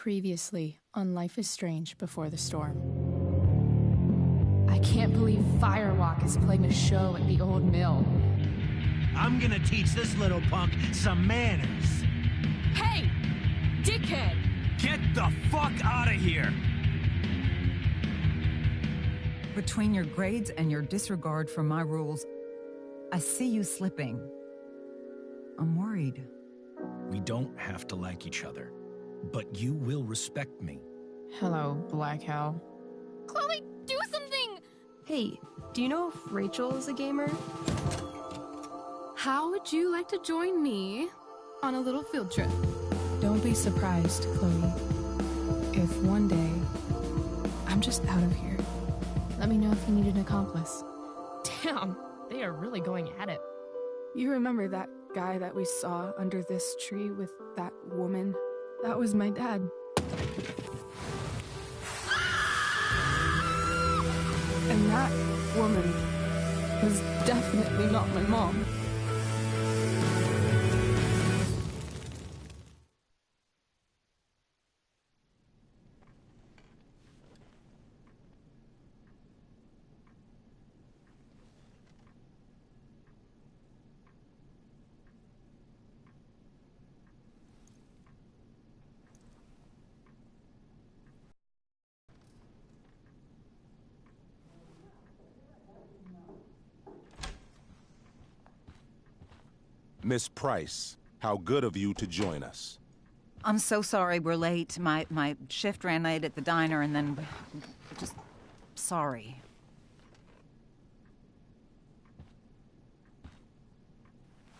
Previously on Life is Strange Before the Storm. I can't believe Firewalk is playing a show at the old mill. I'm gonna teach this little punk some manners. Hey! Dickhead! Get the fuck out of here! Between your grades and your disregard for my rules, I see you slipping. I'm worried. We don't have to like each other, but you will respect me. Hello, Black Hell. Chloe, do something! Hey, do you know if Rachel is a gamer? How would you like to join me on a little field trip? Don't be surprised, Chloe, if one day I'm just out of here. Let me know if you need an accomplice. Damn, they are really going at it. You remember that guy that we saw under this tree with that woman? That was my dad. And that woman was definitely not my mom. Miss Price, how good of you to join us. I'm so sorry we're late. My shift ran late at the diner and then... just... sorry.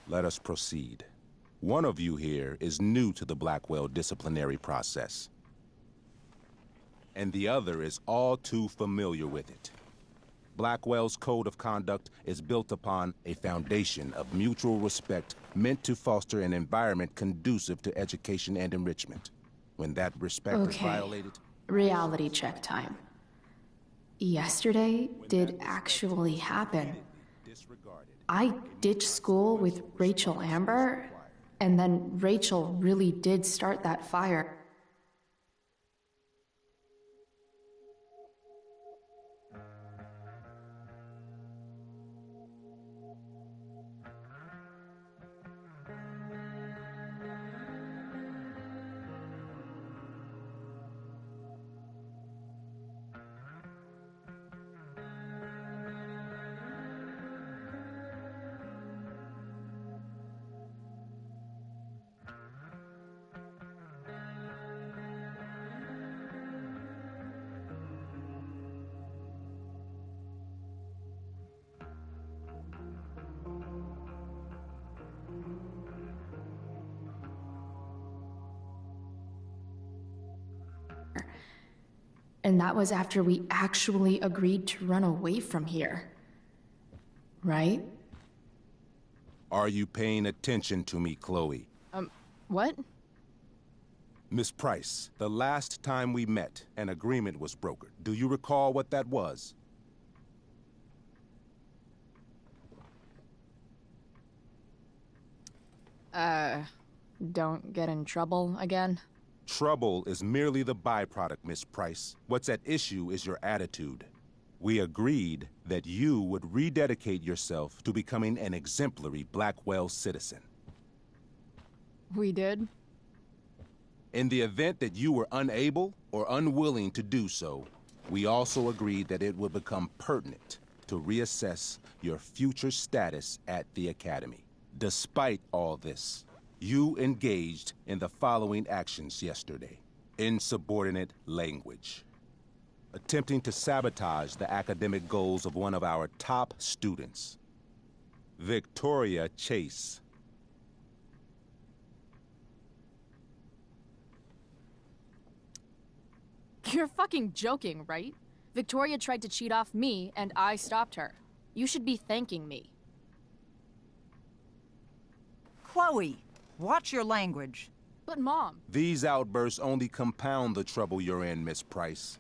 Let us proceed. One of you here is new to the Blackwell disciplinary process. And the other is all too familiar with it. Blackwell's code of conduct is built upon a foundation of mutual respect meant to foster an environment conducive to education and enrichment. When that respect is violated... Reality check time. Yesterday did actually happen. I ditched school with Rachel Amber, and then Rachel really did start that fire. And that was after we actually agreed to run away from here. Right? Are you paying attention to me, Chloe? What? Miss Price, the last time we met, an agreement was brokered. Do you recall what that was? Don't get in trouble again? Trouble is merely the byproduct, Miss Price. What's at issue is your attitude. We agreed that you would rededicate yourself to becoming an exemplary Blackwell citizen. We did? In the event that you were unable or unwilling to do so, we also agreed that it would become pertinent to reassess your future status at the Academy. Despite all this, you engaged in the following actions yesterday. Insubordinate language. Attempting to sabotage the academic goals of one of our top students, Victoria Chase. You're fucking joking, right? Victoria tried to cheat off me, and I stopped her. You should be thanking me. Chloe, watch your language. But Mom... These outbursts only compound the trouble you're in, Miss Price.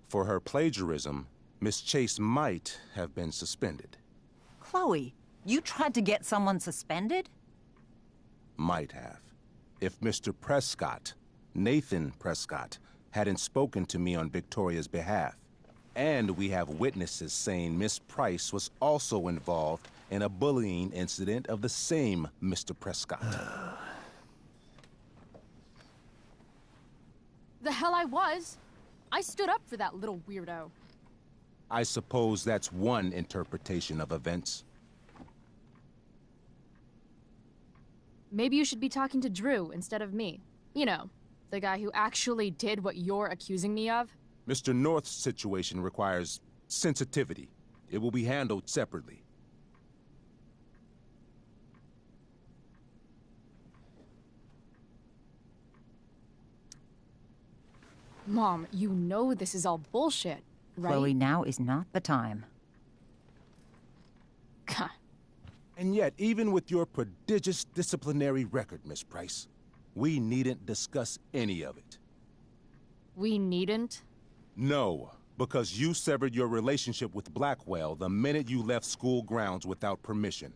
For her plagiarism, Miss Chase might have been suspended. Chloe, you tried to get someone suspended? Might have. If Mr. Prescott, Nathan Prescott, hadn't spoken to me on Victoria's behalf. And we have witnesses saying Miss Price was also involved in a bullying incident of the same Mr. Prescott. The hell I was! I stood up for that little weirdo. I suppose that's one interpretation of events. Maybe you should be talking to Drew instead of me. You know, the guy who actually did what you're accusing me of. Mr. North's situation requires sensitivity. It will be handled separately. Mom, you know this is all bullshit, right? Chloe, now is not the time. Gah. And yet, even with your prodigious disciplinary record, Miss Price, we needn't discuss any of it. We needn't? No, because you severed your relationship with Blackwell the minute you left school grounds without permission.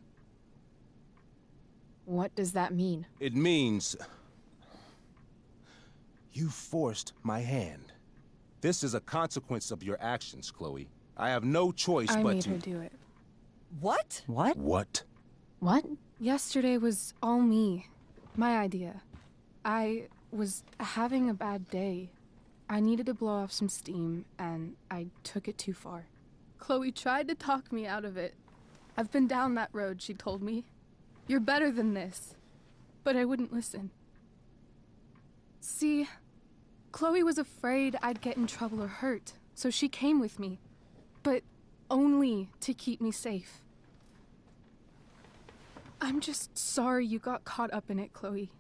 What does that mean? It means... you forced my hand. This is a consequence of your actions, Chloe. I have no choice I but made to... her do it. What? What? What? What? Yesterday was all me. My idea. I was having a bad day. I needed to blow off some steam, and I took it too far. Chloe tried to talk me out of it. I've been down that road, she told me. You're better than this. But I wouldn't listen. See, Chloe was afraid I'd get in trouble or hurt, so she came with me. But only to keep me safe. I'm just sorry you got caught up in it, Chloe.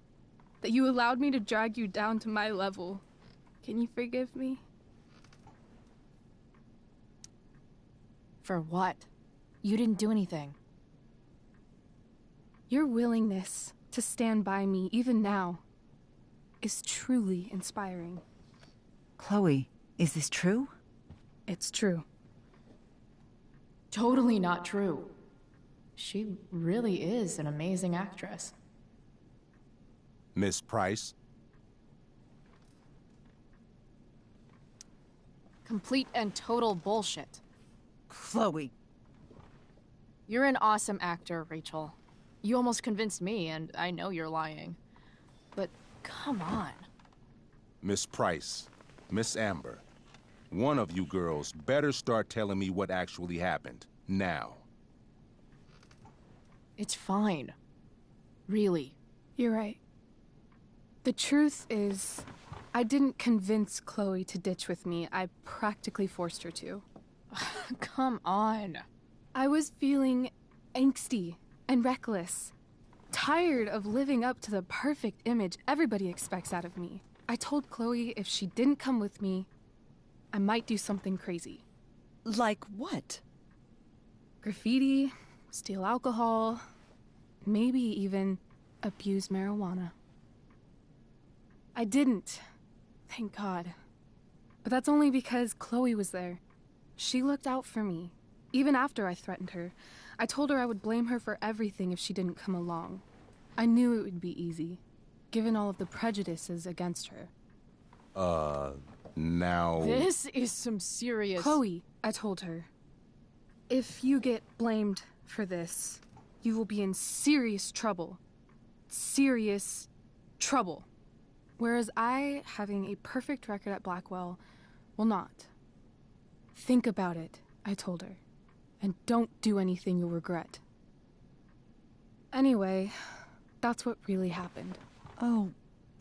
That you allowed me to drag you down to my level. Can you forgive me? For what? You didn't do anything. Your willingness to stand by me, even now, is truly inspiring. Chloe, is this true? It's true. Totally not true. She really is an amazing actress. Miss Price? Complete and total bullshit. Chloe. You're an awesome actor, Rachel. You almost convinced me, and I know you're lying. But come on. Miss Price, Miss Amber, one of you girls better start telling me what actually happened, now. It's fine. Really. You're right. The truth is, I didn't convince Chloe to ditch with me. I practically forced her to. Come on. I was feeling angsty and reckless. Tired of living up to the perfect image everybody expects out of me. I told Chloe if she didn't come with me, I might do something crazy. Like what? Graffiti, steal alcohol, maybe even abuse marijuana. I didn't, thank God. But that's only because Chloe was there. She looked out for me. Even after I threatened her, I told her I would blame her for everything if she didn't come along. I knew it would be easy, given all of the prejudices against her. Now... This is some serious... Chloe, I told her, if you get blamed for this, you will be in serious trouble. Serious trouble. Whereas I, having a perfect record at Blackwell, will not. Think about it, I told her, and don't do anything you'll regret. Anyway, that's what really happened. Oh,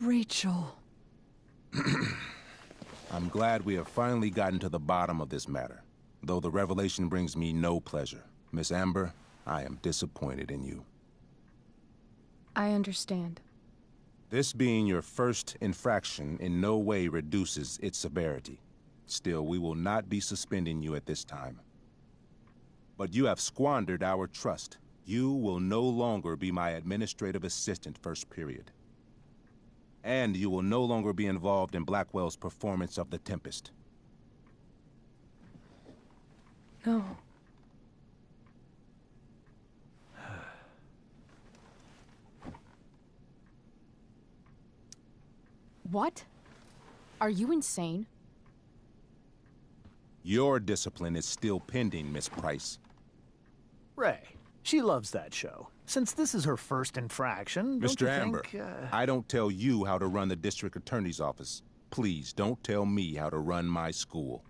Rachel. I'm glad we have finally gotten to the bottom of this matter, though the revelation brings me no pleasure. Miss Amber, I am disappointed in you. I understand. This being your first infraction in no way reduces its severity. Still, we will not be suspending you at this time. But you have squandered our trust. You will no longer be my administrative assistant first period. And you will no longer be involved in Blackwell's performance of The Tempest. No. What? Are you insane? Your discipline is still pending, Miss Price. Ray, she loves that show. Since this is her first infraction, don't Mr. you Amber, think, I don't tell you how to run the district attorney's office. Please don't tell me how to run my school.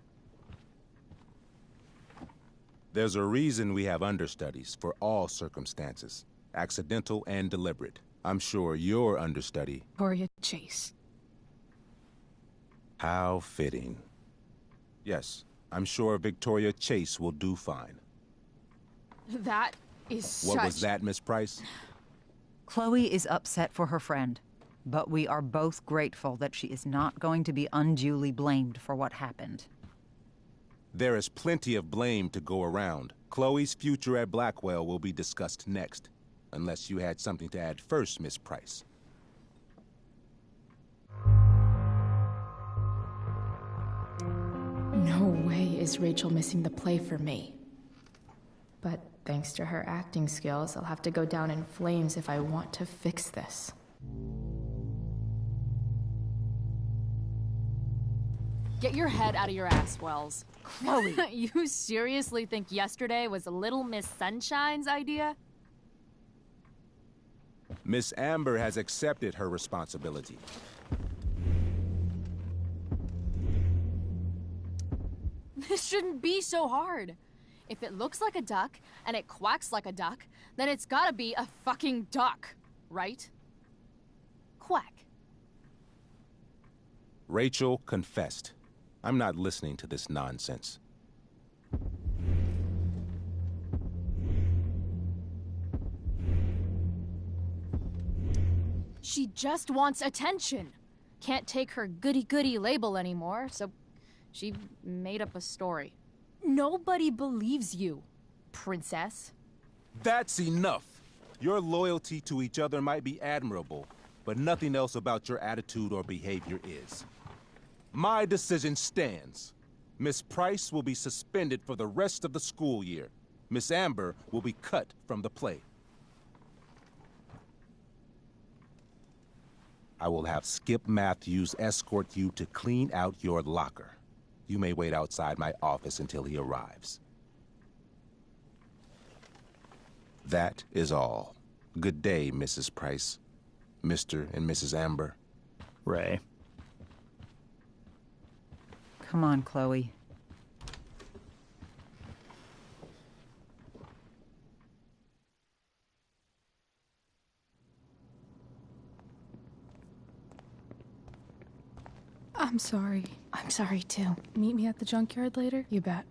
There's a reason we have understudies for all circumstances, accidental and deliberate. I'm sure your understudy... Victoria Chase. How fitting. Yes, I'm sure Victoria Chase will do fine. That is such... What was that, Miss Price? Chloe is upset for her friend, but we are both grateful that she is not going to be unduly blamed for what happened. There is plenty of blame to go around. Chloe's future at Blackwell will be discussed next. Unless you had something to add first, Miss Price. No way is Rachel missing the play for me. But thanks to her acting skills, I'll have to go down in flames if I want to fix this. Get your head out of your ass, Wells. Chloe! You seriously think yesterday was Little Miss Sunshine's idea? Miss Amber has accepted her responsibility. This shouldn't be so hard. If it looks like a duck and it quacks like a duck, then it's gotta be a fucking duck, right? Quack. Rachel confessed. I'm not listening to this nonsense. She just wants attention. Can't take her goody-goody label anymore, so she made up a story. Nobody believes you, princess. That's enough. Your loyalty to each other might be admirable, but nothing else about your attitude or behavior is. My decision stands. Miss Price will be suspended for the rest of the school year. Miss Amber will be cut from the play. I will have Skip Matthews escort you to clean out your locker. You may wait outside my office until he arrives. That is all. Good day, Mrs. Price. Mr. and Mrs. Amber. Ray? Come on, Chloe. I'm sorry. I'm sorry too. Meet me at the junkyard later? You bet.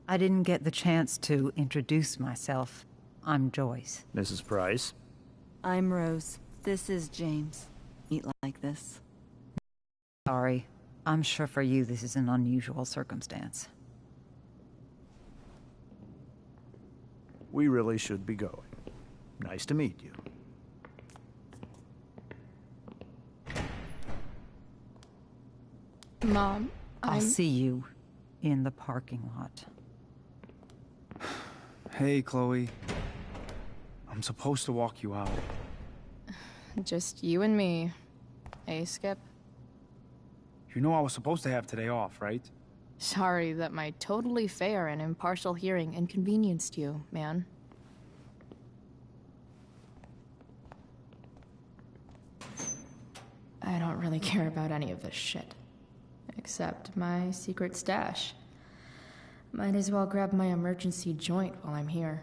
I didn't get the chance to introduce myself. I'm Joyce. Mrs. Price? I'm Rose. This is James. Eat like this. Sorry. I'm sure for you this is an unusual circumstance. We really should be going. Nice to meet you. Mom, I'll see you in the parking lot. Hey, Chloe. I'm supposed to walk you out. Just you and me. Hey, Skip. You know I was supposed to have today off, right? Sorry that my totally fair and impartial hearing inconvenienced you, man. I don't really care about any of this shit. Except my secret stash. Might as well grab my emergency joint while I'm here.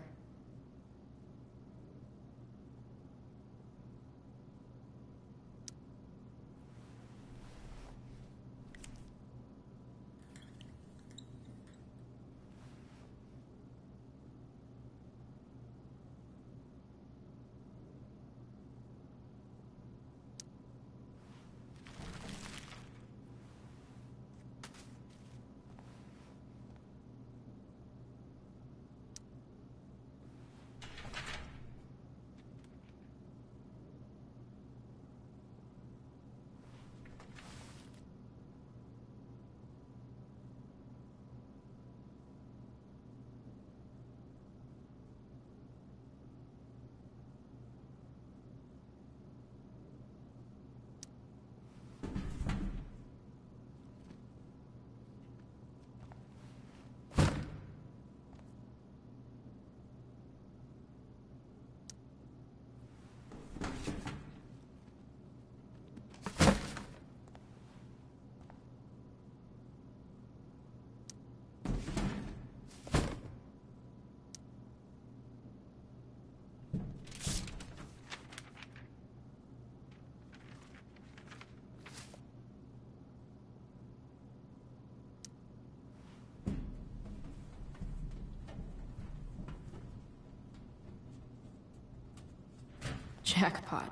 Jackpot.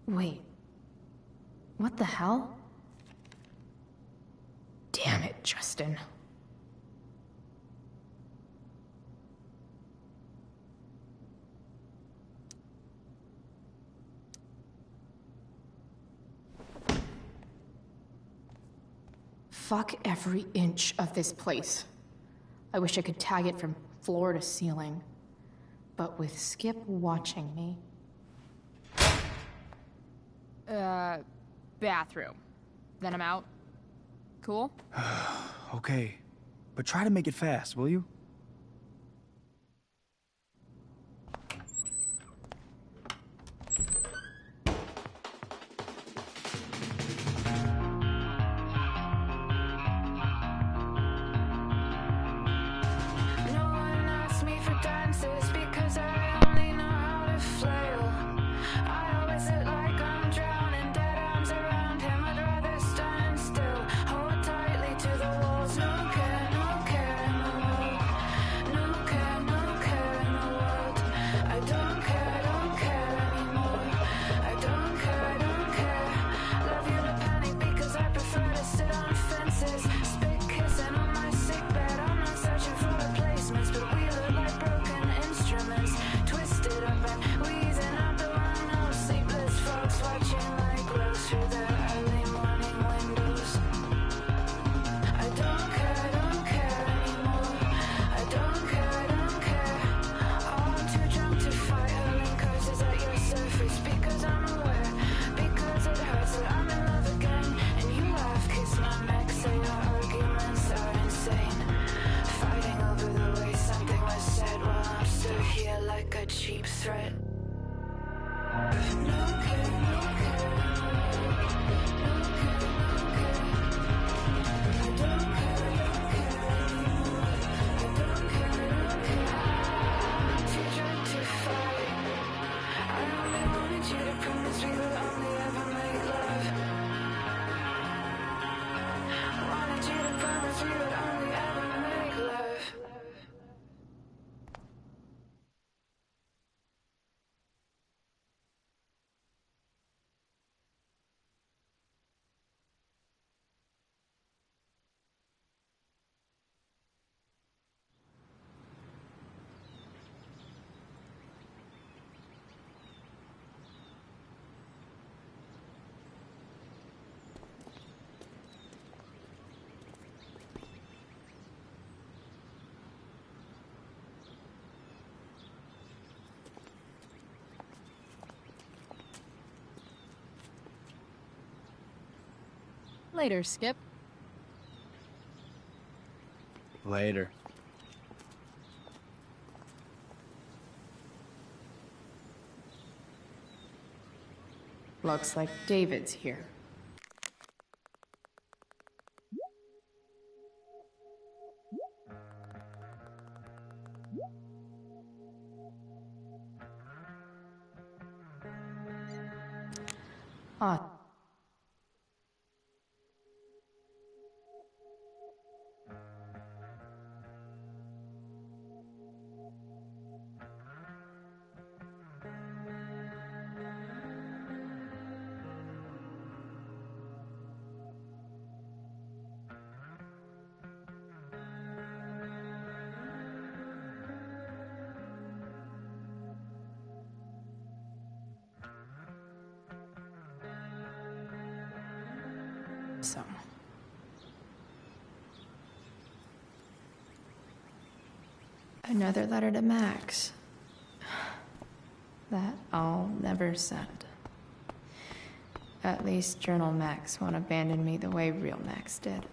Wait. What the hell? Damn it, Justin. Fuck every inch of this place. I wish I could tag it from floor to ceiling. But with Skip watching me... Bathroom. Then I'm out. Cool? Okay, but try to make it fast, will you? Later, Skip. Later. Looks like David's here. Ah. So. Another letter to Max. That I'll never send. At least Journal Max won't abandon me the way real Max did.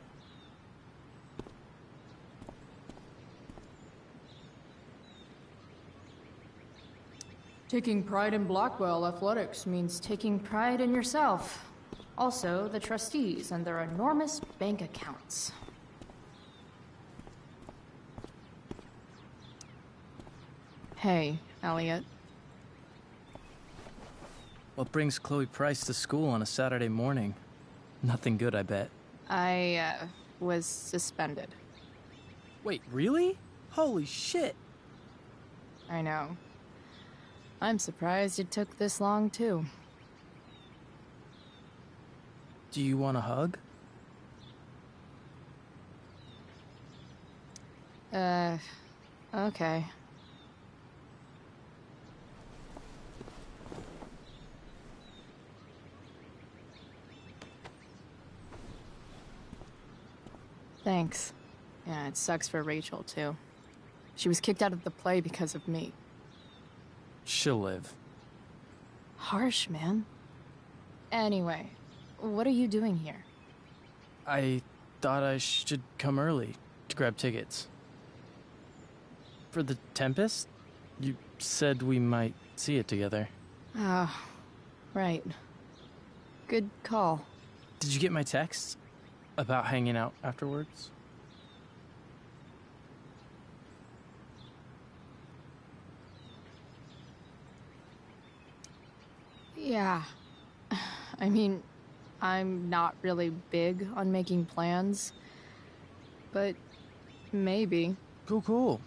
Taking pride in Blackwell athletics means taking pride in yourself. Also, the trustees and their enormous bank accounts. Hey, Elliot. What brings Chloe Price to school on a Saturday morning? Nothing good, I bet. I, was suspended. Wait, really? Holy shit! I know. I'm surprised it took this long, too. Do you want a hug? Okay. Thanks. Yeah, it sucks for Rachel, too. She was kicked out of the play because of me. She'll live. Harsh, man. Anyway, what are you doing here? I thought I should come early to grab tickets. For the Tempest? You said we might see it together. Ah, right. Good call. Did you get my text about hanging out afterwards? Yeah. I mean, I'm not really big on making plans, but maybe. Cool.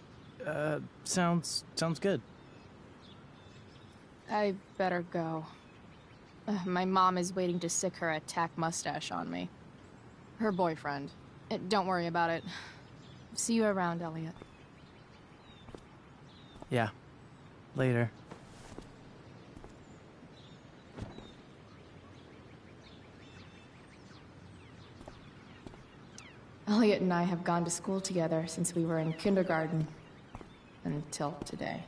Sounds good. I better go. My mom is waiting to sick her attack mustache on me. Her boyfriend. Don't worry about it. See you around, Elliot. Yeah. Later. Elliot and I have gone to school together since we were in kindergarten. Until today.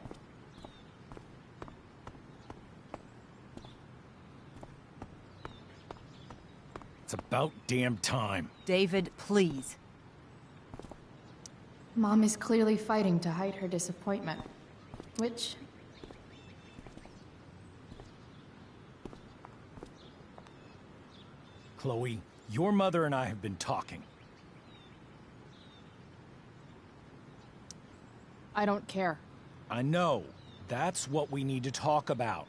It's about damn time. David, please. Mom is clearly fighting to hide her disappointment, which... Chloe, your mother and I have been talking. I don't care. I know. That's what we need to talk about.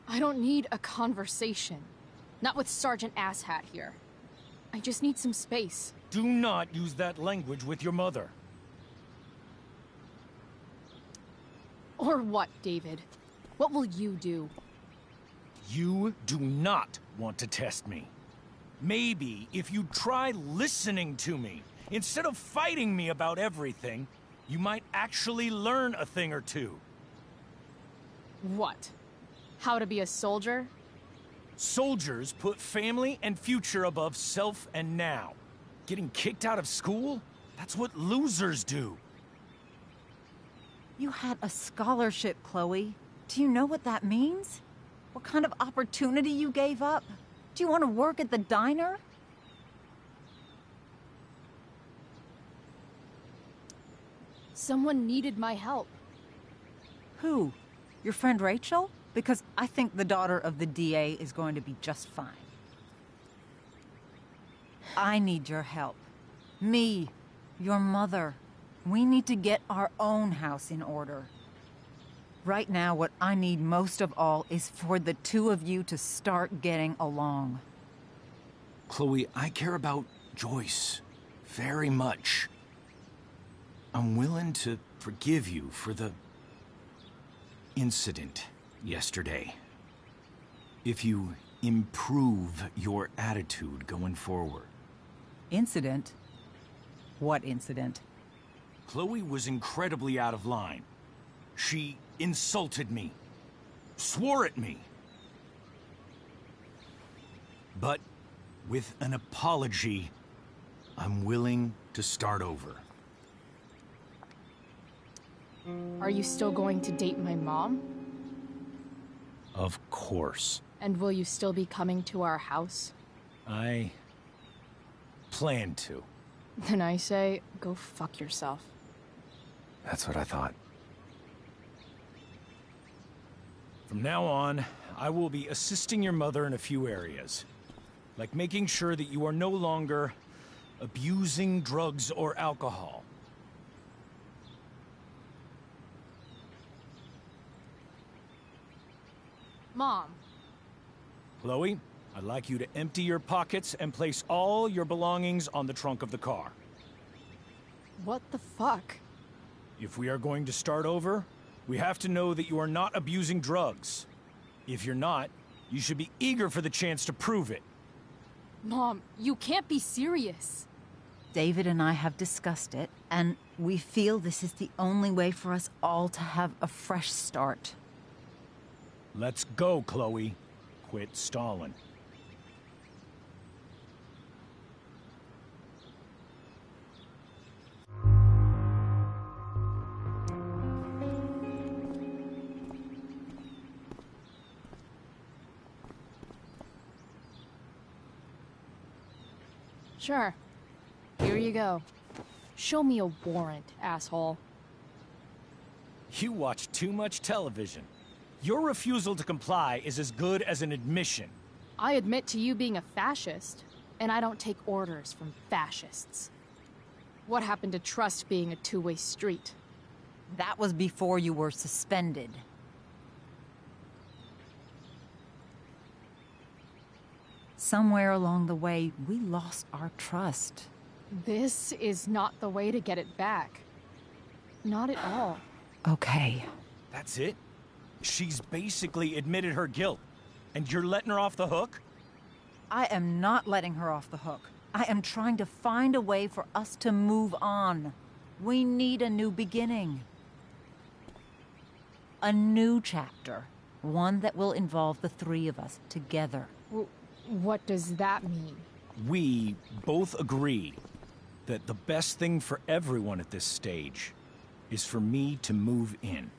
I don't need a conversation. Not with Sergeant Asshat here. I just need some space. Do not use that language with your mother. Or what, David? What will you do? You do not want to test me. Maybe if you try listening to me, instead of fighting me about everything, you might actually learn a thing or two. What? How to be a soldier? Soldiers put family and future above self and now. Getting kicked out of school? That's what losers do. You had a scholarship, Chloe. Do you know what that means? What kind of opportunity you gave up? Do you want to work at the diner? Someone needed my help. Who? Your friend Rachel? Because I think the daughter of the DA is going to be just fine. I need your help. Me, your mother. We need to get our own house in order. Right now, what I need most of all is for the two of you to start getting along. Chloe, I care about Joyce very much. I'm willing to forgive you for the incident yesterday. If you improve your attitude going forward. Incident? What incident? Chloe was incredibly out of line. She insulted me, swore at me. But with an apology, I'm willing to start over. Are you still going to date my mom? Of course. And will you still be coming to our house? I plan to. Then I say, go fuck yourself. That's what I thought. From now on, I will be assisting your mother in a few areas. Like making sure that you are no longer abusing drugs or alcohol. Mom. Chloe, I'd like you to empty your pockets and place all your belongings on the trunk of the car. What the fuck? If we are going to start over, We have to know that you are not abusing drugs. If you're not, you should be eager for the chance to prove it. Mom, you can't be serious. David and I have discussed it, and we feel this is the only way for us all to have a fresh start. Let's go, Chloe. Quit stalling. Sure. Here you go. Show me a warrant, asshole. You watch too much television. Your refusal to comply is as good as an admission. I admit to you being a fascist, and I don't take orders from fascists. What happened to trust being a two-way street? That was before you were suspended. Somewhere along the way, we lost our trust. This is not the way to get it back. Not at all. Okay. That's it? She's basically admitted her guilt, and you're letting her off the hook? I am not letting her off the hook. I am trying to find a way for us to move on. We need a new beginning. A new chapter. One that will involve the three of us together. What does that mean? We both agree that the best thing for everyone at this stage is for me to move in.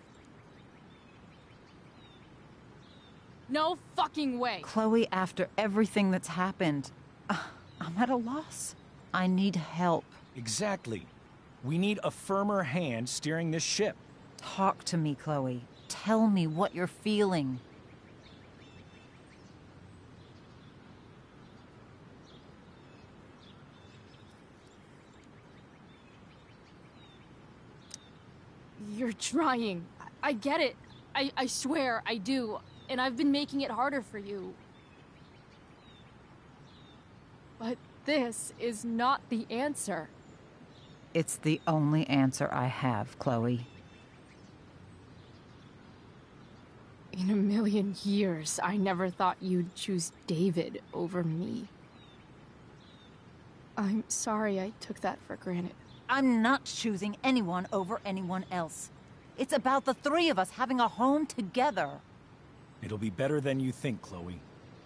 No fucking way! Chloe, after everything that's happened, I'm at a loss. I need help. Exactly. We need a firmer hand steering this ship. Talk to me, Chloe. Tell me what you're feeling. You're trying. I get it. I swear, I do. And I've been making it harder for you. But this is not the answer. It's the only answer I have, Chloe. In a million years, I never thought you'd choose David over me. I'm sorry I took that for granted. I'm not choosing anyone over anyone else. It's about the three of us having a home together. It'll be better than you think, Chloe.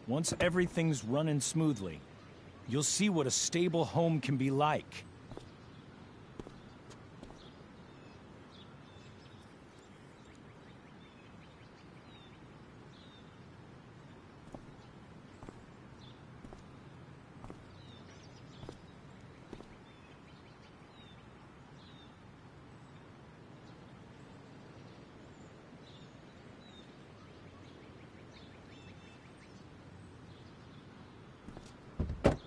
Once everything's running smoothly, you'll see what a stable home can be like.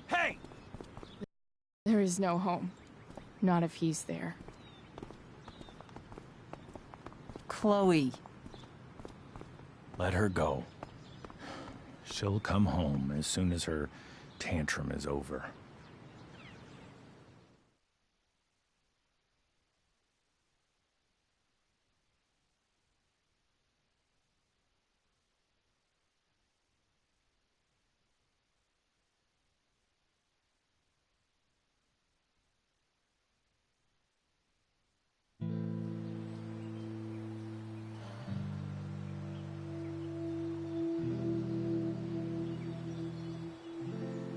Hey! There is no home. Not if he's there. Chloe. Let her go. She'll come home as soon as her tantrum is over.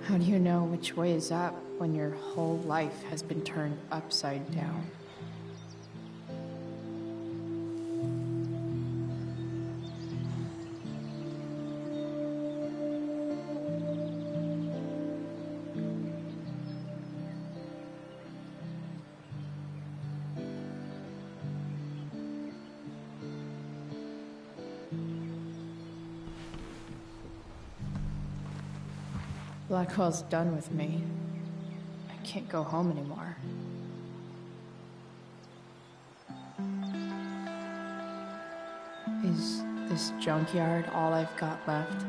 How do you know which way is up when your whole life has been turned upside down? Blackwell's done with me. I can't go home anymore. Is this junkyard all I've got left?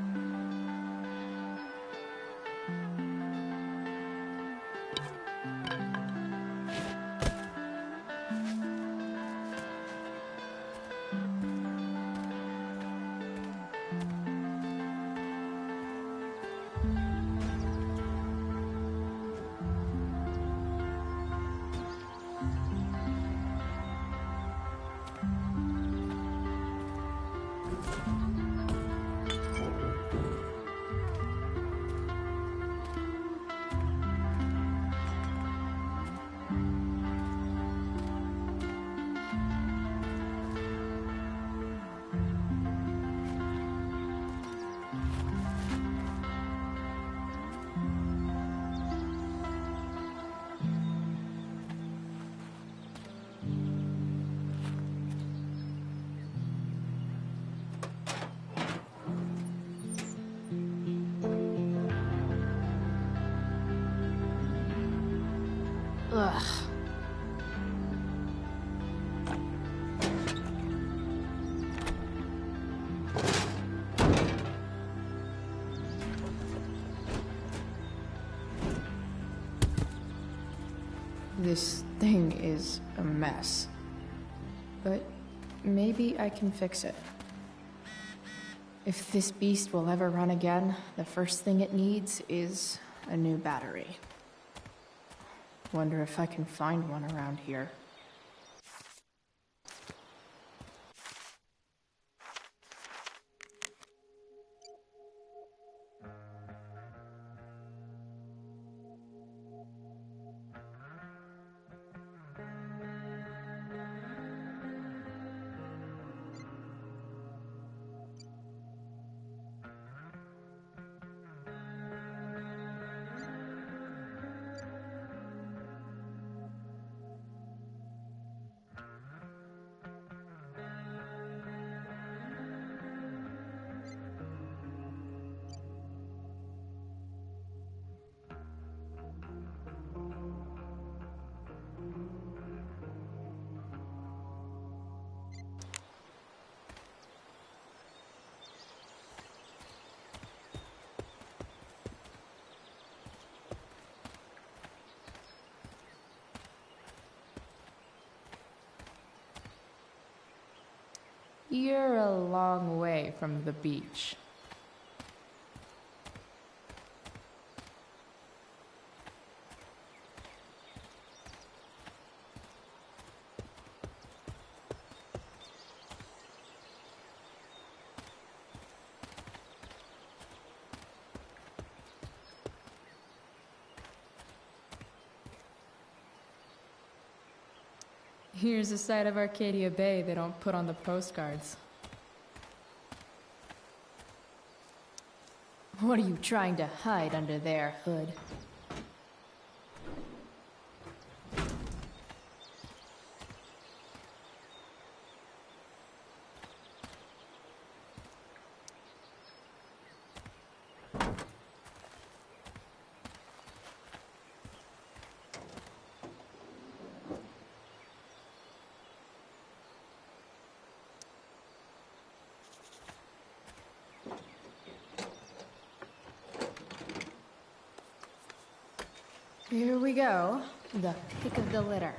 Ugh. This thing is a mess. But maybe I can fix it. If this beast will ever run again, the first thing it needs is a new battery. Wonder if I can find one around here. You're a long way from the beach. Here's a side of Arcadia Bay they don't put on the postcards. What are you trying to hide under there, Hood? Here we go. The pick of the litter.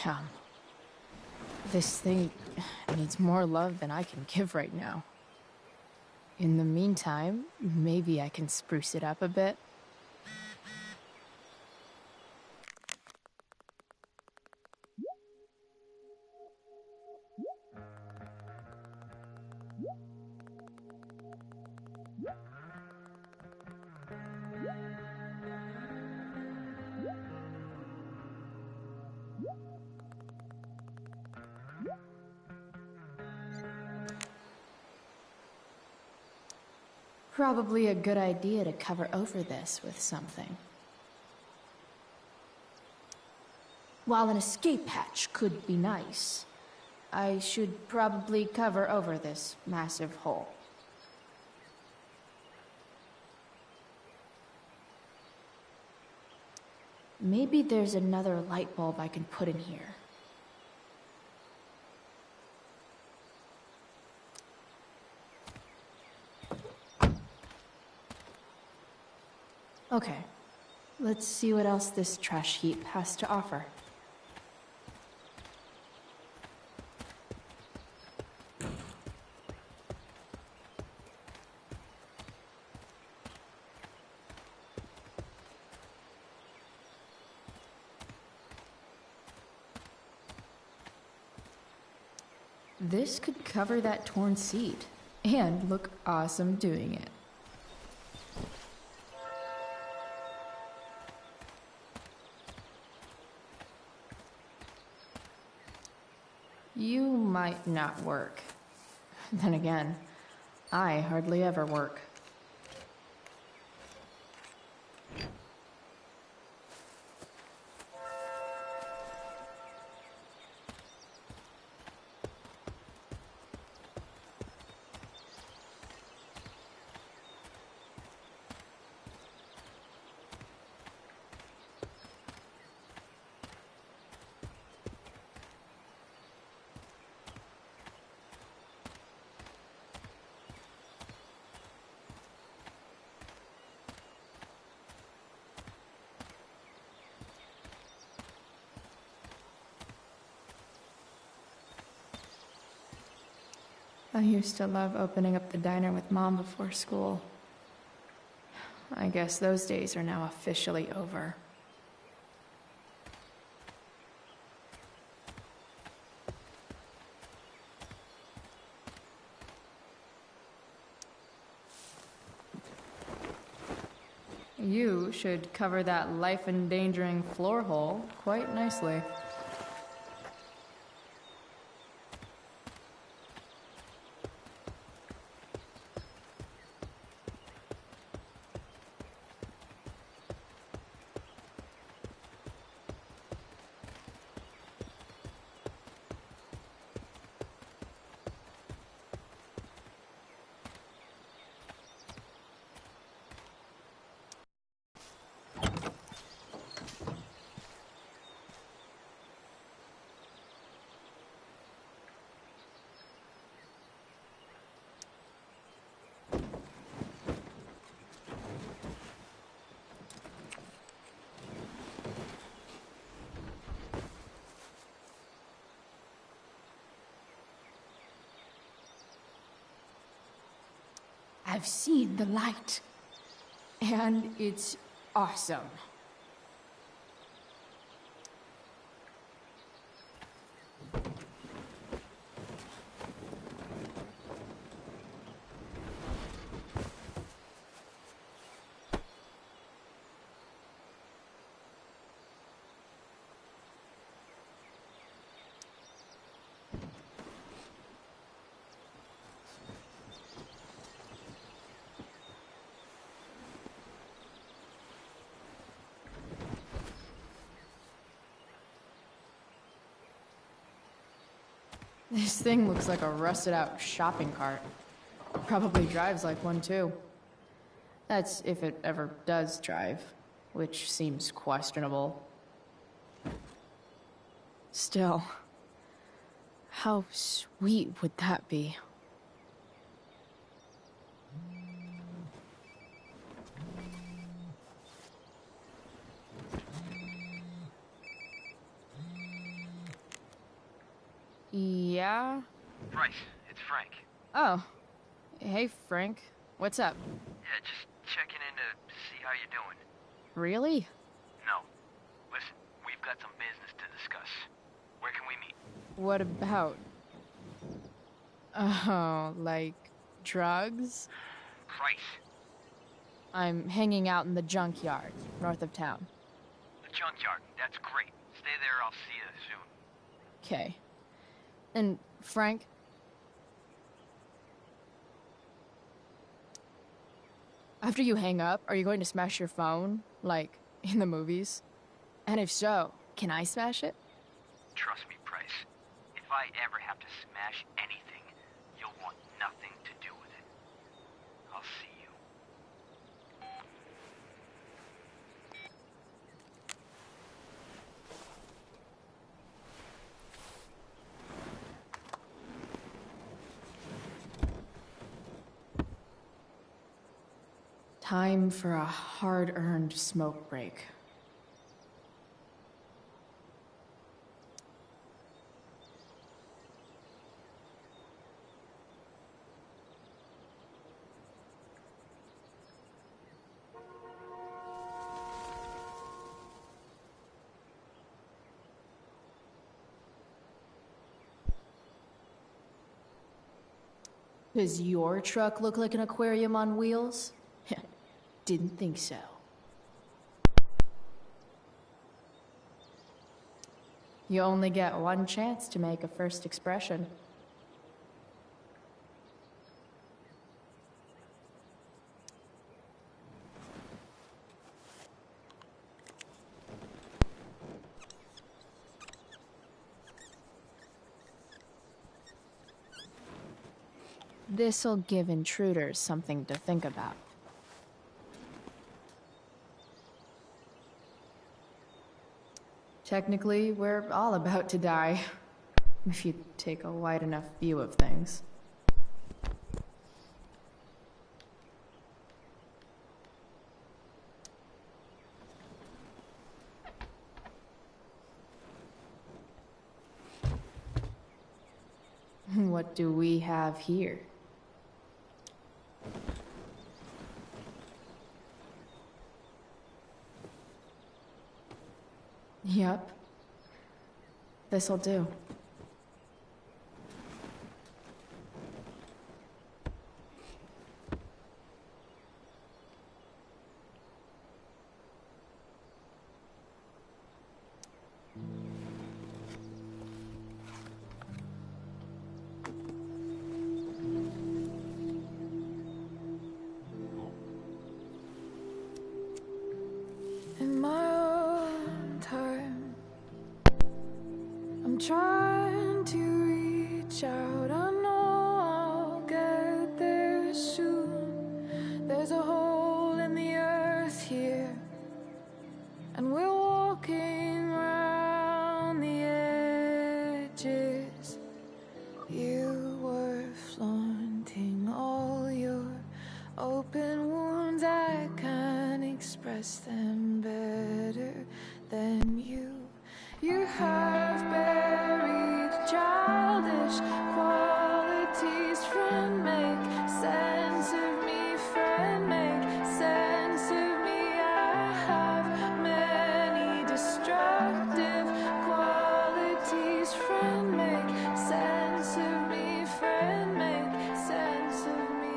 Damn. This thing needs more love than I can give right now. In the meantime, maybe I can spruce it up a bit. Probably a good idea to cover over this with something. While an escape hatch could be nice, I should probably cover over this massive hole. Maybe there's another light bulb I can put in here. Okay, let's see what else this trash heap has to offer. This could cover that torn seat and look awesome doing it. You might not work. Then again, I hardly ever work. I used to love opening up the diner with Mom before school. I guess those days are now officially over. You should cover that life-endangering floor hole quite nicely. I've seen the light, and it's awesome. This thing looks like a rusted-out shopping cart. Probably drives like one, too. That's if it ever does drive, which seems questionable. Still, how sweet would that be? Yeah? Bryce, it's Frank. Oh. Hey, Frank. What's up? Yeah, just checking in to see how you're doing. Really? No. Listen, we've got some business to discuss. Where can we meet? What about? Oh, like drugs? Bryce. I'm hanging out in the junkyard, north of town. The junkyard. That's great. Stay there, I'll see you soon. Okay. And, Frank? After you hang up, are you going to smash your phone? Like, in the movies? And if so, can I smash it? Trust me, Bryce. If I ever have to smash anything, you'll want nothing to do with it. I'll see you. Time for a hard-earned smoke break. Does your truck look like an aquarium on wheels? Didn't think so. You only get one chance to make a first expression. This'll give intruders something to think about. Technically, we're all about to die, if you take a wide enough view of things. What do we have here? Yep. This'll do. In my own time, I'm trying to reach out. I know I'll get there soon. There's a hole in the earth here, and we're walking around the edges. You were flaunting all your open wounds. I can't express them better than you. You have buried childish qualities. Friend, make sense of me. Friend, make sense of me. I have many destructive qualities. Friend, make sense of me. Friend, make sense of me.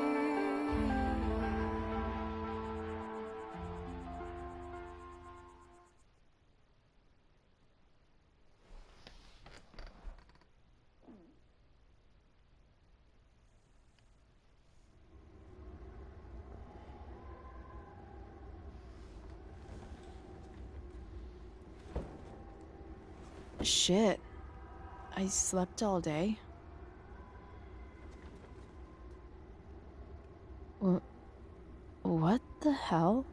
Shit. I slept all day. What the hell?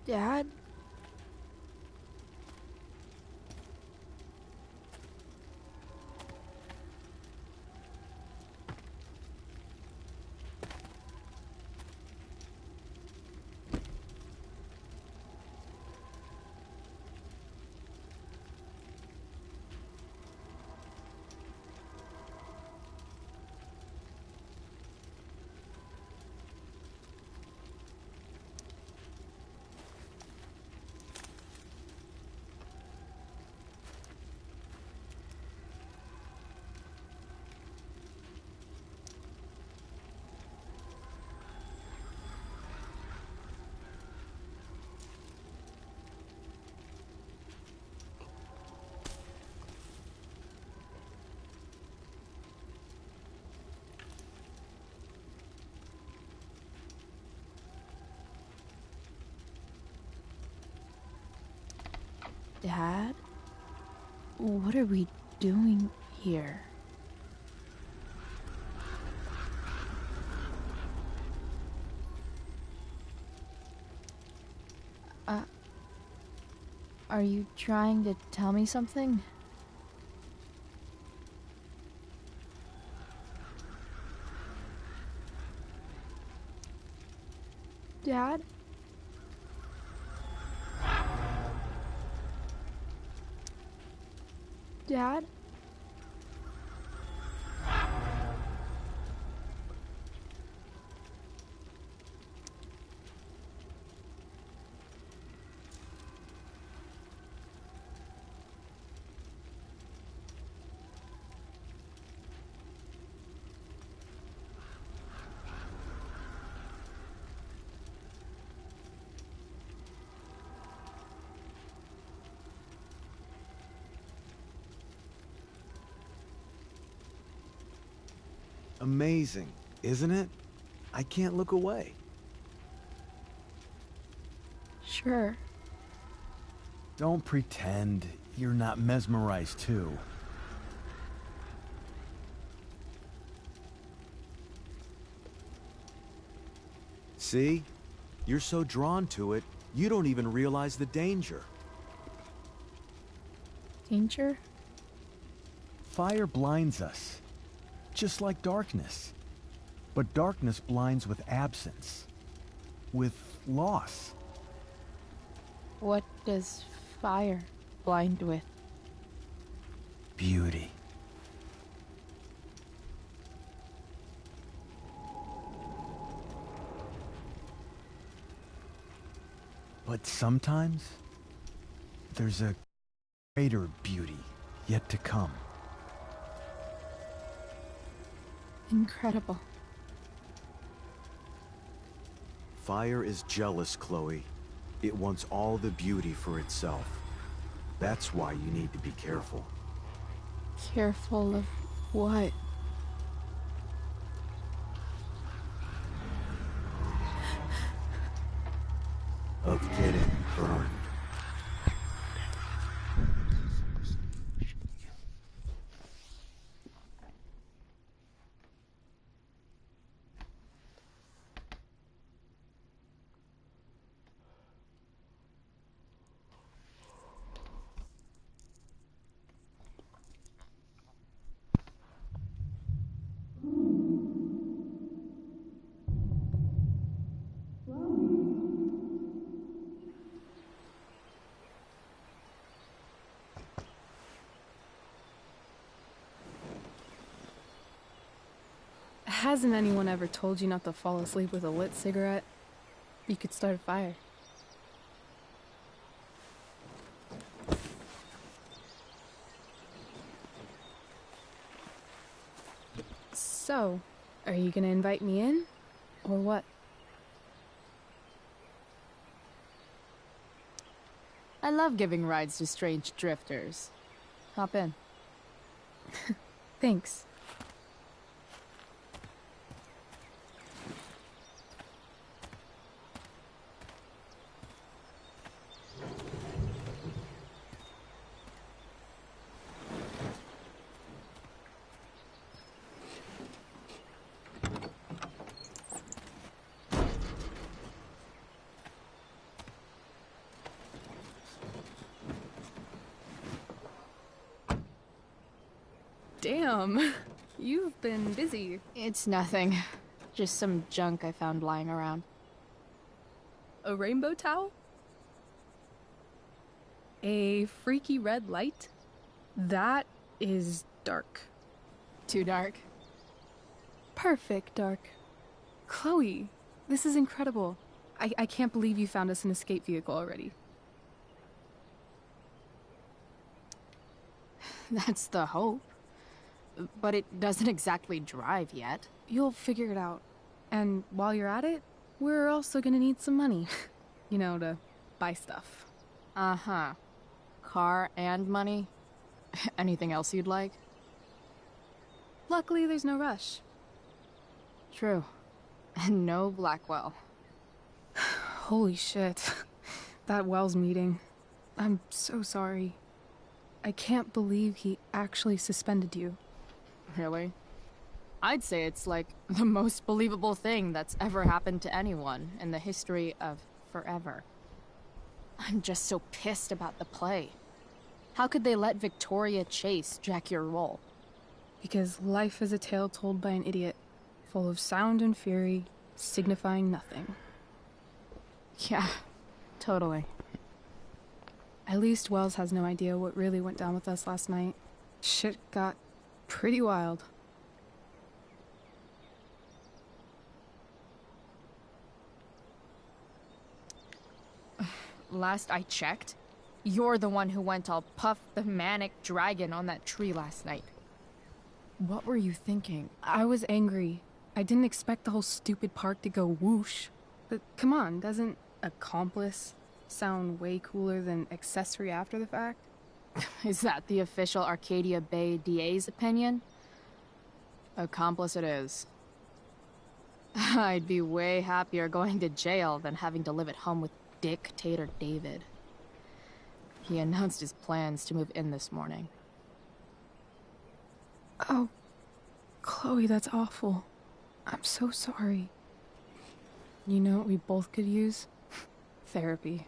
Dad? Dad? What are we doing here? Are you trying to tell me something? Dad? Dad? Amazing, isn't it? I can't look away. Sure. Don't pretend you're not mesmerized too. See? You're so drawn to it, you don't even realize the danger. Danger? Fire blinds us, just like darkness. But darkness blinds with absence, with loss. What does fire blind with? Beauty. But sometimes, there's a greater beauty yet to come. Incredible. Fire is jealous, Chloe. It wants all the beauty for itself. That's why you need to be careful. Careful of what? Of getting burned. Hasn't anyone ever told you not to fall asleep with a lit cigarette? You could start a fire. So, are you gonna invite me in? Or what? I love giving rides to strange drifters. Hop in. Thanks. Damn, you've been busy. It's nothing. Just some junk I found lying around. A rainbow towel? A freaky red light? That is dark. Too dark? Perfect dark. Chloe, this is incredible. I can't believe you found us an escape vehicle already. That's the hope. But it doesn't exactly drive yet. You'll figure it out. And while you're at it, we're also gonna need some money. You know, to buy stuff. Uh-huh. Car and money? Anything else you'd like? Luckily, there's no rush. True. And no Blackwell. Holy shit. That Wells meeting. I'm so sorry. I can't believe he actually suspended you. Really? I'd say it's like the most believable thing that's ever happened to anyone in the history of forever. I'm just so pissed about the play. How could they let Victoria Chase jack your role? Because life is a tale told by an idiot, full of sound and fury, signifying nothing. Yeah, totally. At least Wells has no idea what really went down with us last night. Shit got pretty wild. Last I checked, you're the one who went all Puff the Manic Dragon on that tree last night. What were you thinking? I was angry. I didn't expect the whole stupid park to go whoosh. But come on, doesn't accomplice sound way cooler than accessory after the fact? Is that the official Arcadia Bay DA's opinion? Accomplice it is. I'd be way happier going to jail than having to live at home with Dictator David. He announced his plans to move in this morning. Oh, Chloe, that's awful. I'm so sorry. You know what we both could use? Therapy.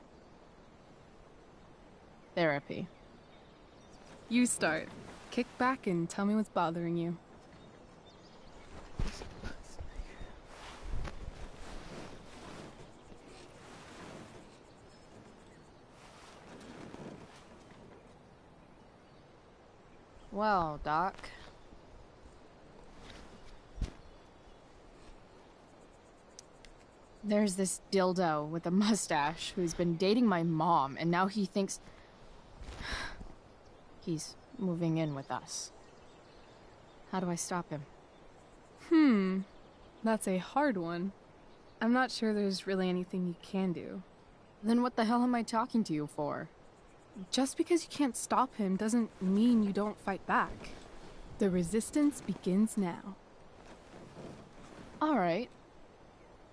Therapy. You start. Kick back and tell me what's bothering you. Well, Doc. There's this dildo with a mustache who's been dating my mom, and now he thinks he's moving in with us. How do I stop him? That's a hard one. I'm not sure there's really anything you can do. Then what the hell am I talking to you for? Just because you can't stop him doesn't mean you don't fight back. The resistance begins now. All right.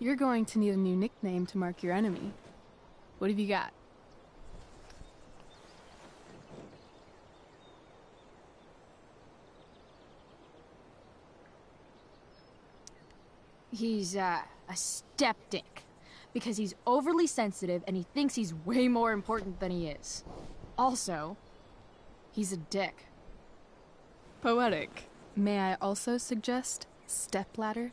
You're going to need a new nickname to mark your enemy. What have you got? He's, a skeptic. Because he's overly sensitive and he thinks he's way more important than he is. Also, he's a dick. Poetic. May I also suggest stepladder?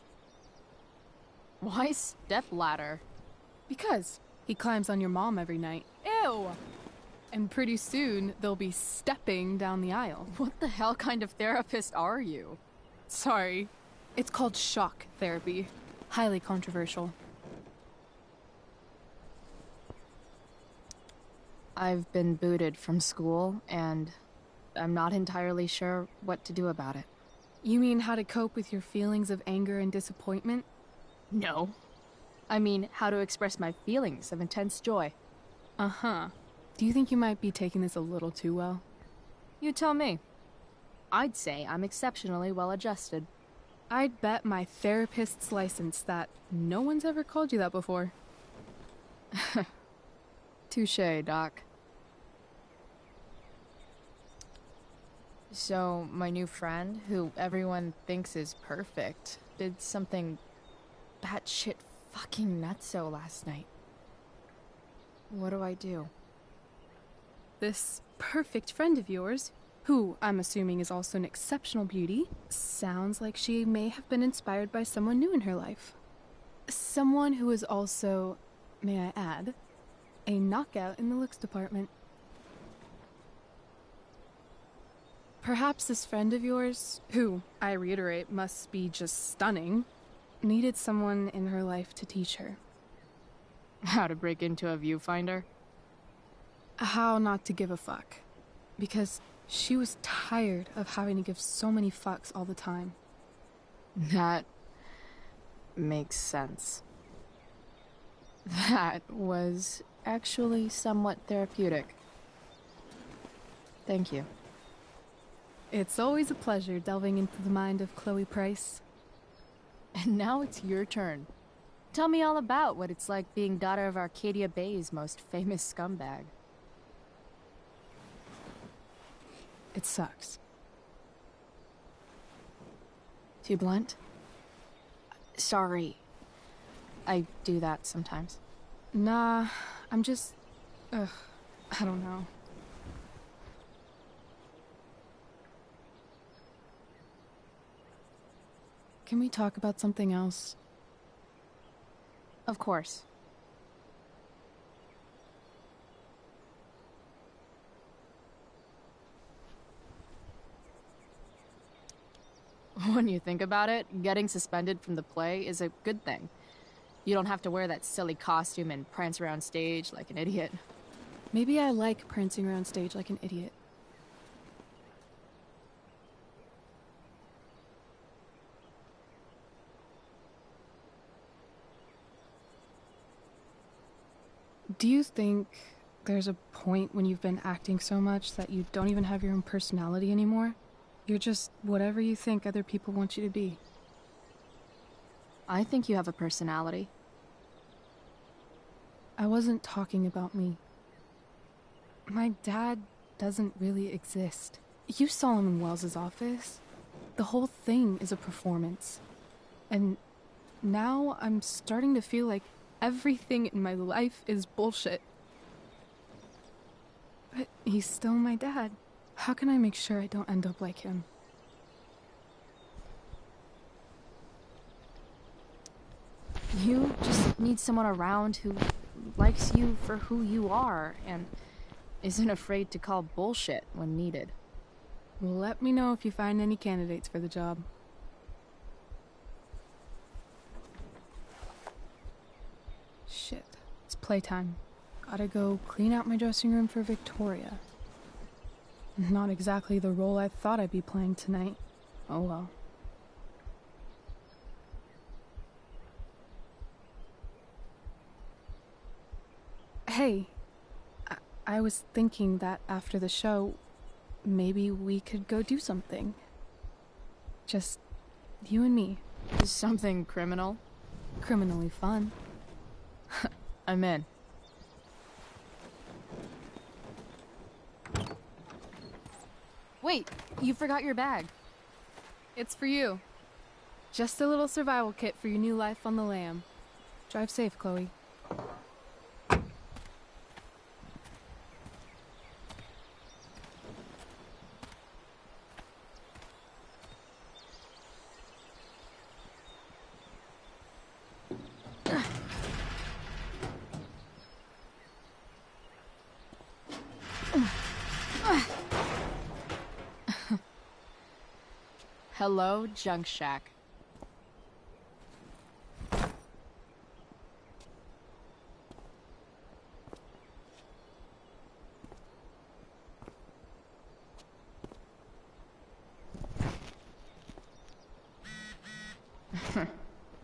Why stepladder? Because he climbs on your mom every night. Ew! And pretty soon, they'll be stepping down the aisle. What the hell kind of therapist are you? Sorry. It's called shock therapy. Highly controversial. I've been booted from school, and I'm not entirely sure what to do about it. You mean how to cope with your feelings of anger and disappointment? No. I mean, how to express my feelings of intense joy. Uh-huh. Do you think you might be taking this a little too well? You tell me. I'd say I'm exceptionally well-adjusted. I'd bet my therapist's license that no one's ever called you that before. Touché, Doc. So, my new friend, who everyone thinks is perfect, did something batshit fucking nutso last night. What do I do? This perfect friend of yours, who I'm assuming is also an exceptional beauty, sounds like she may have been inspired by someone new in her life. Someone who is also, may I add, a knockout in the looks department. Perhaps this friend of yours, who, I reiterate, must be just stunning, needed someone in her life to teach her. How to break into a viewfinder? How not to give a fuck. Because she was tired of having to give so many fucks all the time. That makes sense. That was actually somewhat therapeutic. Thank you. It's always a pleasure delving into the mind of Chloe Price. And now it's your turn. Tell me all about what it's like being daughter of Arcadia Bay's most famous scumbag. It sucks. Too blunt? Sorry. I do that sometimes. Nah, I'm just... Ugh, I don't know. Can we talk about something else? Of course. When you think about it, getting suspended from the play is a good thing. You don't have to wear that silly costume and prance around stage like an idiot. Maybe I like prancing around stage like an idiot. Do you think there's a point when you've been acting so much that you don't even have your own personality anymore? You're just whatever you think other people want you to be. I think you have a personality. I wasn't talking about me. My dad doesn't really exist. You saw him in Wells's office. The whole thing is a performance. And now I'm starting to feel like everything in my life is bullshit. But he's still my dad. How can I make sure I don't end up like him? You just need someone around who likes you for who you are and isn't afraid to call bullshit when needed. Well, let me know if you find any candidates for the job. Shit, it's playtime. Gotta go clean out my dressing room for Victoria. Not exactly the role I thought I'd be playing tonight. Oh well. Hey, I was thinking that after the show, maybe we could go do something. Just you and me. Something criminal? Criminally fun. I'm in. Wait, you forgot your bag. It's for you. Just a little survival kit for your new life on the lam. Drive safe, Chloe. Hello, Junk Shack.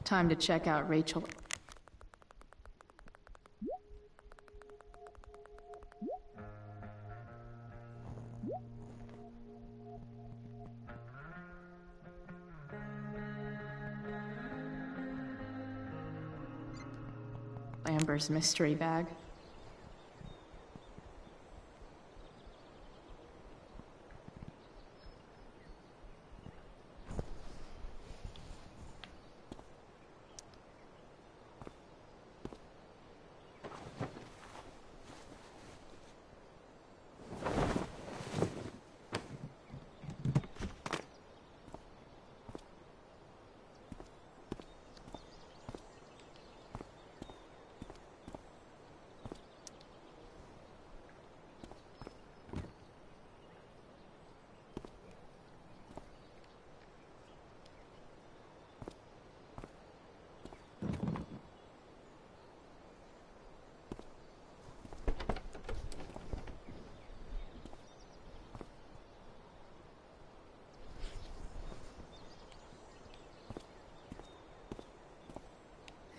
Time to check out Rachel. Amber's mystery bag.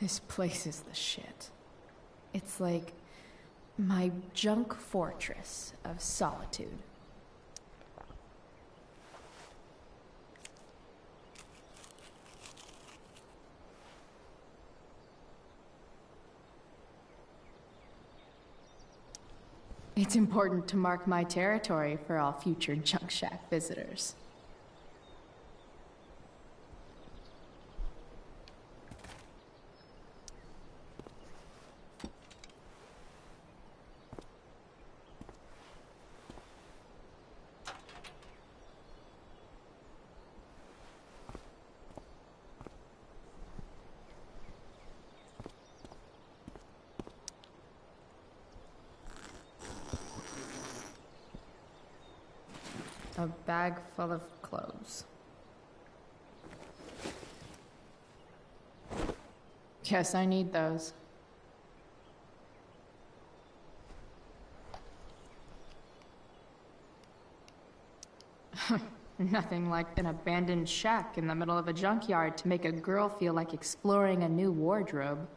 This place is the shit. It's like my junk fortress of solitude. It's important to mark my territory for all future Junk Shack visitors. A bag full of clothes. Guess I need those. Nothing like an abandoned shack in the middle of a junkyard to make a girl feel like exploring a new wardrobe.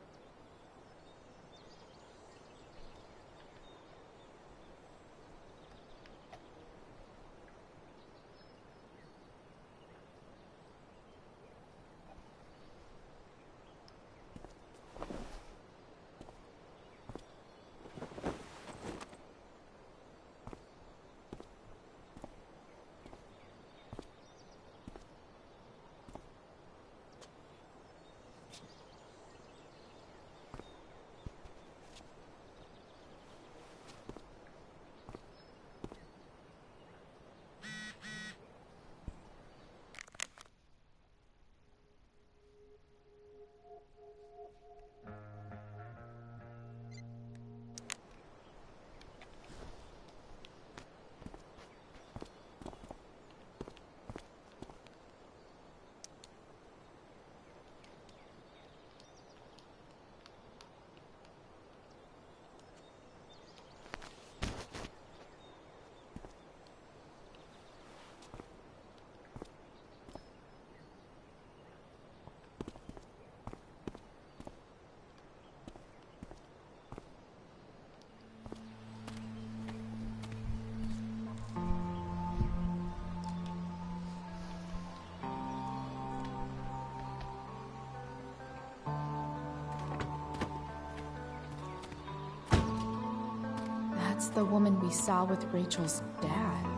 That's the woman we saw with Rachel's dad.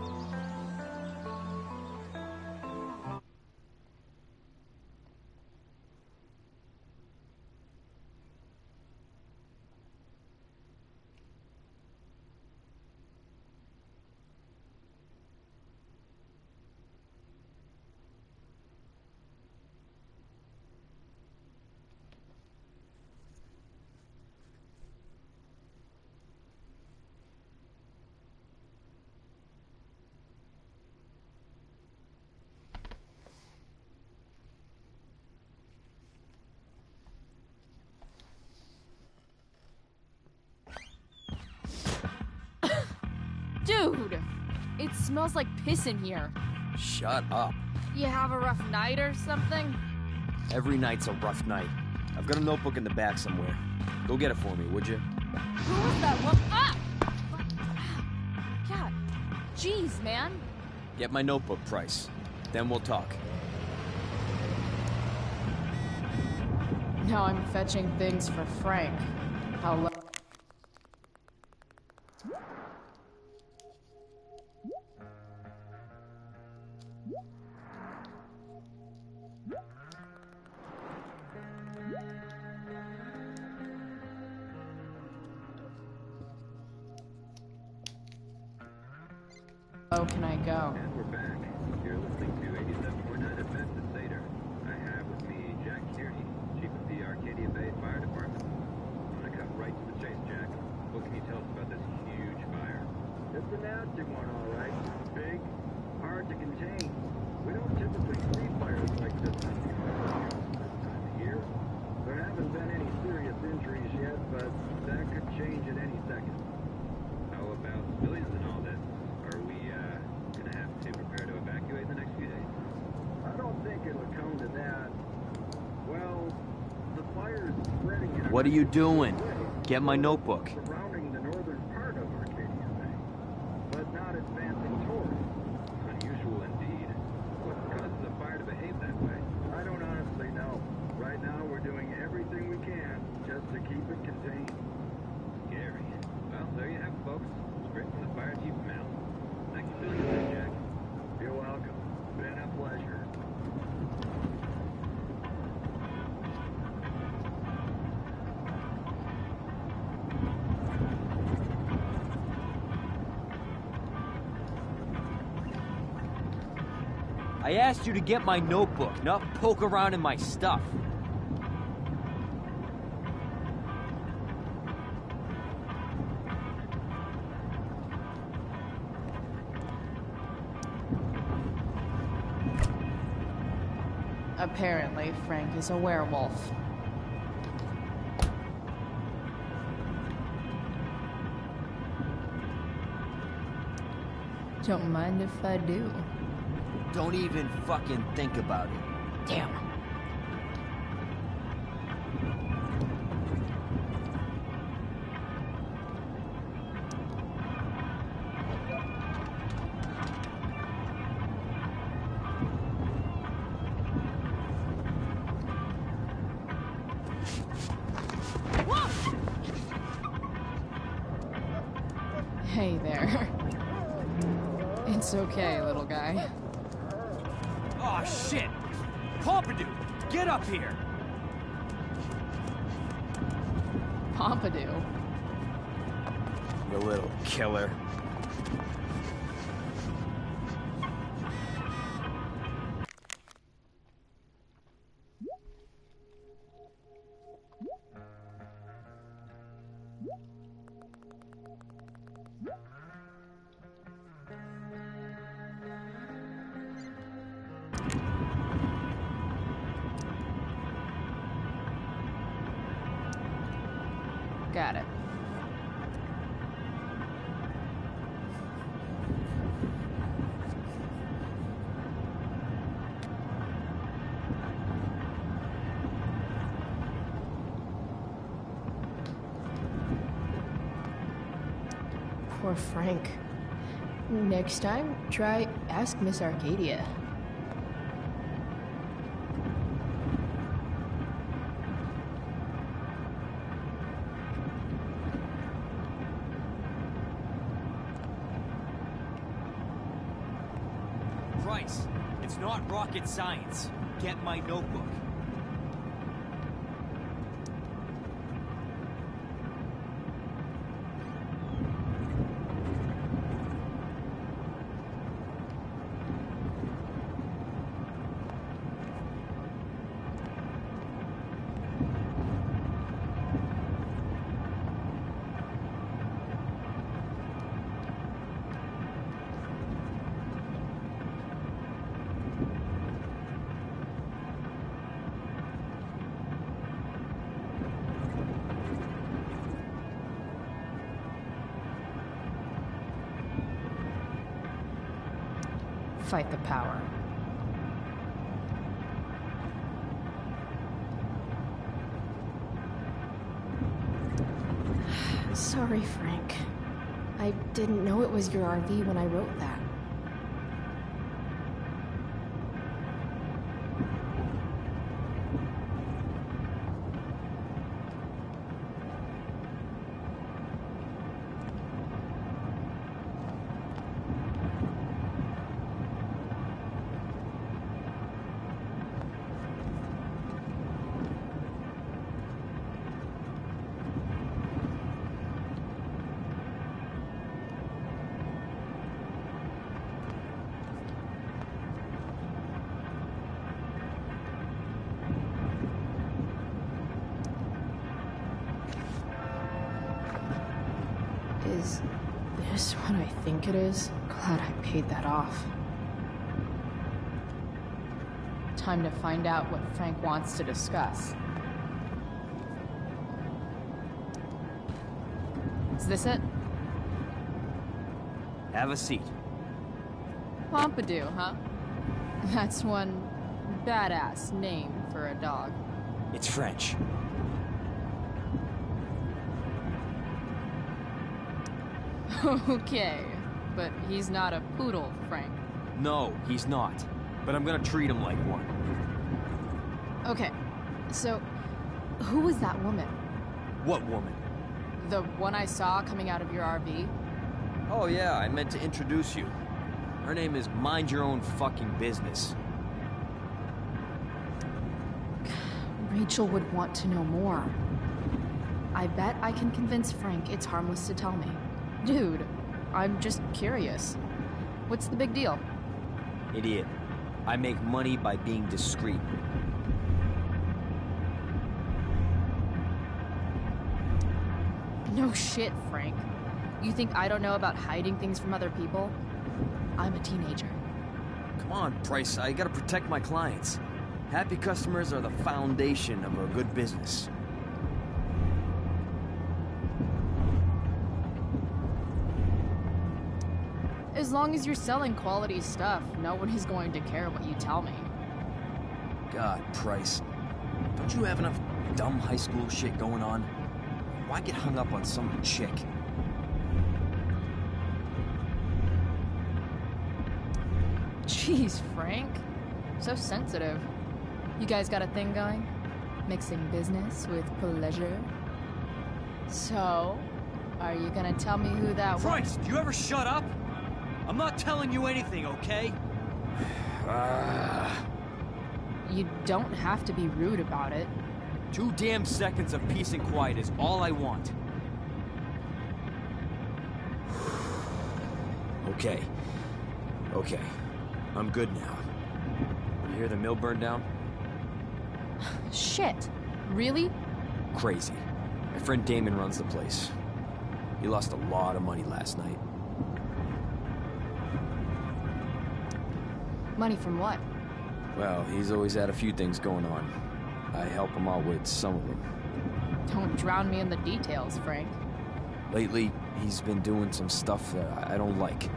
Dude! It smells like piss in here. Shut up. You have a rough night or something? Every night's a rough night. I've got a notebook in the back somewhere. Go get it for me, would you? Who was that one? Ah! God. Jeez, man. Get my notebook, Price. Then we'll talk. Now I'm fetching things for Frank. How low can I go? And we're back. You're listening to 87.9 FM to Seder. I have with me Jack Kearney, Chief of the Arcadia Bay Fire Department. I'm gonna cut right to the chase, Jack. What can you tell us about this huge fire? It's a nasty one, all right. Big, hard to contain. We don't typically see fires like this on the this time of year. There haven't been any serious injuries yet, but that could change at any second. How about civilians and all this? Are we, gonna have to prepare to evacuate in the next few days? I don't think it'll come to that. Well, the fire's spreading in What are you doing? Get my notebook. surrounding the northern part of Arcadia Bay, but not advancing towards. Unusual indeed. What causes a fire to behave that way? I don't honestly know. Right now, we're doing everything we can just to keep it contained. Scary. Well, there you have it, folks. Straight I asked you to get my notebook, not poke around in my stuff. Apparently, Frank is a werewolf. Don't mind if I do. Don't even fucking think about it. Damn. Hey there. It's okay, little guy. Oh shit! Pompidou, get up here! Pompidou? You little killer. Got it. Poor Frank. Next time, try ask Miss Arcadia. Bryce, it's not rocket science. Get my notebook. Fight the power. Sorry, Frank. I didn't know it was your RV when I wrote that. Is this what I think it is? Glad I paid that off. Time to find out what Frank wants to discuss. Is this it? Have a seat. Pompidou, huh? That's one badass name for a dog. It's French. Okay, but he's not a poodle, Frank. No, he's not. But I'm gonna treat him like one. Okay, so who was that woman? What woman? The one I saw coming out of your RV? Oh yeah, I meant to introduce you. Her name is Mind Your Own Fucking Business. Rachel would want to know more. I bet I can convince Frank it's harmless to tell me. Dude, I'm just curious. What's the big deal? Idiot. I make money by being discreet. No shit, Frank. You think I don't know about hiding things from other people? I'm a teenager. Come on, Price, I gotta protect my clients. Happy customers are the foundation of a good business. As long as you're selling quality stuff, no one is going to care what you tell me. God, Price. Don't you have enough dumb high school shit going on? Why get hung up on some chick? Jeez, Frank. So sensitive. You guys got a thing going? Mixing business with pleasure? So, are you gonna tell me who that was? Price, do you ever shut up? I'm not telling you anything, okay? You don't have to be rude about it. 2 damn seconds of peace and quiet is all I want. Okay. Okay. I'm good now. You hear the mill burn down? Shit. Really? Crazy. My friend Damon runs the place. He lost a lot of money last night. Money from what? Well, he's always had a few things going on. I help him out with some of them. Don't drown me in the details, Frank. Lately, he's been doing some stuff that I don't like.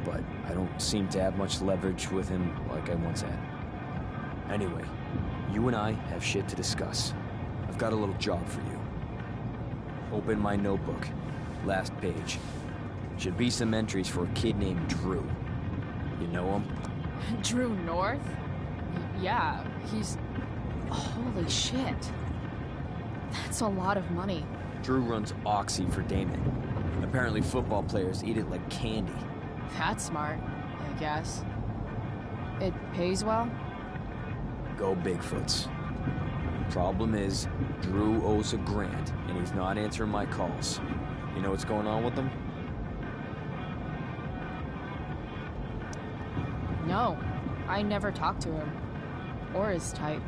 But I don't seem to have much leverage with him like I once had. Anyway, you and I have shit to discuss. I've got a little job for you. Open my notebook. Last page. Should be some entries for a kid named Drew. You know him? Drew North? Yeah, he's... Holy shit. That's a lot of money. Drew runs Oxy for Damon. Apparently football players eat it like candy. That's smart, I guess. It pays well? Go Bigfoots. Problem is, Drew owes a grant, and he's not answering my calls. You know what's going on with him? No, I never talked to him. Or his type.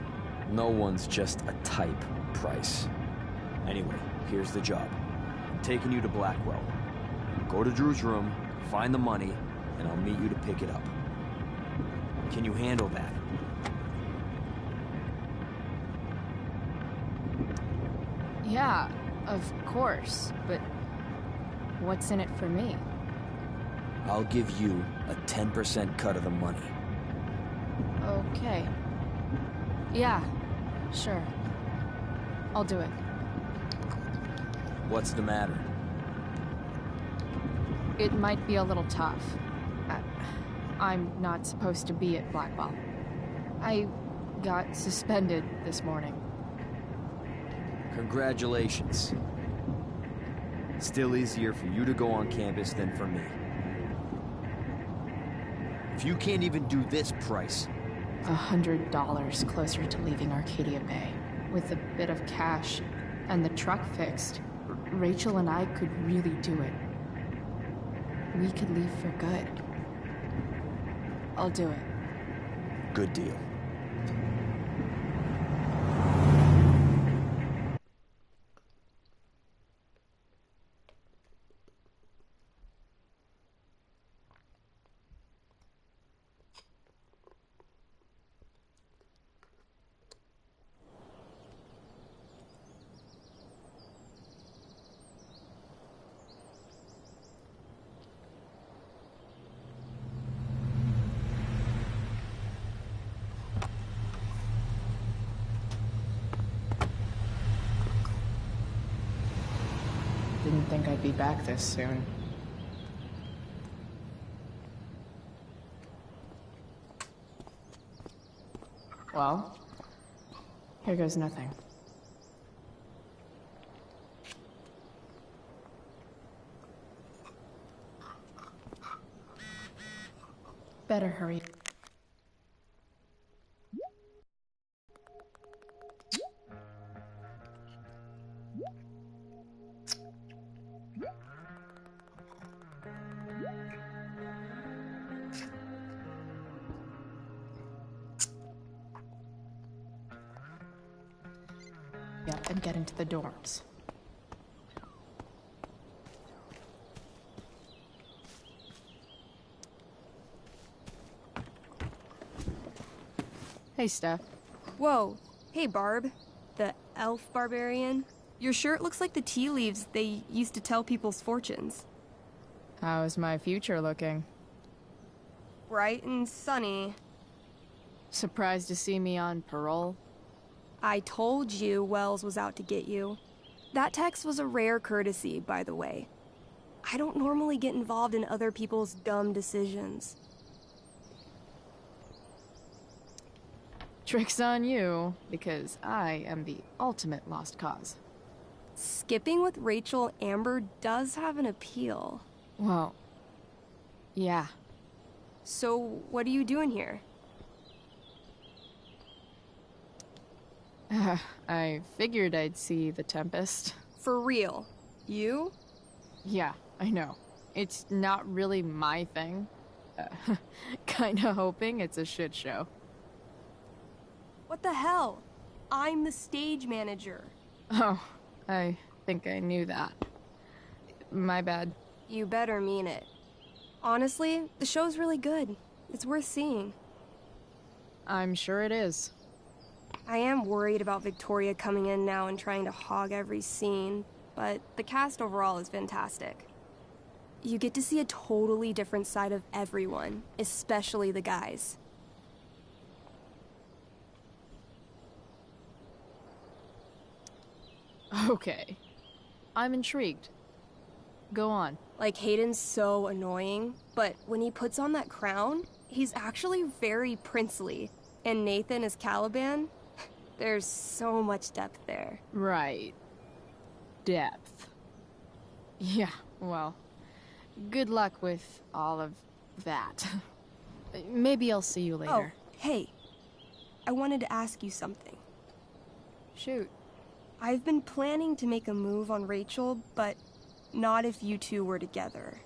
No one's just a type, Price. Anyway, here's the job. I'm taking you to Blackwell. Go to Drew's room, find the money, and I'll meet you to pick it up. Can you handle that? Yeah, of course, but what's in it for me? I'll give you a 10% cut of the money. Okay. Yeah, sure. I'll do it. What's the matter? It might be a little tough. I'm not supposed to be at Blackwell. I got suspended this morning. Congratulations. Still easier for you to go on campus than for me. If you can't even do this, Price... $100 closer to leaving Arcadia Bay. With a bit of cash and the truck fixed, Rachel and I could really do it. We could leave for good. I'll do it. Good deal. Didn't think I'd be back this soon. Well, here goes nothing. Better hurry. up and get into the dorms. Hey, Steph. Whoa. Hey, Barb. The elf barbarian. Your shirt looks like the tea leaves they used to tell people's fortunes. How's my future looking? Bright and sunny. Surprised to see me on parole? I told you Wells was out to get you. That text was a rare courtesy, by the way. I don't normally get involved in other people's dumb decisions. Trick's on you, because I am the ultimate lost cause. Skipping with Rachel Amber does have an appeal. Well, yeah. So, what are you doing here? I figured I'd see the Tempest. For real? You? Yeah, I know. It's not really my thing. Kinda hoping it's a shit show. What the hell? I'm the stage manager. Oh, I think I knew that. My bad. You better mean it. Honestly, the show's really good. It's worth seeing. I'm sure it is. I am worried about Victoria coming in now and trying to hog every scene, but the cast overall is fantastic. You get to see a totally different side of everyone, especially the guys. Okay. I'm intrigued. Go on. Like, Hayden's so annoying, but when he puts on that crown, he's actually very princely. And Nathan is Caliban. There's so much depth there. Right. Depth. Yeah, well, good luck with all of that. Maybe I'll see you later. Oh, hey. I wanted to ask you something. Shoot. I've been planning to make a move on Rachel, but not if you two were together.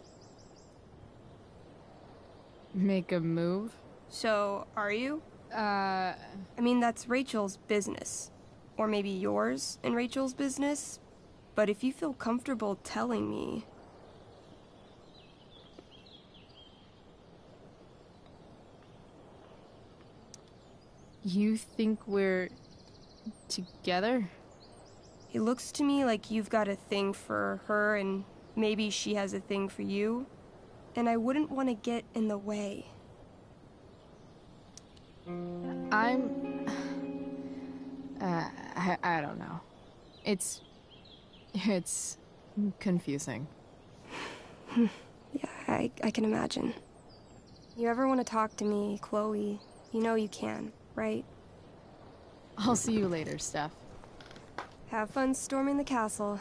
Make a move? So, are you? I mean, that's Rachel's business. Or maybe yours and Rachel's business. But if you feel comfortable telling me... You think we're... together? It looks to me like you've got a thing for her and maybe she has a thing for you. And I wouldn't want to get in the way. I don't know. It's confusing. Yeah, I can imagine. You ever want to talk to me, Chloe, you know you can, right? I'll see you later, Steph. Have fun storming the castle.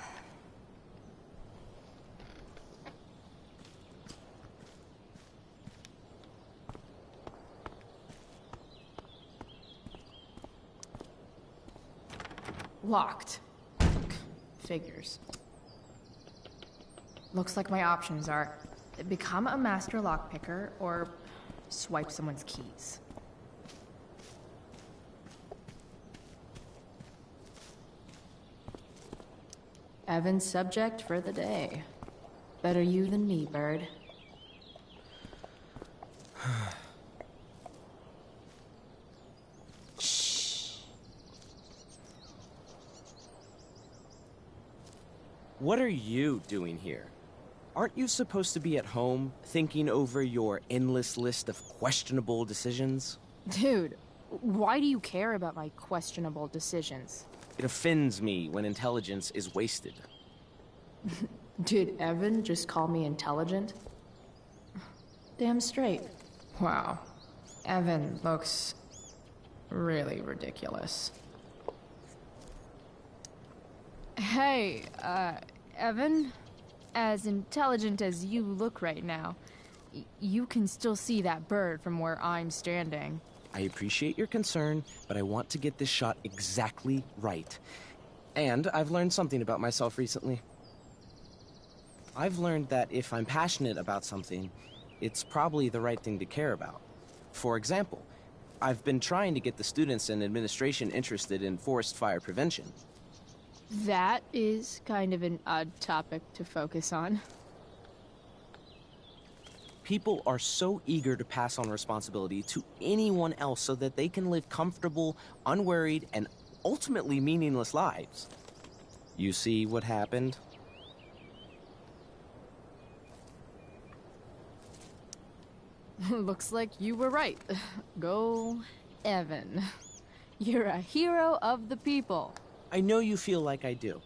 Locked. Figures. Looks like my options are become a master lockpicker or swipe someone's keys. Evan's subject for the day. Better you than me, bird. What are you doing here? Aren't you supposed to be at home, thinking over your endless list of questionable decisions? Dude, why do you care about my questionable decisions? It offends me when intelligence is wasted. Did Evan just call me intelligent? Damn straight. Wow. Evan looks really ridiculous. Hey, Evan? As intelligent as you look right now, you can still see that bird from where I'm standing. I appreciate your concern, but I want to get this shot exactly right. And I've learned something about myself recently. I've learned that if I'm passionate about something, it's probably the right thing to care about. For example, I've been trying to get the students and administration interested in forest fire prevention. That is kind of an odd topic to focus on. People are so eager to pass on responsibility to anyone else so that they can live comfortable, unworried, and ultimately meaningless lives. You see what happened? Looks like you were right. Go, Evan. You're a hero of the people. I know you feel like I do.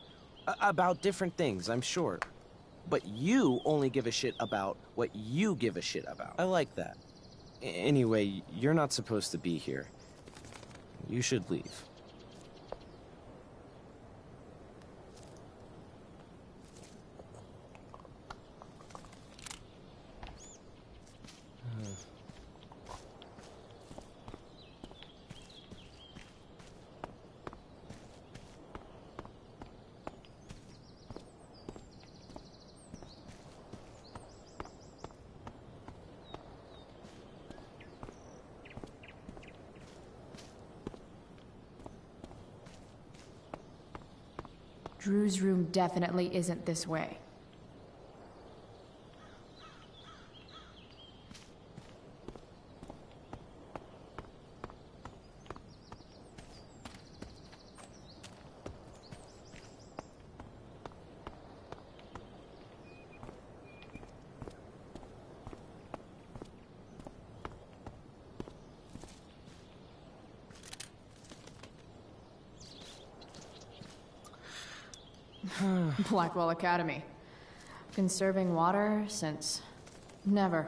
About different things, I'm sure. But you only give a shit about what you give a shit about. I like that. Anyway, you're not supposed to be here. You should leave. Drew's room definitely isn't this way. Blackwell Academy. Conserving water since never.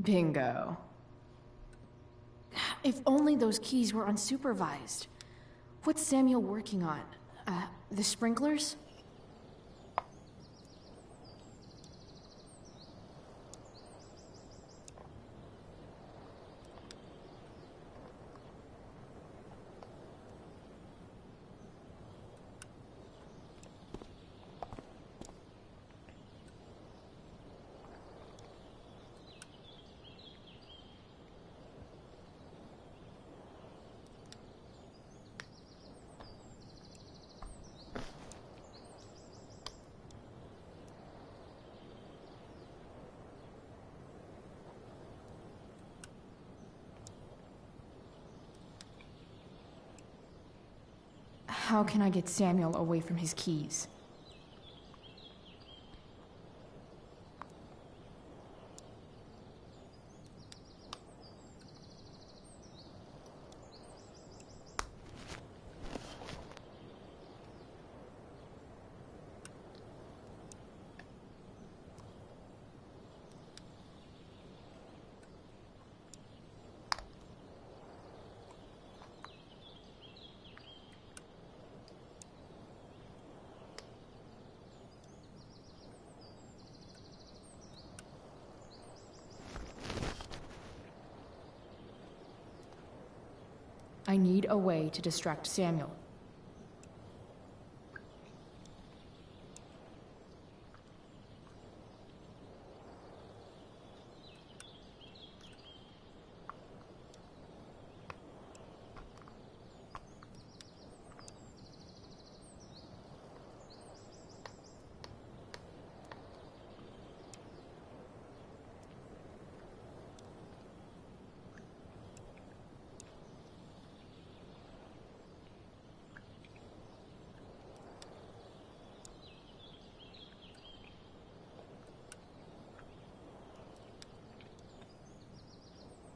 Bingo. If only those keys were unsupervised. What's Samuel working on? The sprinklers? How can I get Samuel away from his keys? I need a way to distract Samuel.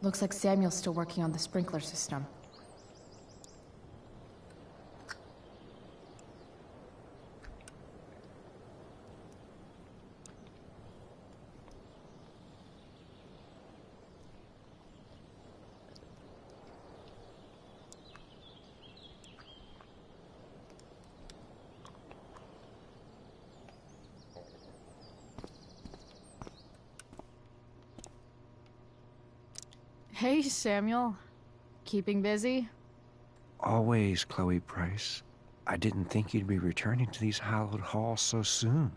Looks like Samuel's still working on the sprinkler system. Hey, Samuel. Keeping busy? Always, Chloe Price. I didn't think you'd be returning to these hallowed halls so soon.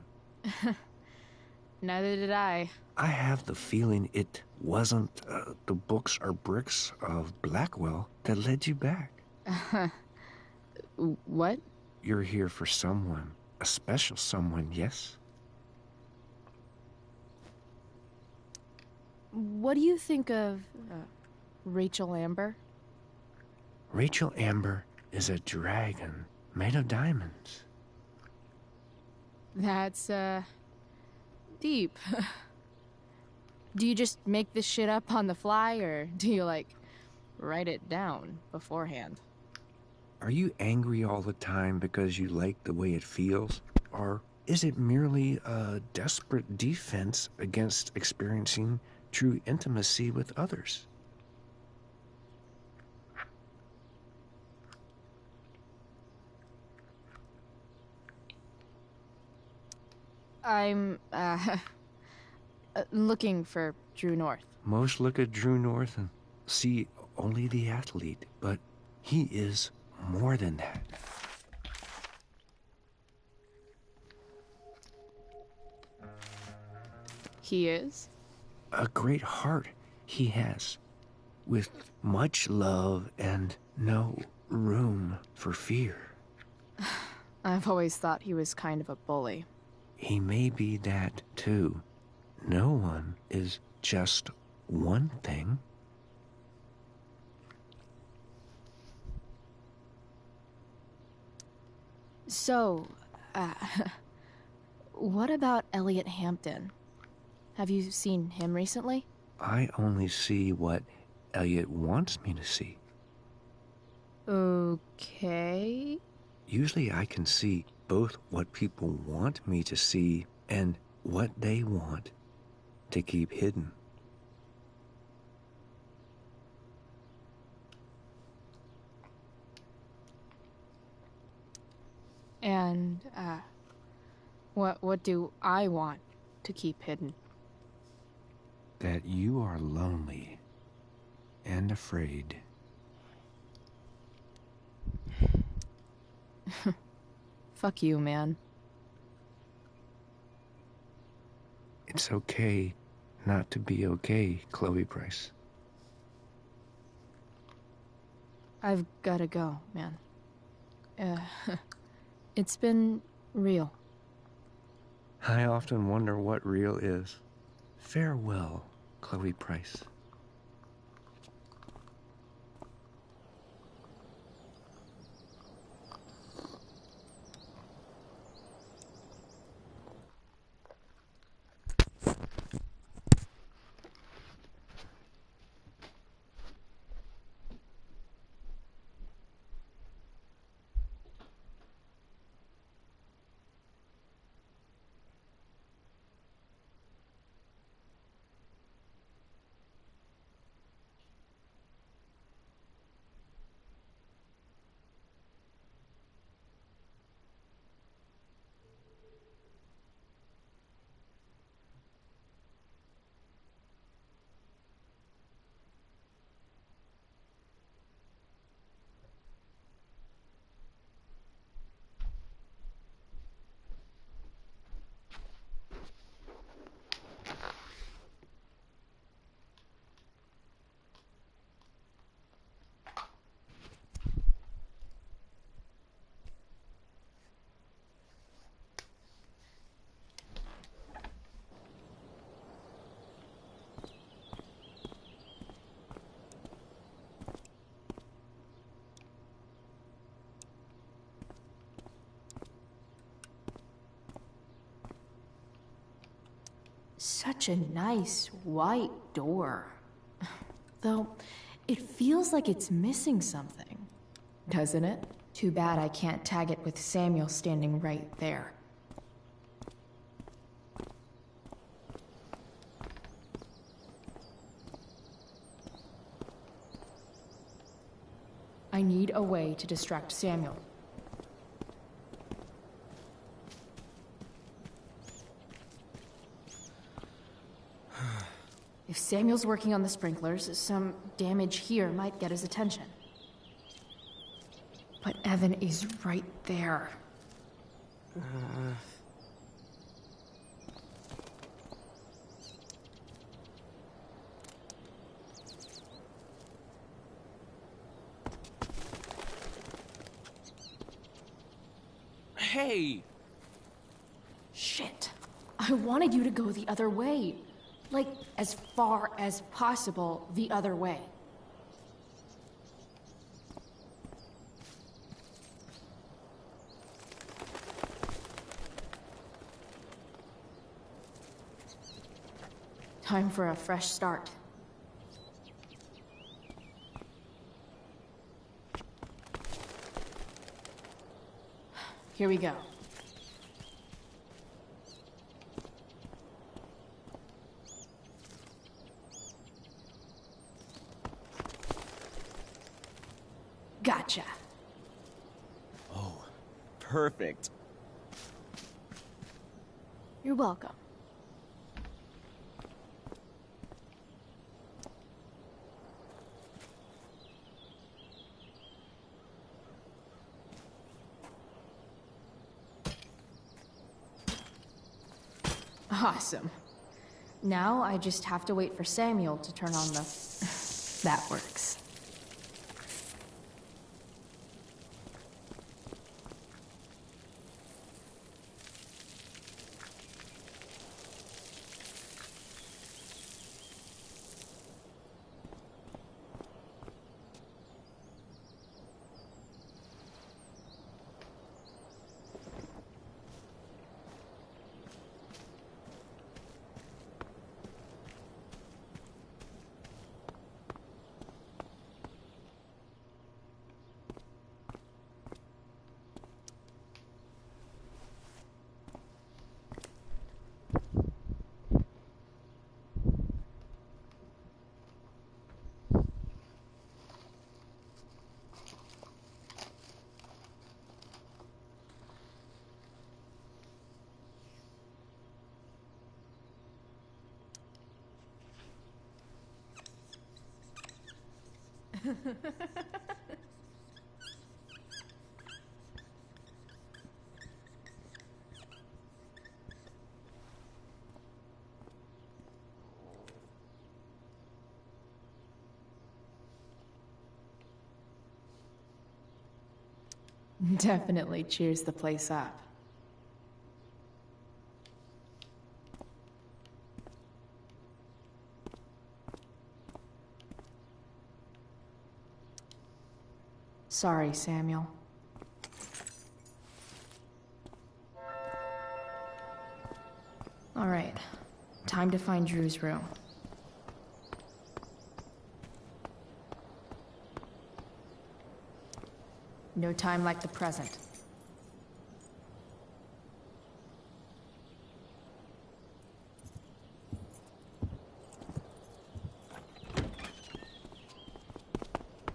Neither did I. I have the feeling it wasn't the books or bricks of Blackwell that led you back. What? You're here for someone. A special someone, yes? What do you think of Rachel Amber? Rachel Amber is a dragon made of diamonds. That's, deep. Do you just make this shit up on the fly, or do you, like, write it down beforehand? Are you angry all the time because you like the way it feels? Or is it merely a desperate defense against experiencing true intimacy with others? I'm, looking for True North. Most look at True North and see only the athlete, but he is more than that. He is? A great heart he has, with much love and no room for fear. I've always thought he was kind of a bully. He may be that too. No one is just one thing. So, what about Elliot Hampton? Have you seen him recently? I only see what Elliot wants me to see. Okay. Usually I can see both what people want me to see and what they want to keep hidden. And, what do I want to keep hidden? That you are lonely and afraid. Fuck you, man. It's okay not to be okay, Chloe Price. I've gotta go, man. It's been real. I often wonder what real is. Farewell, Chloe Price. Such a nice white door. Though, it feels like it's missing something. Doesn't it? Too bad I can't tag it with Samuel standing right there. I need a way to distract Samuel. If Samuel's working on the sprinklers, some damage here might get his attention. But Evan is right there. Hey! Shit. I wanted you to go the other way. Like, as far as possible the other way. Time for a fresh start. Here we go. Gotcha. Oh, perfect. You're welcome. Awesome. Now I just have to wait for Samuel to turn on the... That works. Definitely cheers the place up. Sorry, Samuel. All right, time to find Drew's room. No time like the present.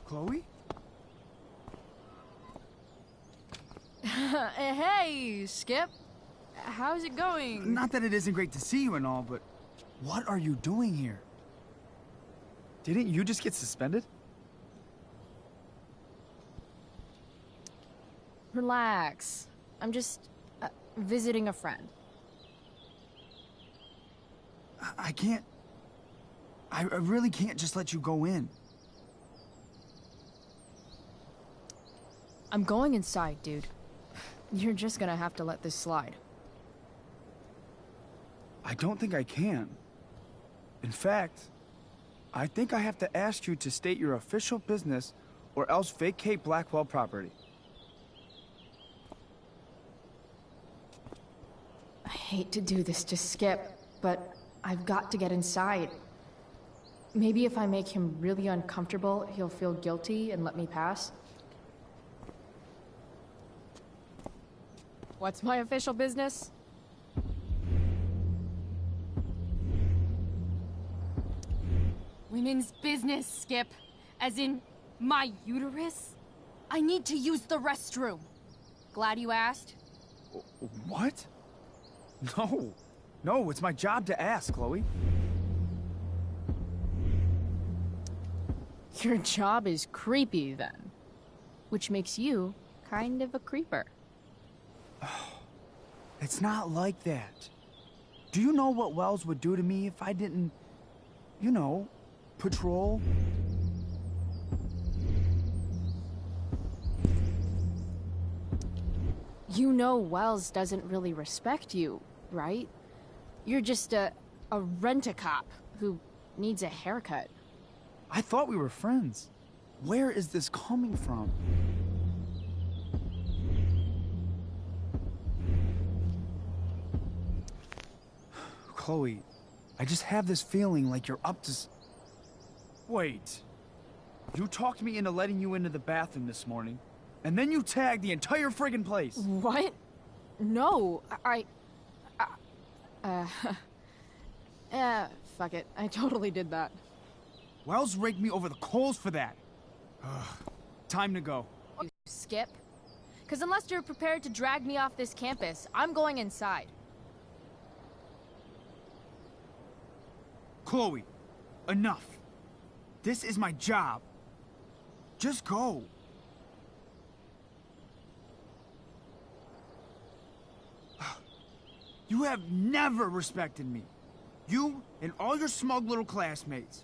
Chloe? Hey, Skip. How's it going? Not that it isn't great to see you and all, but what are you doing here? Didn't you just get suspended? Relax. I'm just visiting a friend. I can't... I really can't just let you go in. I'm going inside, dude. You're just gonna have to let this slide. I don't think I can. In fact, I think I have to ask you to state your official business or else vacate Blackwell property. I hate to do this to Skip, but I've got to get inside. Maybe if I make him really uncomfortable, he'll feel guilty and let me pass. What's my official business? Women's business, Skip. As in, my uterus? I need to use the restroom. Glad you asked. What? No. No, it's my job to ask, Chloe. Your job is creepy, then. Which makes you kind of a creeper. It's not like that. Do you know what Wells would do to me if I didn't, you know, patrol? You know Wells doesn't really respect you, right? You're just a rent-a-cop who needs a haircut. I thought we were friends. Where is this coming from? Chloe, I just have this feeling like you're up to Wait. You talked me into letting you into the bathroom this morning, and then you tagged the entire friggin' place. What? No, fuck it. I totally did that. Wells raked me over the coals for that. Time to go. You skip? Because unless you're prepared to drag me off this campus, I'm going inside. Chloe, enough. This is my job. Just go. You have never respected me. You and all your smug little classmates.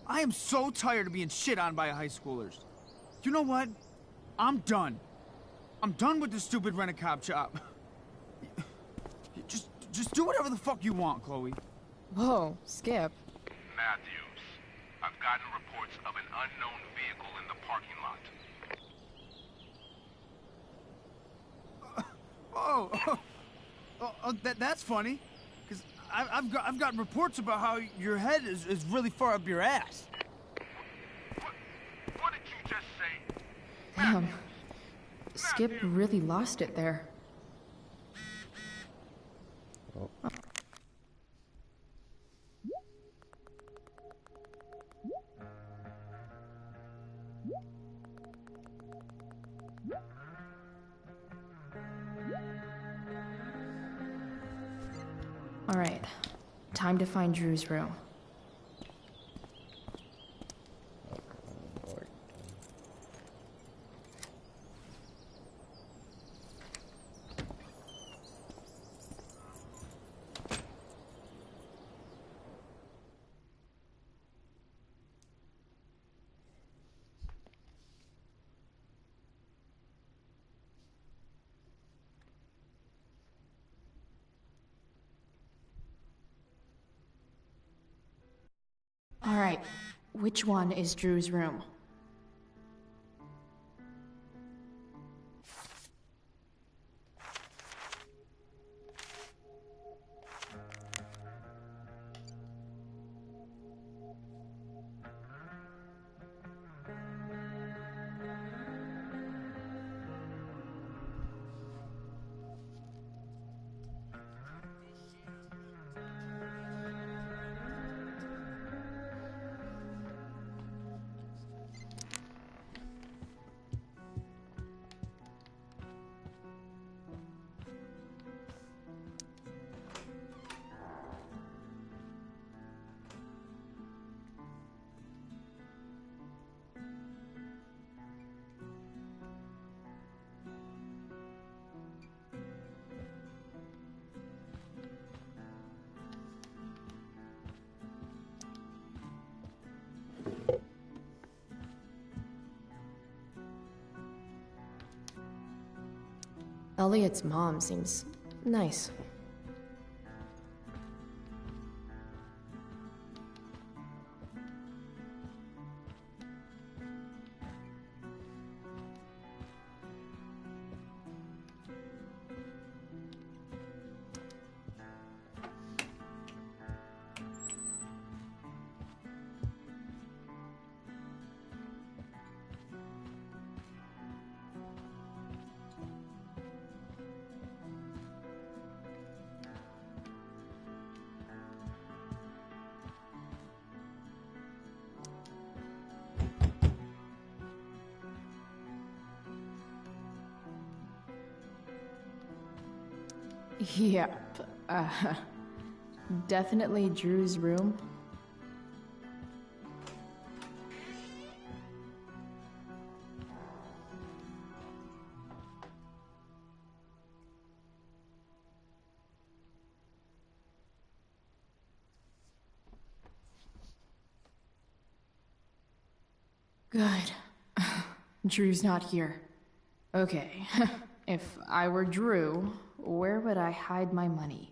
I am so tired of being shit on by high schoolers. You know what? I'm done. I'm done with this stupid rent-a-cop job. Just do whatever the fuck you want, Chloe. Whoa, Skip. Matthews, I've gotten reports of an unknown vehicle in the parking lot. That's funny. Because I've gotten reports about how your head is really far up your ass. What did you just say? Damn. Skip really lost it there. Oh. All right, time to find Drew's room. All right, which one is Drew's room? Elliot's mom seems nice. Yep. Definitely Drew's room. Good. Drew's not here. Okay. If I were Drew, where would I hide my money?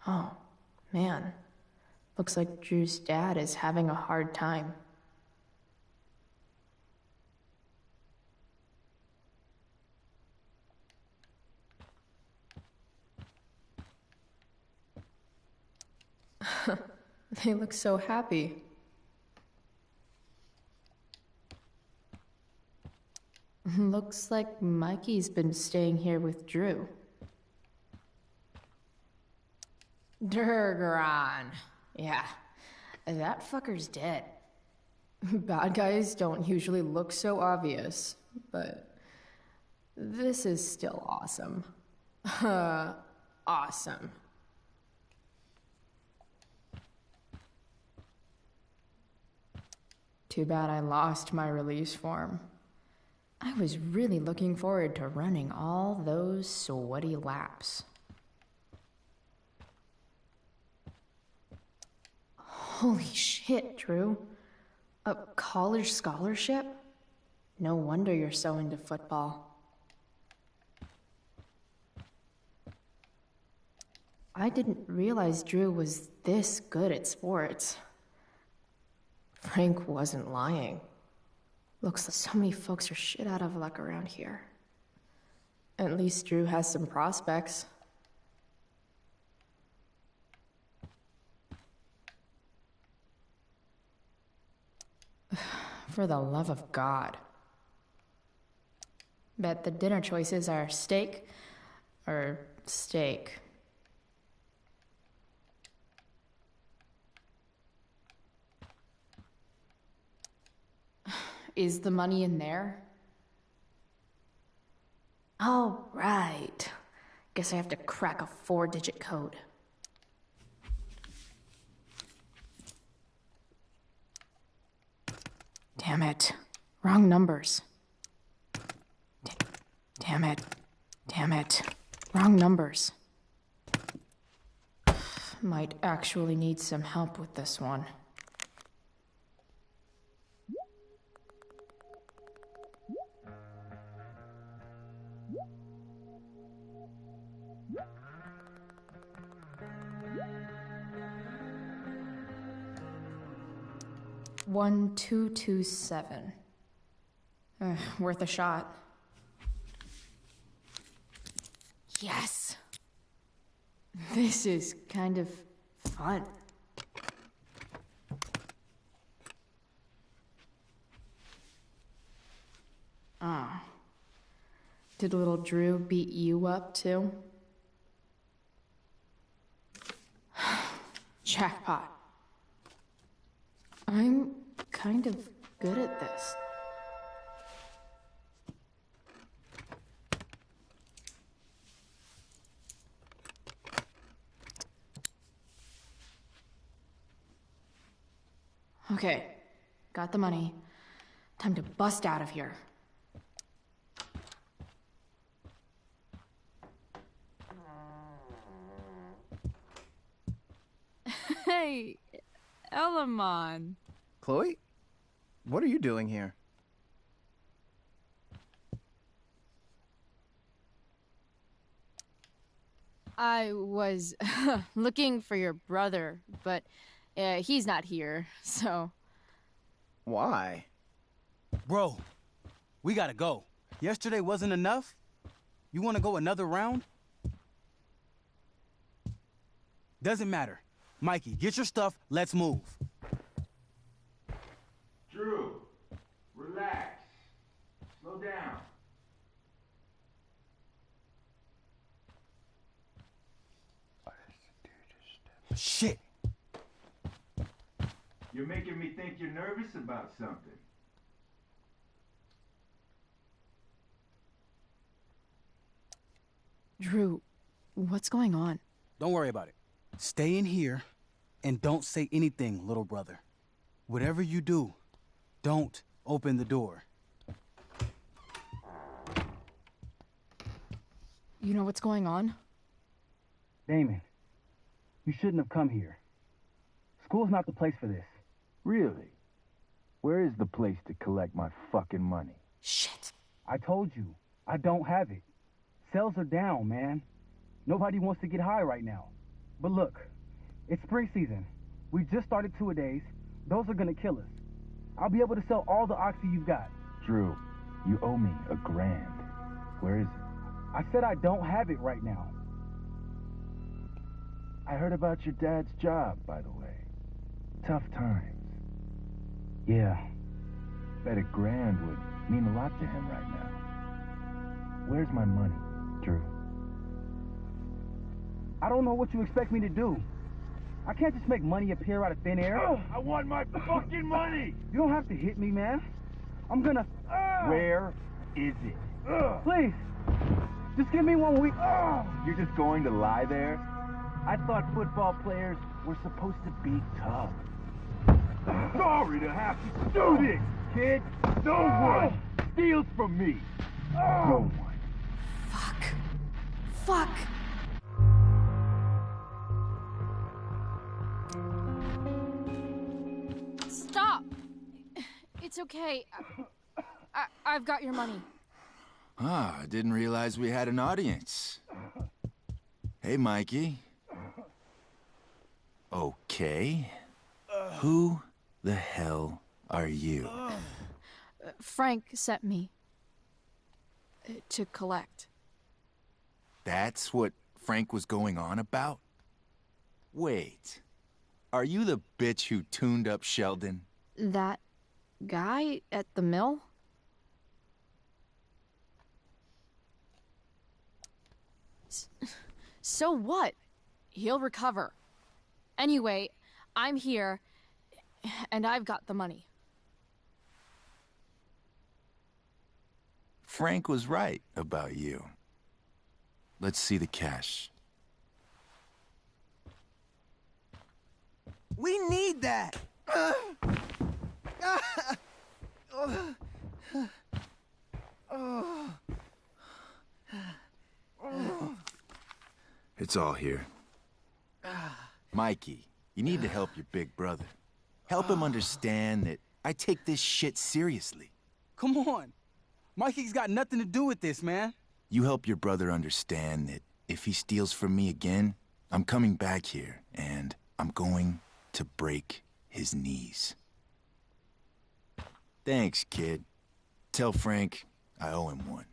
Oh, man. Looks like Drew's dad is having a hard time. They look so happy. Looks like Mikey's been staying here with Drew. Durgaron. Yeah, that fucker's dead. Bad guys don't usually look so obvious, but this is still awesome. Awesome. Too bad I lost my release form. I was really looking forward to running all those sweaty laps. Holy shit, Drew. A college scholarship? No wonder you're so into football. I didn't realize Drew was this good at sports. Frank wasn't lying. Looks like so many folks are shit out of luck around here. At least Drew has some prospects. For the love of God. Bet the dinner choices are steak or steak. Is the money in there? Oh, right. Guess I have to crack a 4-digit code. Damn it. Wrong numbers. Damn it. Damn it. Wrong numbers. Might actually need some help with this one. One, 227. Worth a shot. Yes! This is kind of fun. Ah. Did little Drew beat you up, too? Jackpot. I'm kind of good at this. Okay, got the money. Time to bust out of here. Hey, Elamon. Chloe? What are you doing here? I was looking for your brother, but he's not here, so... Why? Bro, we gotta go. Yesterday wasn't enough? You wanna go another round? Doesn't matter. Mikey, get your stuff, let's move. Drew, relax. Slow down. Shit! You're making me think you're nervous about something. Drew, what's going on? Don't worry about it. Stay in here and don't say anything, little brother. Whatever you do, don't open the door. You know what's going on? Damon, you shouldn't have come here. School's not the place for this. Really? Where is the place to collect my fucking money? Shit. I told you, I don't have it. Sales are down, man. Nobody wants to get high right now. But look, it's spring season. We just started two-a-days. Those are gonna kill us. I'll be able to sell all the oxy you've got. Drew, you owe me $1,000. Where is it? I said I don't have it right now. I heard about your dad's job, by the way. Tough times. Yeah. Bet $1,000 would mean a lot to him right now. Where's my money, Drew? I don't know what you expect me to do. I can't just make money appear out of thin air. I want my fucking money! You don't have to hit me, man. I'm gonna... Where is it? Please, just give me 1 week. You're just going to lie there? I thought football players were supposed to be tough. Sorry to have to do this, kid. No one steals from me. No one. Fuck! Stop! It's okay. I've got your money. Ah, I didn't realize we had an audience. Hey, Mikey. Okay. Who the hell are you? Frank sent me to collect. That's what Frank was going on about? Wait. Are you the bitch who tuned up Sheldon? That guy at the mill? So what? He'll recover. Anyway, I'm here, and I've got the money. Frank was right about you. Let's see the cash. We need that! It's all here. Mikey, you need to help your big brother. Help him understand that I take this shit seriously. Come on. Mikey's got nothing to do with this, man. You help your brother understand that if he steals from me again, I'm coming back here, and I'm going to break his knees. Thanks, kid. Tell Frank I owe him one.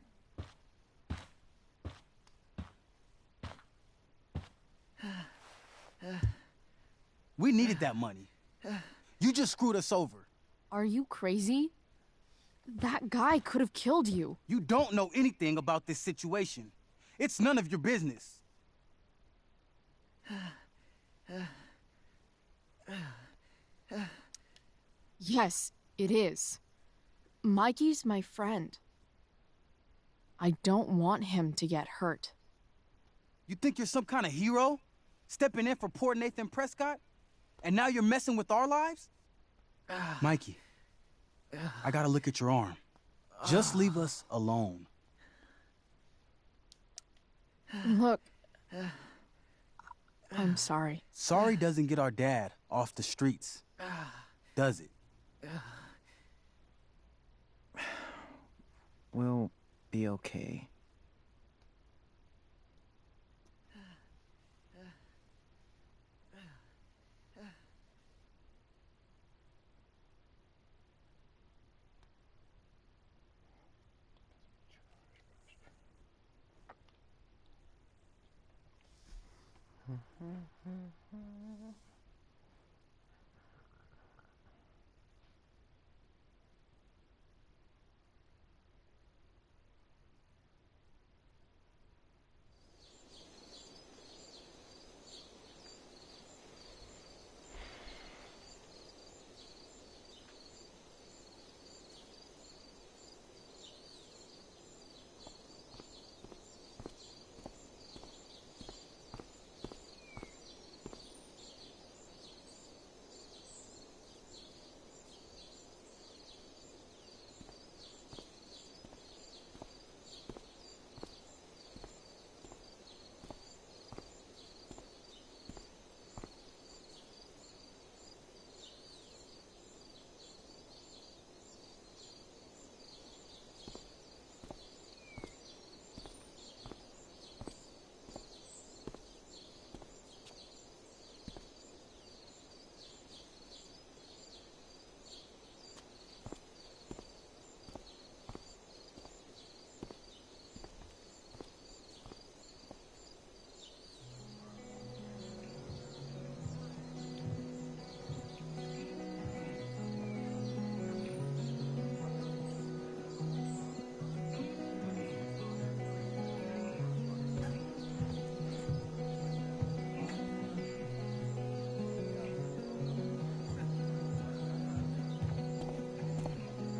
We needed that money. You just screwed us over. Are you crazy? That guy could have killed you. You don't know anything about this situation. It's none of your business. Yes, it is. Mikey's my friend. I don't want him to get hurt. You think you're some kind of hero? Stepping in for poor Nathan Prescott? And now you're messing with our lives? Mikey, I gotta look at your arm. Just leave us alone. Look, I'm sorry. Sorry doesn't get our dad off the streets, does it? We'll be okay.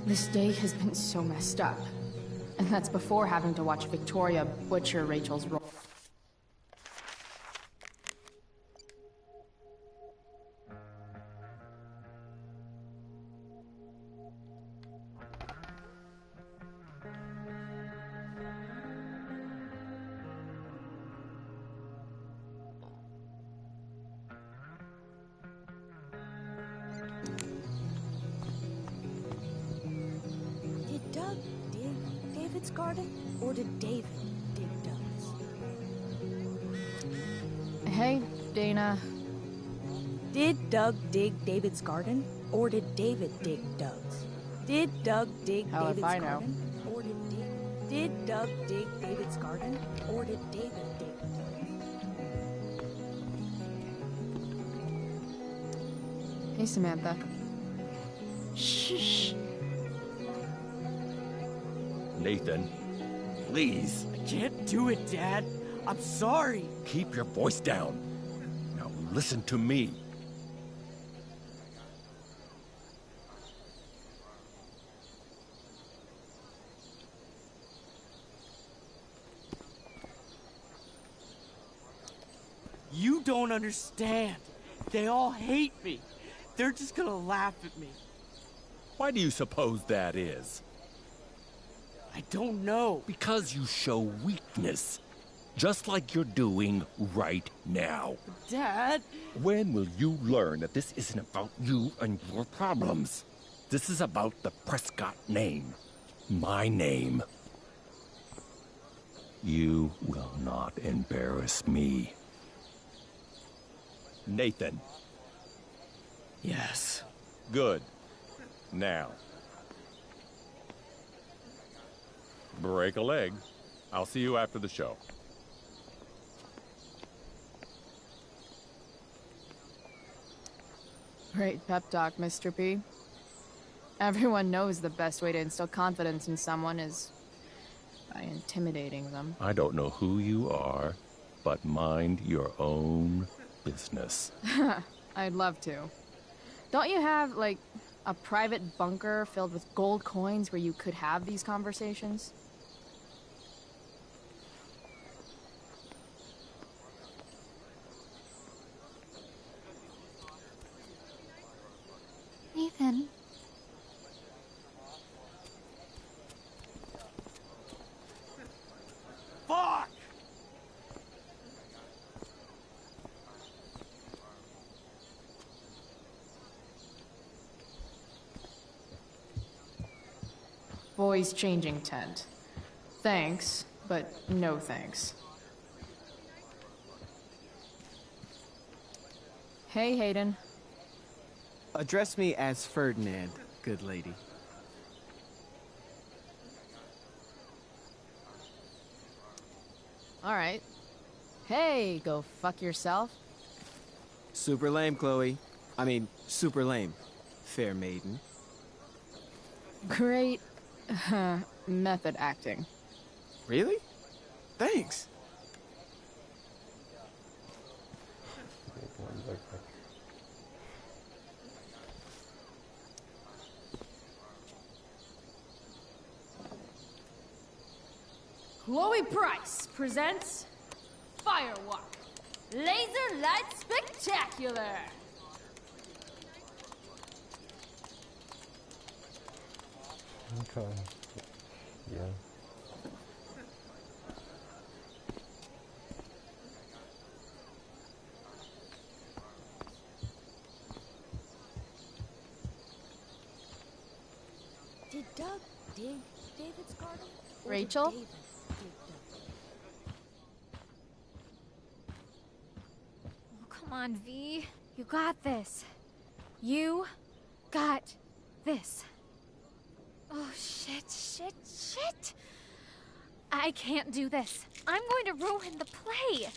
This day has been so messed up. And that's before having to watch Victoria butcher Rachel's role. Did Doug dig David's garden, or did David dig Doug's? Hey, Dana. Did Doug dig David's garden, or did David dig Doug's? Did Doug dig Hell if David's I know. garden, or did Doug dig David's garden, or did David dig Hey, Samantha. Shh. Nathan, please. I can't do it, Dad. I'm sorry. Keep your voice down. Now listen to me. You don't understand. They all hate me. They're just gonna laugh at me. Why do you suppose that is? I don't know. Because you show weakness. Just like you're doing right now. Dad? When will you learn that this isn't about you and your problems? This is about the Prescott name. My name. You will not embarrass me. Nathan. Yes. Good. Now. Break a leg. I'll see you after the show. Great pep talk, Mr. P. Everyone knows the best way to instill confidence in someone is by intimidating them. I don't know who you are, but mind your own business. I'd love to. Don't you have, like, a private bunker filled with gold coins where you could have these conversations? Nathan. Fuck! Boys changing tent. Thanks, but no thanks. Hey, Hayden. Address me as Ferdinand, good lady. Alright. Hey, go fuck yourself. Super lame, Chloe. I mean, super lame. Fair maiden. Great method acting. Really? Thanks. Chloe Price presents Firewalk, Laser Light Spectacular. Okay. Yeah. Did Doug dig David's garden? Or did Rachel? David dig Doug's? Oh, come on, V. You got this. You got this. Oh, shit. I can't do this. I'm going to ruin the play.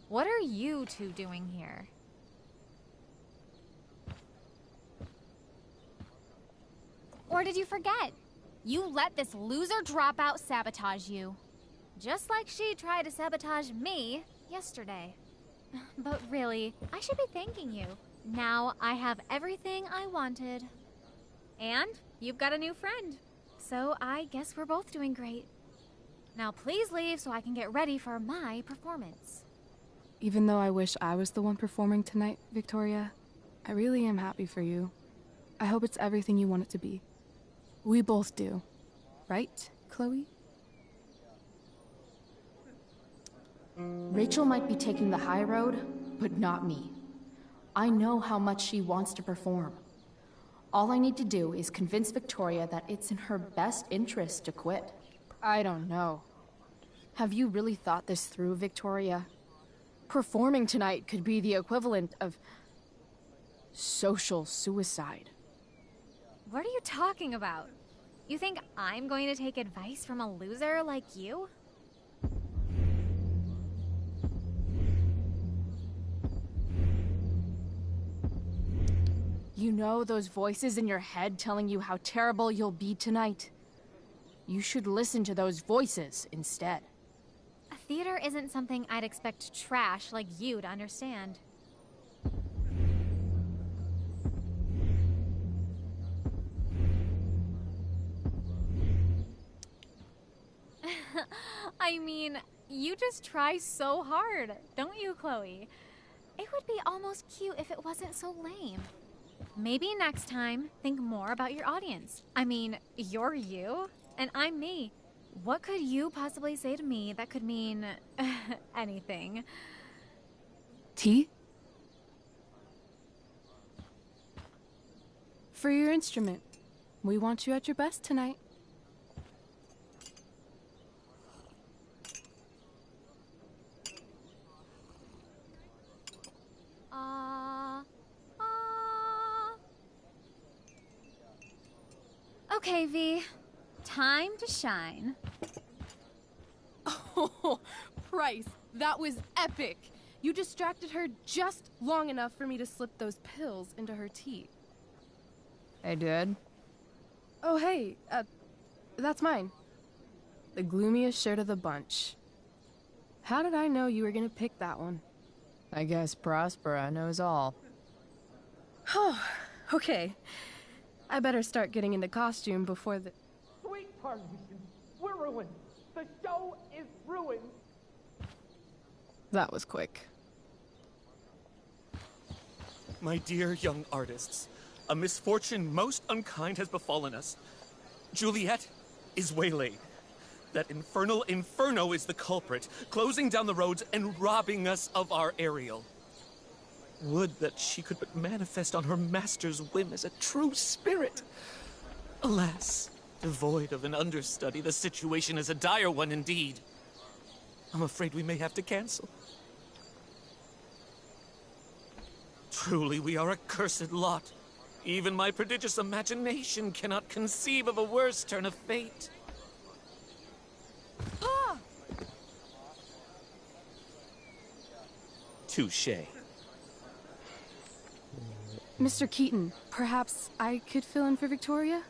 What are you two doing here? Or did you forget? You let this loser dropout sabotage you. Just like she tried to sabotage me yesterday. But really, I should be thanking you. Now I have everything I wanted. And you've got a new friend. So I guess we're both doing great. Now please leave so I can get ready for my performance. Even though I wish I was the one performing tonight, Victoria, I really am happy for you. I hope it's everything you want it to be. We both do. Right, Chloe? Rachel might be taking the high road, but not me. I know how much she wants to perform. All I need to do is convince Victoria that it's in her best interest to quit. I don't know. Have you really thought this through, Victoria? Performing tonight could be the equivalent of social suicide. What are you talking about? You think I'm going to take advice from a loser like you? You know those voices in your head telling you how terrible you'll be tonight? You should listen to those voices instead. Theater isn't something I'd expect trash like you to understand. I mean, you just try so hard, don't you, Chloe? It would be almost cute if it wasn't so lame. Maybe next time, think more about your audience. I mean, you're you, and I'm me. What could you possibly say to me that could mean anything? Tea? For your instrument. We want you at your best tonight. Okay, V. Time to shine. Oh, Price, that was epic. You distracted her just long enough for me to slip those pills into her tea. I did? Oh, hey, that's mine. The gloomiest shirt of the bunch. How did I know you were gonna pick that one? I guess Prospera knows all. Oh, okay. I better start getting into costume before the... Sweetheart, we're ruined. The show is ruined. That was quick. My dear young artists, a misfortune most unkind has befallen us. Juliet is waylaid. That infernal Inferno is the culprit, closing down the roads and robbing us of our Ariel. Would that she could but manifest on her master's whim as a true spirit. Alas, devoid of an understudy, the situation is a dire one indeed. I'm afraid we may have to cancel. Truly, we are a cursed lot. Even my prodigious imagination cannot conceive of a worse turn of fate. Ah! Touché. Mr. Keaton, perhaps I could fill in for Victoria?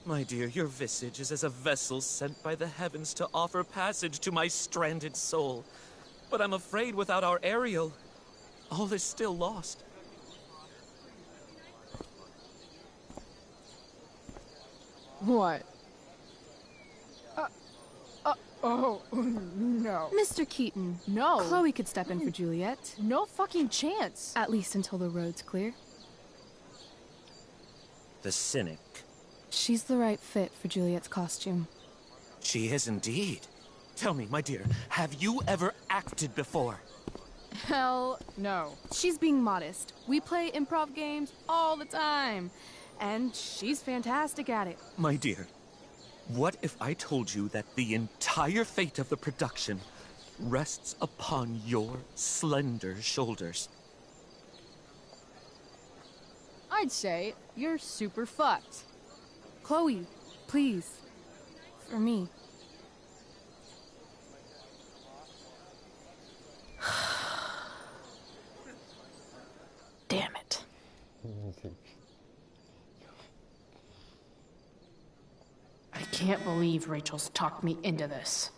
My dear, your visage is as a vessel sent by the heavens to offer passage to my stranded soul. But I'm afraid without our Ariel, all is still lost. What? Oh, no. Mr. Keaton. No. Chloe could step in for Juliet. No fucking chance. At least until the road's clear. The cynic. She's the right fit for Juliet's costume. She is indeed. Tell me, my dear, have you ever acted before? Hell no. She's being modest. We play improv games all the time. And she's fantastic at it. My dear, what if I told you that the entire fate of the production rests upon your slender shoulders? I'd say you're super fucked. Chloe, please. For me. Damn it. I can't believe Rachel's talked me into this.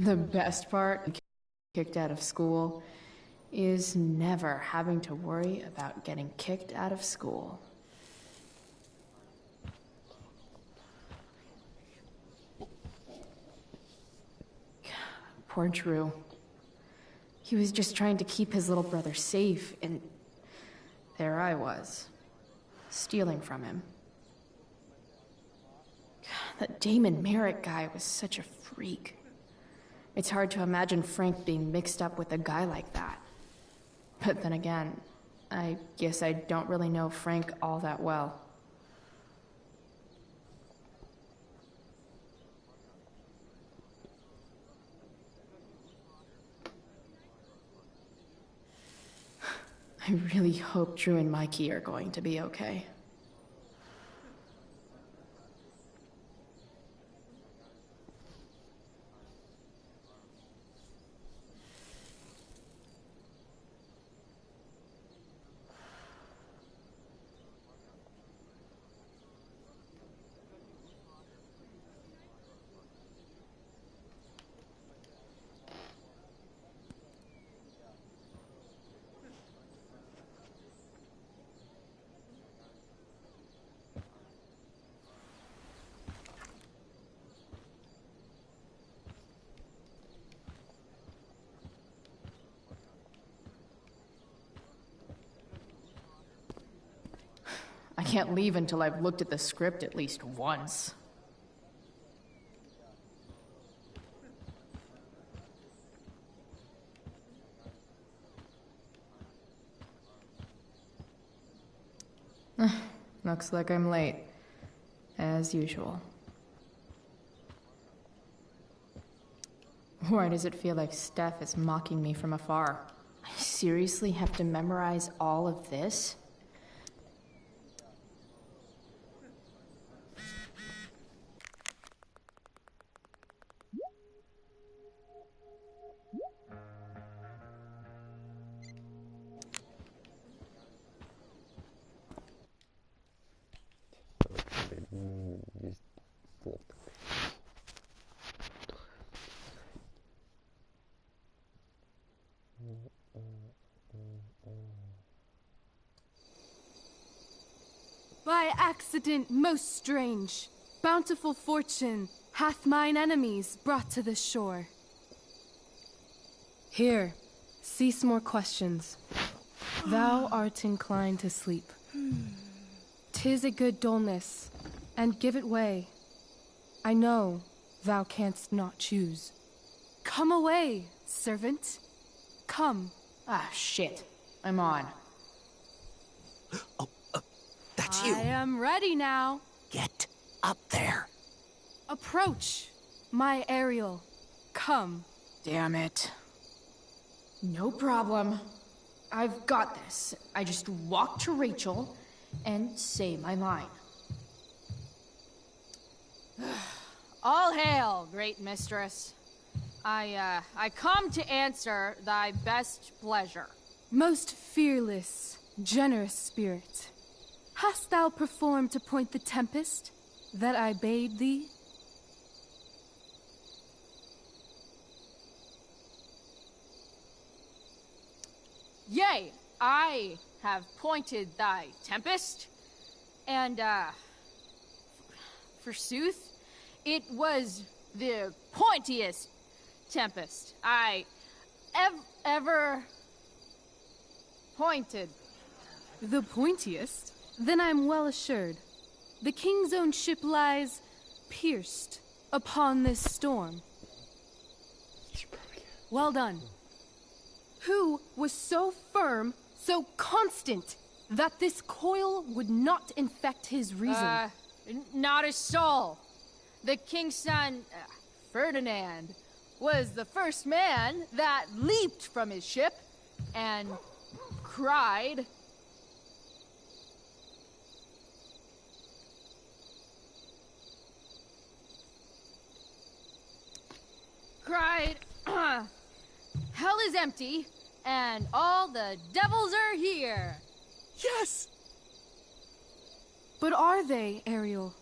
The best part, kicked out of school, is never having to worry about getting kicked out of school. Poor Drew. He was just trying to keep his little brother safe, and there I was, stealing from him. That Damon Merritt guy was such a freak. It's hard to imagine Frank being mixed up with a guy like that. But then again, I guess I don't really know Frank all that well. I really hope Drew and Mikey are going to be okay. I can't leave until I've looked at the script at least once. Looks like I'm late, as usual. Why does it feel like Steph is mocking me from afar? I seriously have to memorize all of this? By accident most strange, bountiful fortune hath mine enemies brought to this shore. Here, cease more questions. Thou art inclined to sleep. 'Tis a good dullness, and give it way. I know thou canst not choose. Come away, servant. Come. Ah, shit. I'm on. That's you. I am ready now. Get up there. Approach, my Ariel. Come. Damn it. No problem. I've got this. I just walk to Rachel and say my line. All hail, great mistress. I come to answer thy best pleasure. Most fearless, generous spirit, hast thou performed to point the tempest that I bade thee? Yea, I have pointed thy tempest, and, forsooth, it was the pointiest tempest I ever pointed. The pointiest? Then I'm well assured. The king's own ship lies pierced upon this storm. Well done. Who was so firm, so constant, that this coil would not infect his reason? Not a soul. The king's son, Ferdinand, was the first man that leaped from his ship and cried, hell is empty, and all the devils are here. Yes! But are they, Ariel?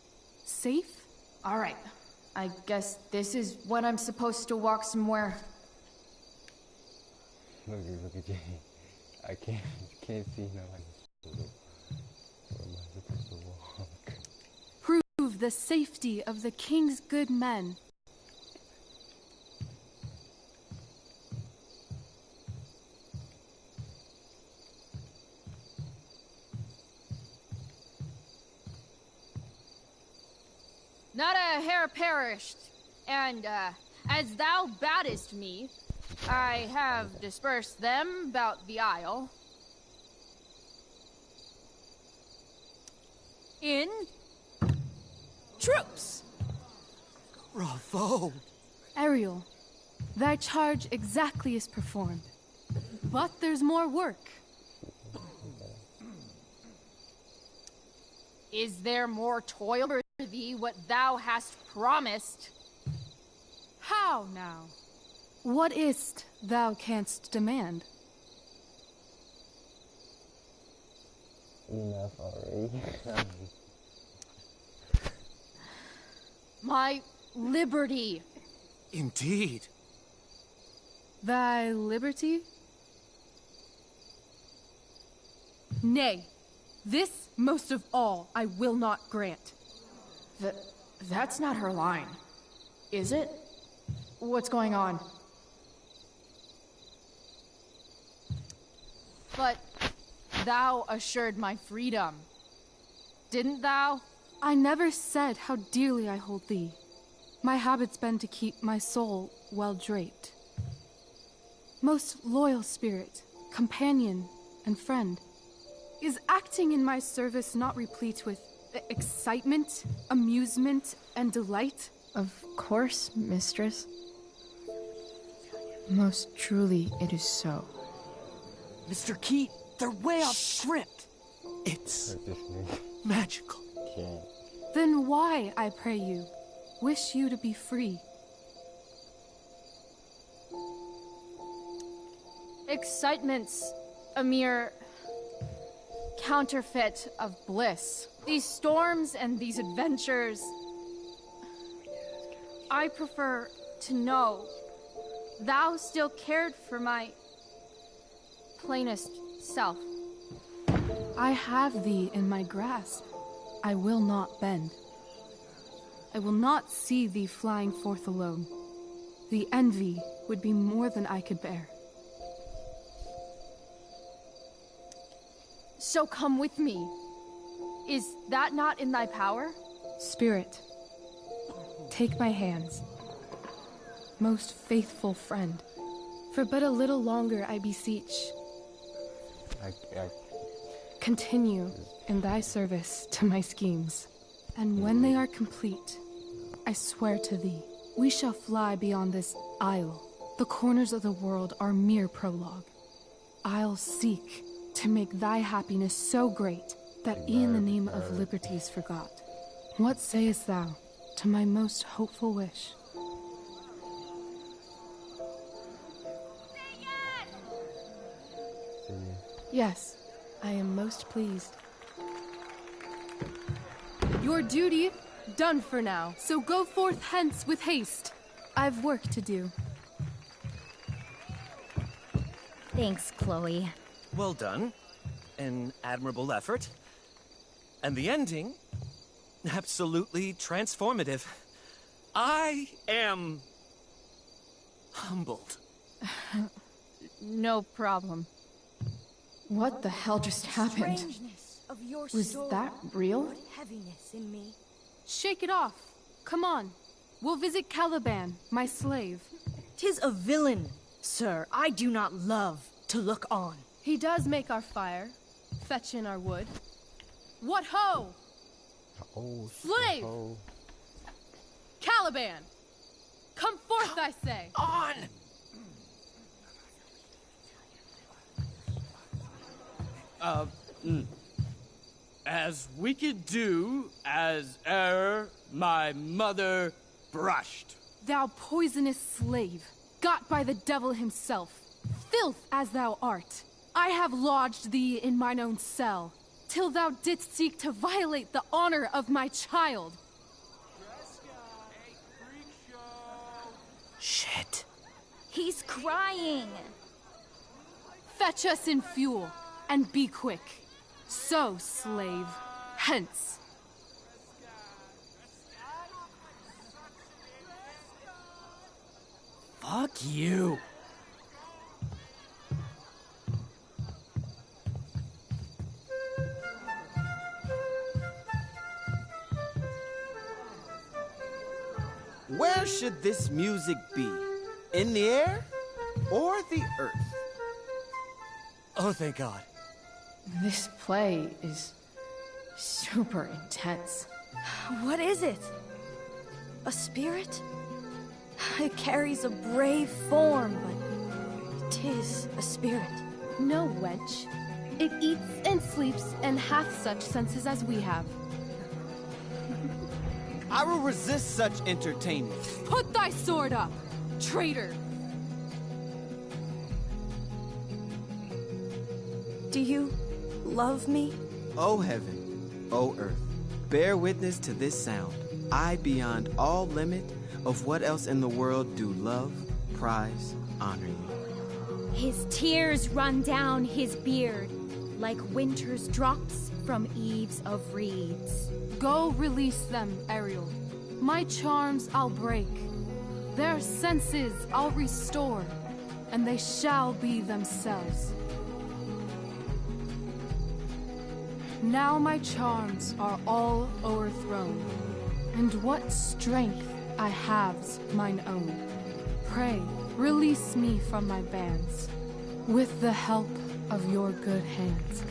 Safe? All right. I guess this is when I'm supposed to walk somewhere. Look at Jay. I can't see no. Where am I supposed to walk? Prove the safety of the king's good men. Not a hair perished, and, as thou badest me, I have dispersed them about the isle. In troops! Bravo! Ariel, thy charge exactly is performed. But there's more work. Is there more toil for thee what thou hast promised? How now? What is't thou canst demand? Enough already. My liberty. Indeed. Thy liberty? Nay, this most of all I will not grant. That's not her line, is it? What's going on? But thou assured my freedom, didn't thou? I never said how dearly I hold thee. My habit's been to keep my soul well draped. Most loyal spirit, companion, and friend, is acting in my service not replete with excitement, amusement, and delight? Of course, mistress. Most truly it is so. Mr. Keat, they're way off script. It's magical. Then why, I pray you, wish you to be free? Excitement's a mere counterfeit of bliss. These storms and these adventures, I prefer to know thou still cared for my plainest self. I have thee in my grasp. I will not bend. I will not see thee flying forth alone. The envy would be more than I could bear. So come with me. Is that not in thy power? Spirit, take my hands. Most faithful friend, for but a little longer I beseech. Continue in thy service to my schemes, and when they are complete, I swear to thee, we shall fly beyond this isle. The corners of the world are mere prologue. I'll seek to make thy happiness so great that e'en the name of liberty's forgot. What sayest thou to my most hopeful wish? Yes, I am most pleased. Your duty done for now, so go forth hence with haste. I've work to do. Thanks, Chloe. Well done. An admirable effort. And the ending, absolutely transformative. I am humbled. No problem. What the hell just happened? Strangeness of your Was soul that real? put heaviness in me. Shake it off. Come on. We'll visit Caliban, my slave. 'Tis a villain, sir, I do not love to look on. He does make our fire, fetch in our wood. What ho! Slave! Caliban! Come forth, I say! On! As we could do as e'er my mother brushed. Thou poisonous slave, got by the devil himself, filth as thou art, I have lodged thee in mine own cell, till thou didst seek to violate the honor of my child. Shit. He's crying. Fetch us in fuel, and be quick. So, slave, hence. Fuck you. Where should this music be? In the air or the earth? Oh, thank God. This play is super intense. What is it? A spirit? It carries a brave form, but it is a spirit. No, wench. It eats and sleeps and hath such senses as we have. I will resist such entertainment. Put thy sword up, traitor! Do you love me? O heaven, O earth, bear witness to this sound. I, beyond all limit of what else in the world do love, prize, honor you. His tears run down his beard like winter's drops from eaves of reeds. Go release them, Ariel. My charms I'll break. Their senses I'll restore, and they shall be themselves. Now my charms are all o'erthrown, and what strength I have's mine own. Pray, release me from my bands, with the help of your good hands.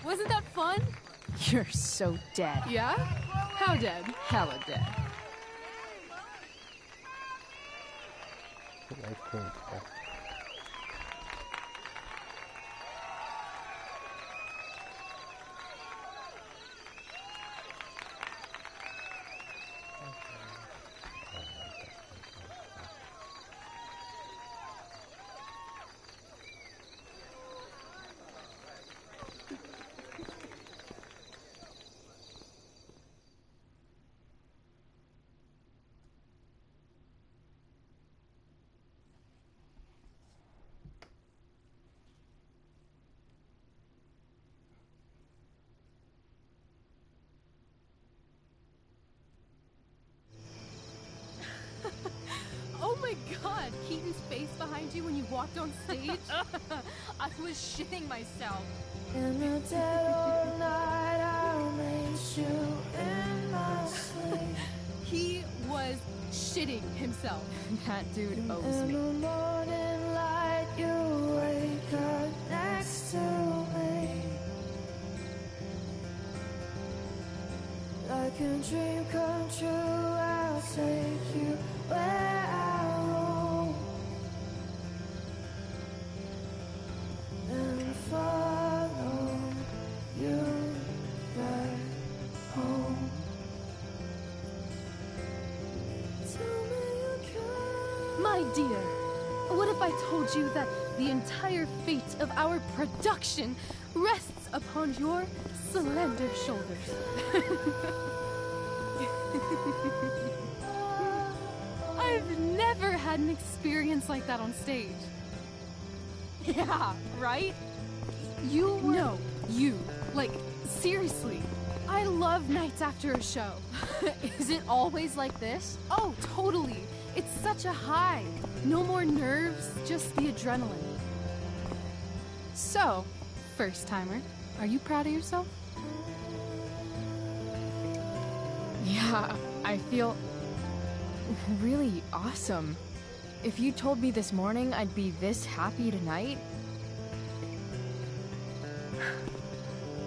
Wasn't that fun? You're so dead. Yeah? How dead? Hella dead. Nice point, yeah. Oh my god, Keaton's face behind you when you walked on stage? I was shitting myself. In the dead of night, I'll make you in my sleep. He was shitting himself. That dude owes In me. the morning light, you wake up next to me. Like a dream come true, I'll take you where I roam. And follow you back home. Tell me you can. My dear, what if I told you that the entire fate of our production rests upon your slender shoulders? I've never had an experience like that on stage. Yeah, right? You were... No, you. Like, seriously. I love nights after a show. Is it always like this? Oh, totally. It's such a high. No more nerves, just the adrenaline. So, first timer, are you proud of yourself? Yeah, I feel really awesome. If you told me this morning I'd be this happy tonight...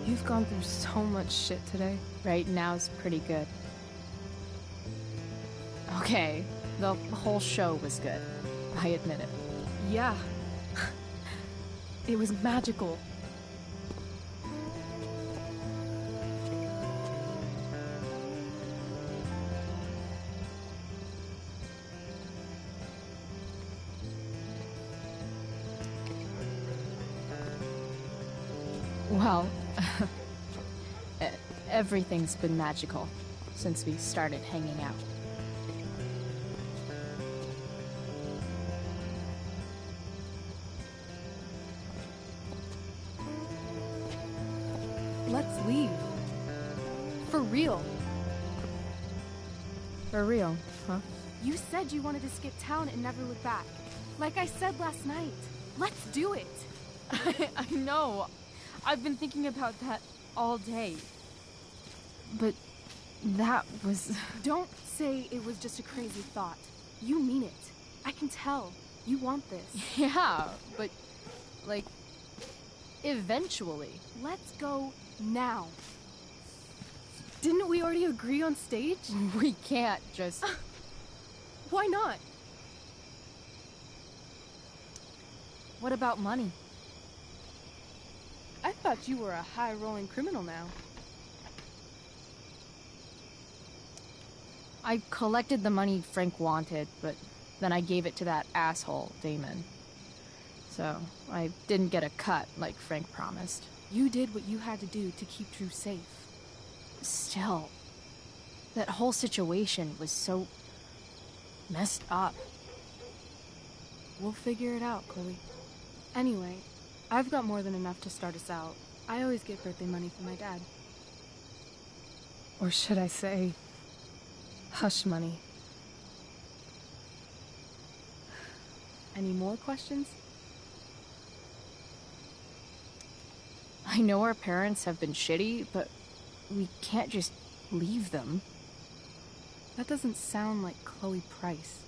You've gone through so much shit today. Right now's pretty good. Okay, the whole show was good. I admit it. Yeah. It was magical. Well, everything's been magical since we started hanging out. Let's leave. For real. For real, huh? You said you wanted to skip town and never look back. Like I said last night. Let's do it. I know. I've been thinking about that all day. But that was... Don't say it was just a crazy thought. You mean it. I can tell. You want this. Yeah, but... like... eventually. Let's go now. Didn't we already agree on stage? We can't just... Why not? What about money? I thought you were a high-rolling criminal now. I collected the money Frank wanted, but then I gave it to that asshole, Damon. So, I didn't get a cut like Frank promised. You did what you had to do to keep Drew safe. Still, that whole situation was so... messed up. We'll figure it out, Chloe. Anyway, I've got more than enough to start us out. I always get birthday money from my dad. Or should I say, hush money. Any more questions? I know our parents have been shitty, but we can't just leave them. That doesn't sound like Chloe Price.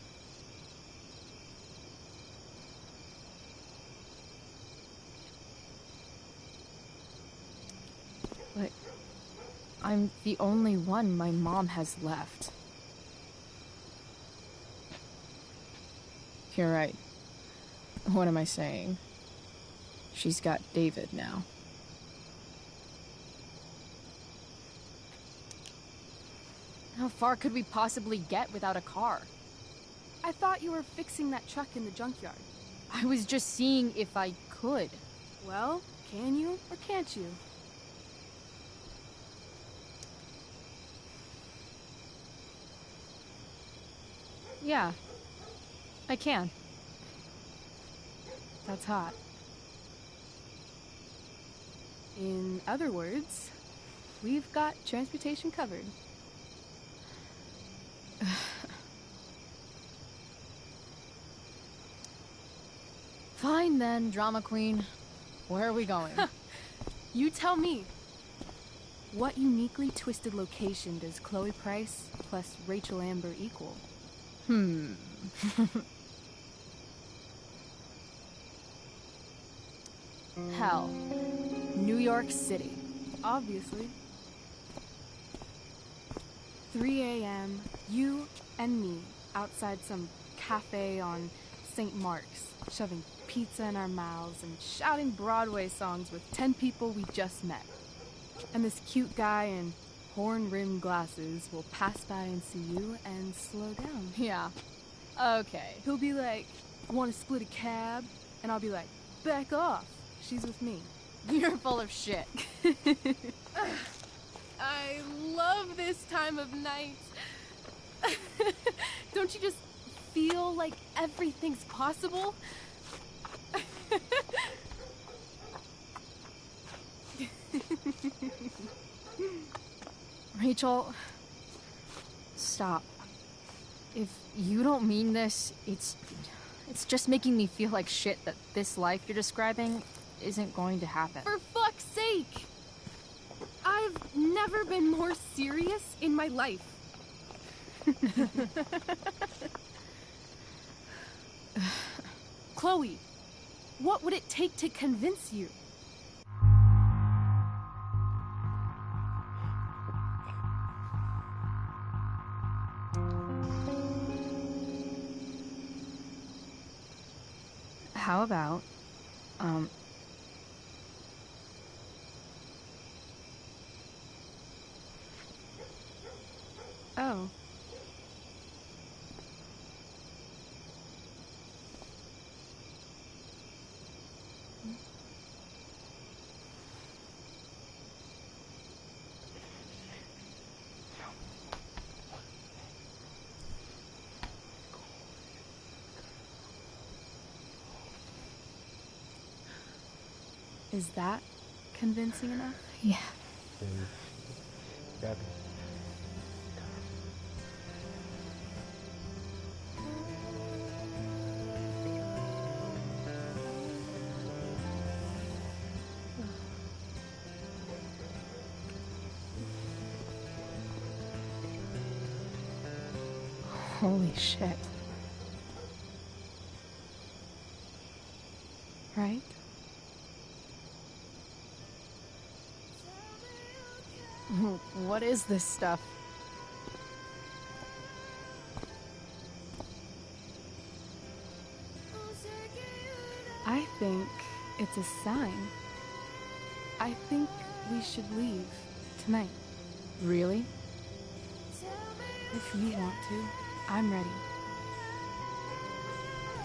But I'm the only one my mom has left. You're right. What am I saying? She's got David now. How far could we possibly get without a car? I thought you were fixing that truck in the junkyard. I was just seeing if I could. Well, can you or can't you? Yeah, I can. That's hot. In other words, we've got transportation covered. Fine then, drama queen. Where are we going? You tell me. What uniquely twisted location does Chloe Price plus Rachel Amber equal? Hell. New York City. Obviously. 3 a.m., you and me outside some cafe on St. Mark's, shoving pizza in our mouths and shouting Broadway songs with 10 people we just met. And this cute guy in horn-rimmed glasses will pass by and see you and slow down. Yeah. Okay. He'll be like, want to split a cab? And I'll be like, back off. She's with me. You're full of shit. I love this time of night. Don't you just feel like everything's possible? Rachel, stop. If you don't mean this, it's just making me feel like shit that this life you're describing isn't going to happen. For fuck's sake! I've never been more serious in my life. Chloe, what would it take to convince you? How about, Oh. Is that convincing enough? Yeah. Holy shit. Right? What is this stuff? I think it's a sign. I think we should leave tonight. Really? If you want to, I'm ready.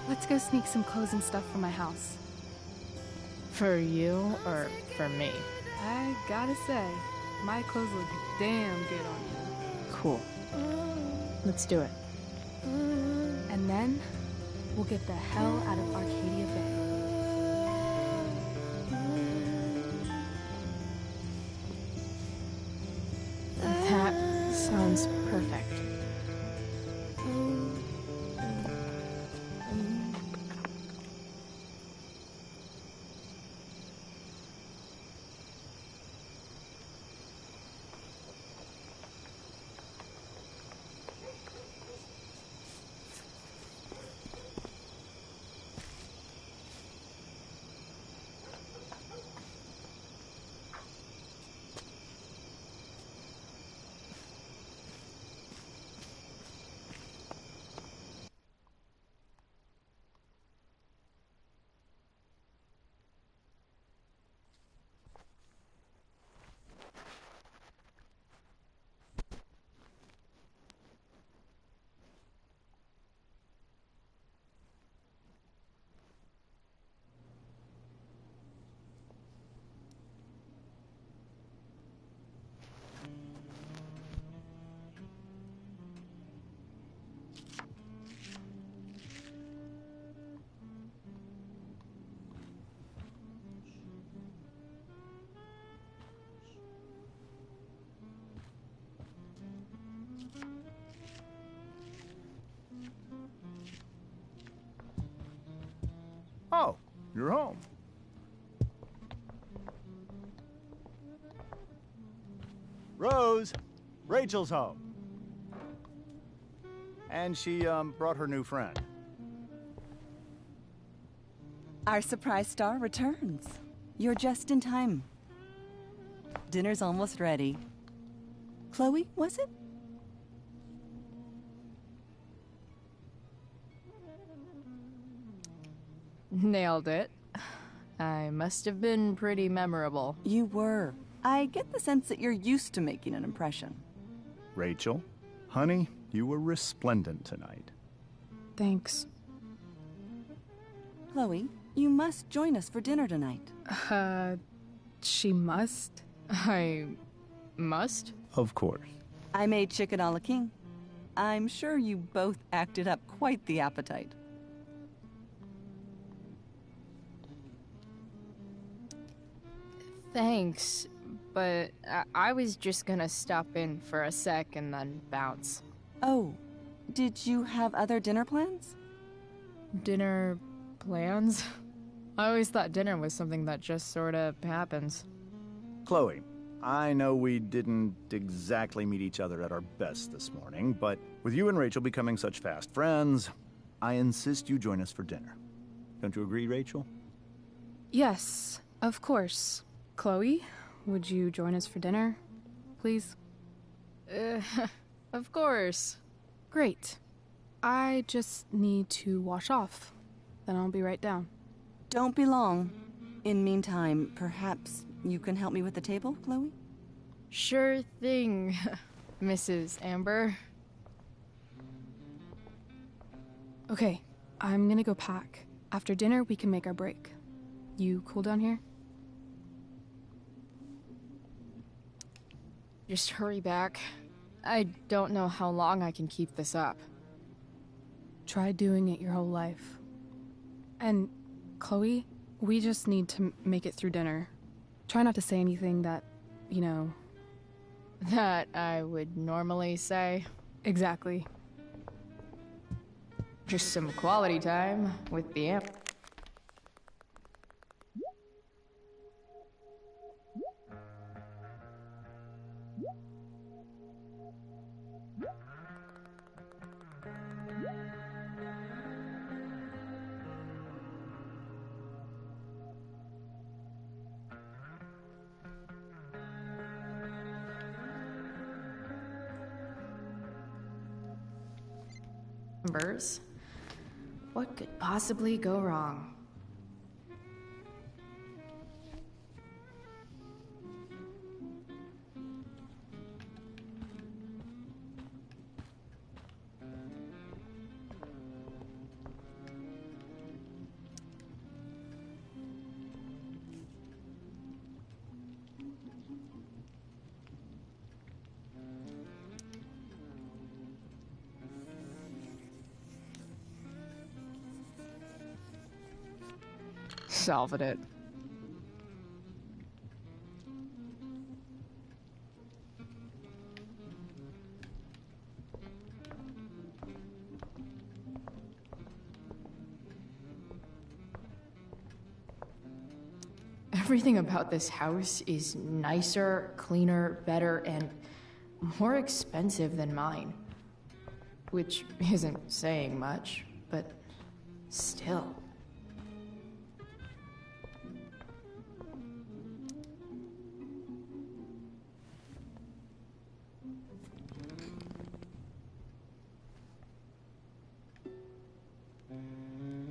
Let's go sneak some clothes and stuff from my house. For you or for me? I gotta say, my clothes look damn good on you. Cool. Let's do it. And then, we'll get the hell out of Arcadia Bay. That sounds perfect. Oh, you're home. Rose, Rachel's home. And she, brought her new friend. Our surprise star returns. You're just in time. Dinner's almost ready. Chloe, was it? Nailed it. I must have been pretty memorable. You were. I get the sense that you're used to making an impression. Rachel, honey, you were resplendent tonight. Thanks. Chloe, you must join us for dinner tonight. She must? I must? Of course. I made chicken a la king. I'm sure you both acted up quite the appetite. Thanks, but I was just gonna stop in for a sec and then bounce. Oh, did you have other dinner plans? Dinner plans? I always thought dinner was something that just sorta happens. Chloe, I know we didn't exactly meet each other at our best this morning, but with you and Rachel becoming such fast friends, I insist you join us for dinner. Don't you agree, Rachel? Yes, of course. Chloe, would you join us for dinner, please? Of course. Great. I just need to wash off. Then I'll be right down. Don't be long. In meantime, perhaps you can help me with the table, Chloe? Sure thing, Mrs. Amber. Okay, I'm gonna go pack. After dinner, we can make our break. You cool down here? Just hurry back. I don't know how long I can keep this up. Try doing it your whole life. And, Chloe, we just need to make it through dinner. Try not to say anything that, you know... That I would normally say. Exactly. Just some quality time with the amp. Numbers. What could possibly go wrong? Solving it. Everything about this house is nicer, cleaner, better, and more expensive than mine. Which isn't saying much, but still.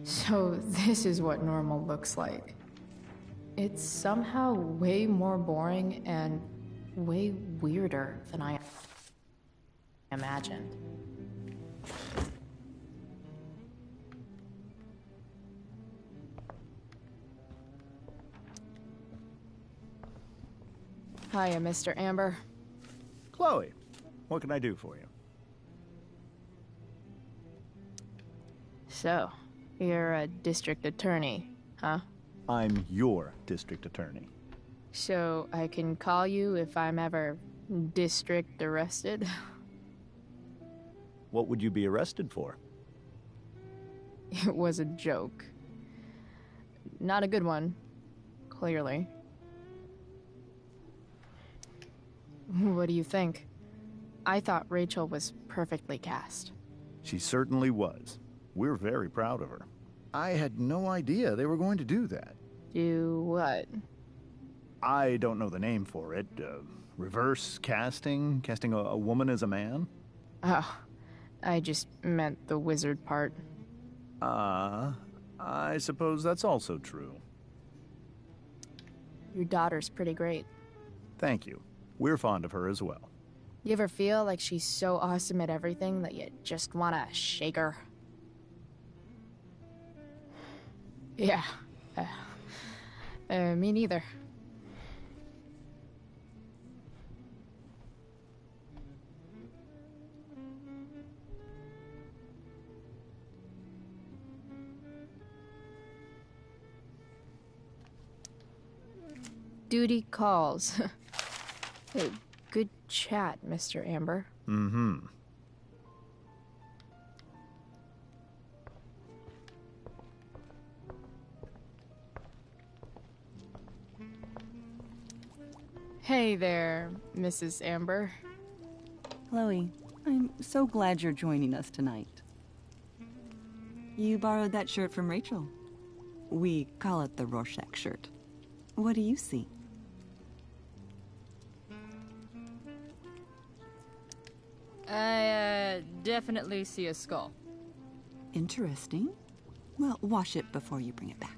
So this is what normal looks like. It's somehow way more boring and way weirder than I imagined. Hiya, Mr. Amber. Chloe, what can I do for you? So, you're a district attorney, huh? I'm your district attorney. So I can call you if I'm ever district arrested? What would you be arrested for? It was a joke. Not a good one, clearly. What do you think? I thought Rachel was perfectly cast. She certainly was. We're very proud of her. I had no idea they were going to do that. Do what? I don't know the name for it. Reverse casting? Casting a woman as a man? Oh, I just meant the wizard part. I suppose that's also true. Your daughter's pretty great. Thank you. We're fond of her as well. You ever feel like she's so awesome at everything that you just want to shake her? Yeah. Me neither. Duty calls. Hey, good chat, Mr. Amber. Mm-hmm. Hey there, Mrs. Amber. Chloe, I'm so glad you're joining us tonight. You borrowed that shirt from Rachel. We call it the Rorschach shirt. What do you see? I, definitely see a skull. Interesting. Well, wash it before you bring it back.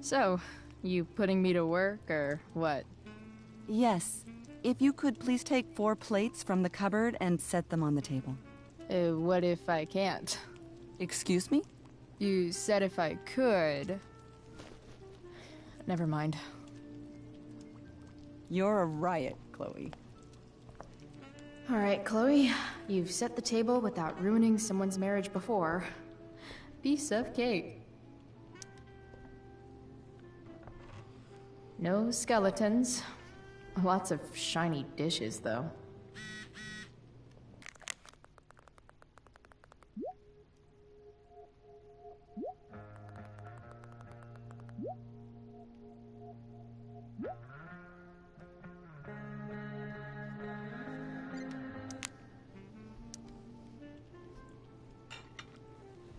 So, you putting me to work, or what? Yes. If you could please take 4 plates from the cupboard and set them on the table. What if I can't? Excuse me? You said if I could. Never mind. You're a riot, Chloe. All right, Chloe. You've set the table without ruining someone's marriage before. Piece of cake. No skeletons. Lots of shiny dishes, though.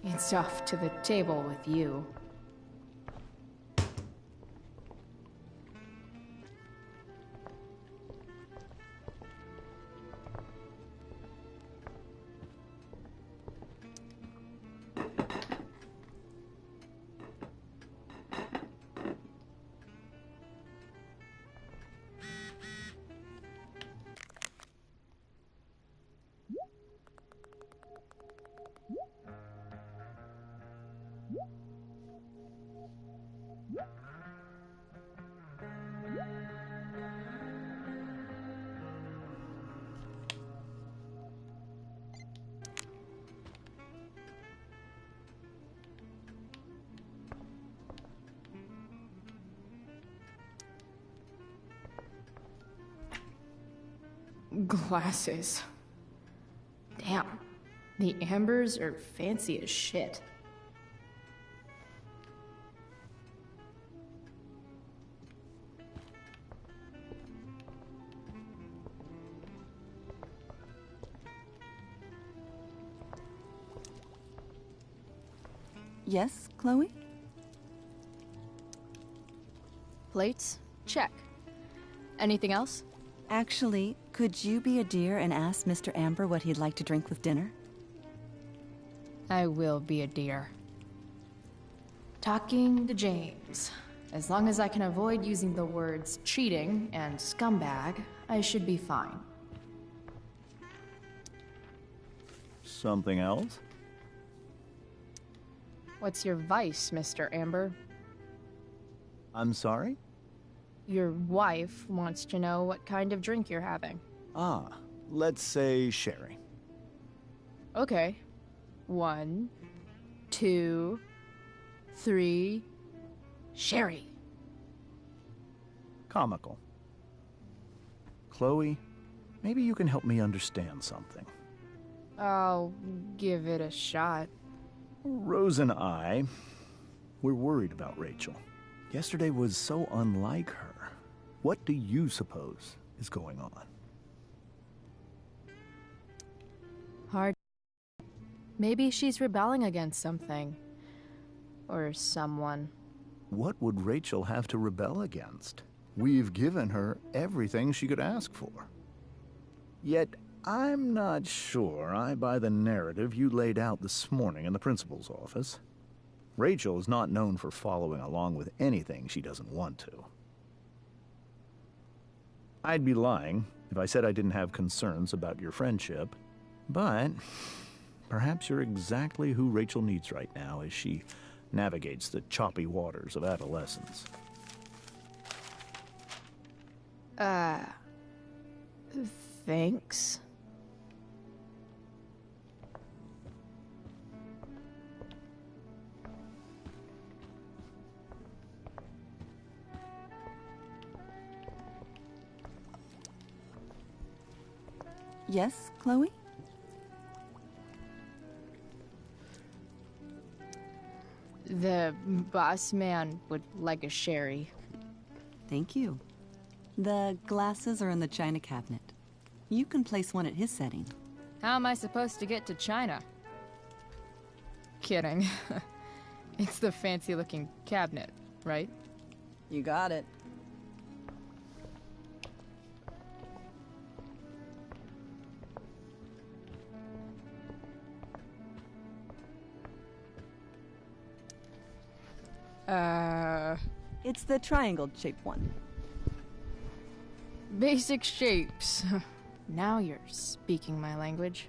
It's off to the table with you. Glasses. Damn. The Ambers are fancy as shit. Yes, Chloe? Plates? Check. Anything else? Actually, could you be a dear and ask Mr. Amber what he'd like to drink with dinner? I will be a dear. Talking to James. As long as I can avoid using the words cheating and scumbag, I should be fine. Something else? What's your vice, Mr. Amber? I'm sorry? Your wife wants to know what kind of drink you're having. Ah, let's say sherry. Okay. 1, 2, 3... Sherry. Comical. Chloe, maybe you can help me understand something. I'll give it a shot. Rose and I, we're worried about Rachel. Yesterday was so unlike her. What do you suppose is going on? Hard. Maybe she's rebelling against something. Or someone. What would Rachel have to rebel against? We've given her everything she could ask for. Yet, I'm not sure I buy the narrative you laid out this morning in the principal's office. Rachel is not known for following along with anything she doesn't want to. I'd be lying if I said I didn't have concerns about your friendship, but perhaps you're exactly who Rachel needs right now as she navigates the choppy waters of adolescence. Thanks. Yes, Chloe? The boss man would like a sherry. Thank you. The glasses are in the china cabinet. You can place one at his setting. How am I supposed to get to China? Kidding. It's the fancy-looking cabinet, right? You got it. It's the triangle-shaped one. Basic shapes. Now you're speaking my language.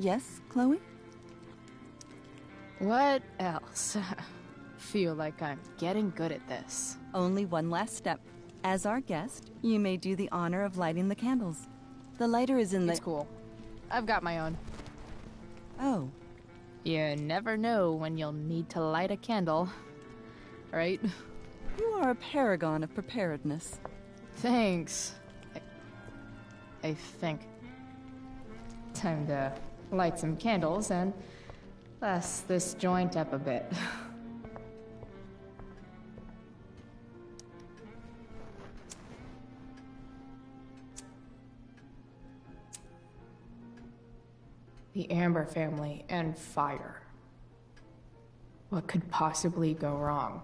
Yes, Chloe? What else? Feel like I'm getting good at this. Only one last step. As our guest, you may do the honor of lighting the candles. The lighter is in the... It's cool. I've got my own. Oh. You never know when you'll need to light a candle, right? You are a paragon of preparedness. Thanks. I think. Time to light some candles and bless this joint up a bit. The Amber family and fire. What could possibly go wrong?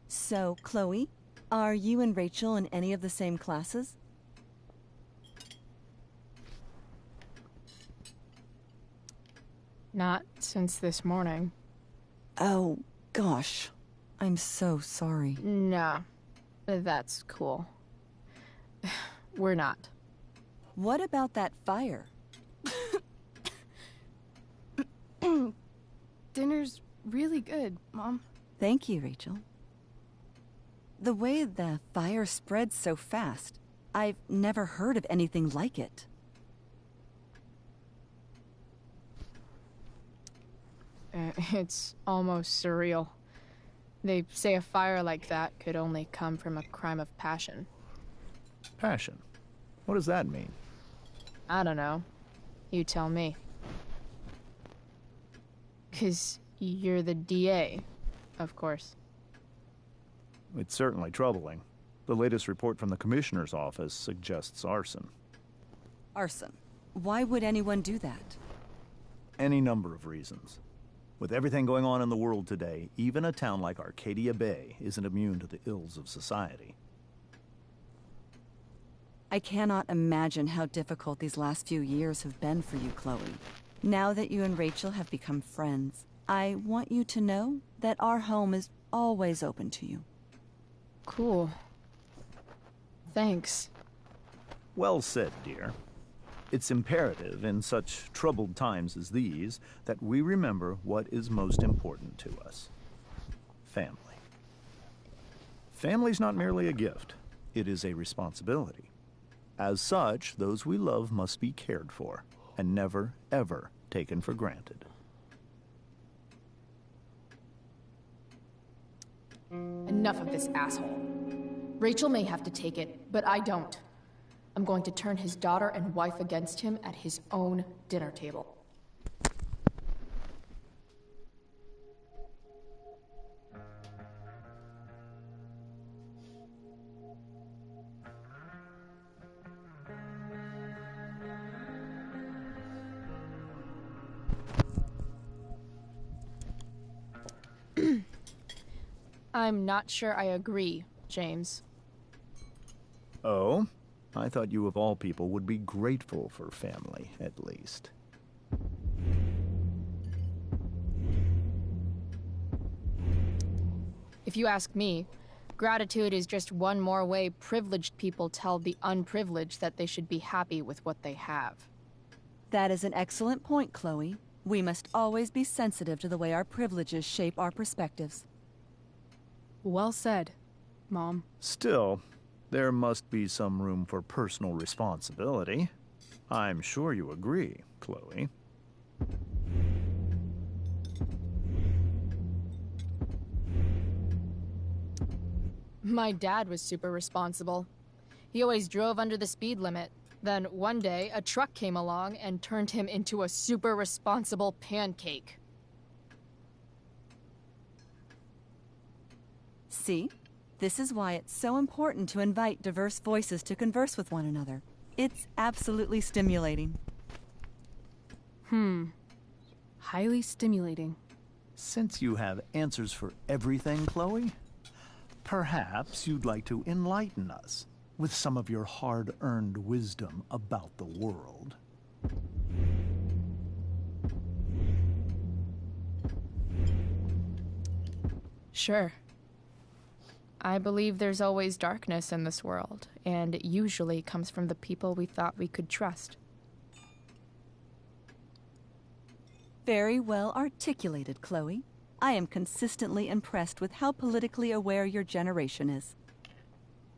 So, Chloe, are you and Rachel in any of the same classes? Not since this morning. Oh, gosh. I'm so sorry. Nah, that's cool. We're not. What about that fire? Dinner's really good, Mom. Thank you, Rachel. The way the fire spreads so fast, I've never heard of anything like it. It's almost surreal. They say a fire like that could only come from a crime of passion. Passion? What does that mean? I don't know. You tell me. 'Cause you're the DA, of course. It's certainly troubling. The latest report from the Commissioner's office suggests arson. Arson? Why would anyone do that? Any number of reasons. With everything going on in the world today, even a town like Arcadia Bay isn't immune to the ills of society. I cannot imagine how difficult these last few years have been for you, Chloe. Now that you and Rachel have become friends, I want you to know that our home is always open to you. Cool. Thanks. Well said, dear. It's imperative in such troubled times as these that we remember what is most important to us. Family. Family's not merely a gift. It is a responsibility. As such, those we love must be cared for and never, ever taken for granted. Enough of this asshole. Rachel may have to take it, but I don't. I'm going to turn his daughter and wife against him at his own dinner table. I'm not sure I agree, James. Oh? I thought you of all people would be grateful for family, at least. If you ask me, gratitude is just one more way privileged people tell the unprivileged that they should be happy with what they have. That is an excellent point, Chloe. We must always be sensitive to the way our privileges shape our perspectives. Well said, Mom. Still, there must be some room for personal responsibility. I'm sure you agree, Chloe. My dad was super responsible. He always drove under the speed limit. Then one day, a truck came along and turned him into a super responsible pancake. See? This is why it's so important to invite diverse voices to converse with one another. It's absolutely stimulating. Highly stimulating. Since you have answers for everything, Chloe, perhaps you'd like to enlighten us with some of your hard-earned wisdom about the world. Sure. I believe there's always darkness in this world, and it usually comes from the people we thought we could trust. Very well articulated, Chloe. I am consistently impressed with how politically aware your generation is.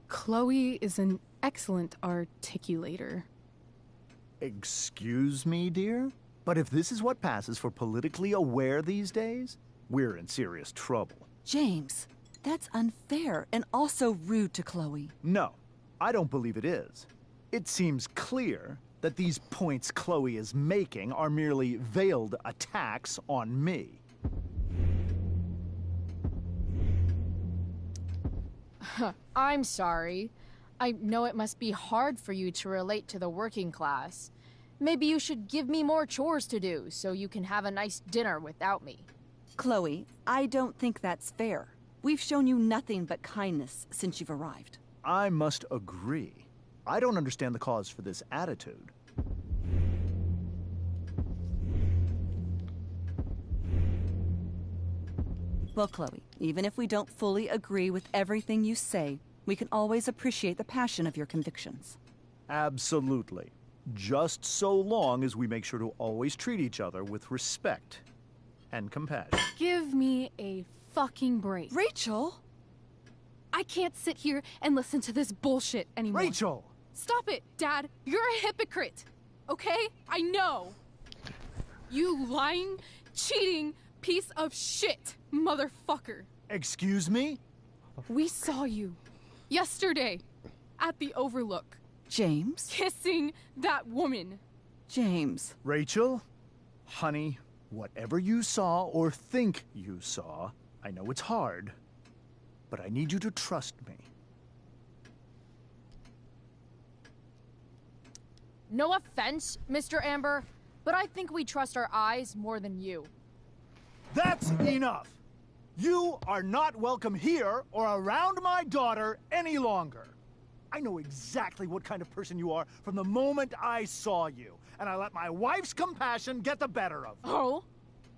Chloe is an excellent articulator. Excuse me, dear? But if this is what passes for politically aware these days, we're in serious trouble. James, that's unfair and also rude to Chloe. No, I don't believe it is. It seems clear that these points Chloe is making are merely veiled attacks on me. I'm sorry. I know it must be hard for you to relate to the working class. Maybe you should give me more chores to do so you can have a nice dinner without me. Chloe, I don't think that's fair. We've shown you nothing but kindness since you've arrived. I must agree. I don't understand the cause for this attitude. Well, Chloe, even if we don't fully agree with everything you say, we can always appreciate the passion of your convictions. Absolutely. Just so long as we make sure to always treat each other with respect and compassion. Give me a fucking break. Rachel! I can't sit here and listen to this bullshit anymore. Rachel! Stop it, Dad. You're a hypocrite. Okay? I know. You lying, cheating piece of shit, motherfucker. Excuse me? We saw you yesterday at the Overlook. James? Kissing that woman. James. Rachel? Honey, whatever you saw or think you saw, I know it's hard, but I need you to trust me. No offense, Mr. Amber, but I think we trust our eyes more than you. That's enough! You are not welcome here or around my daughter any longer. I know exactly what kind of person you are from the moment I saw you, and I let my wife's compassion get the better of me. Oh?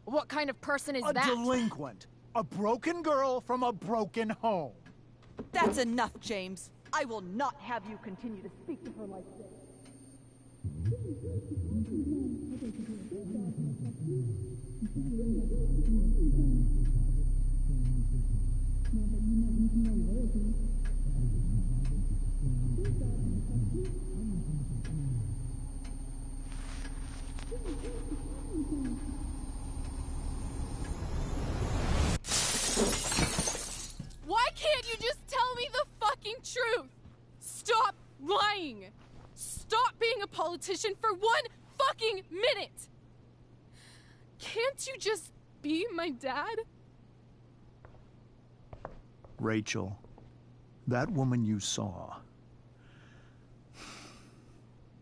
What kind of person is that? A delinquent. A broken girl from a broken home. That's enough, James. I will not have you continue to speak to her like this. Why can't you just tell me the fucking truth? Stop lying. Stop being a politician for 1 fucking minute. Can't you just be my dad? Rachel, that woman you saw,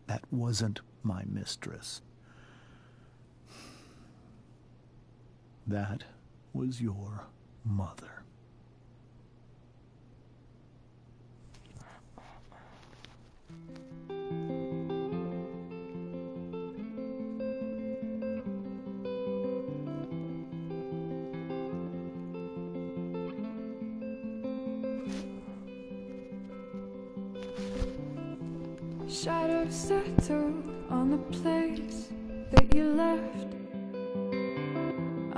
that wasn't my mistress. That was your mother. Shadows settle on the place that you left.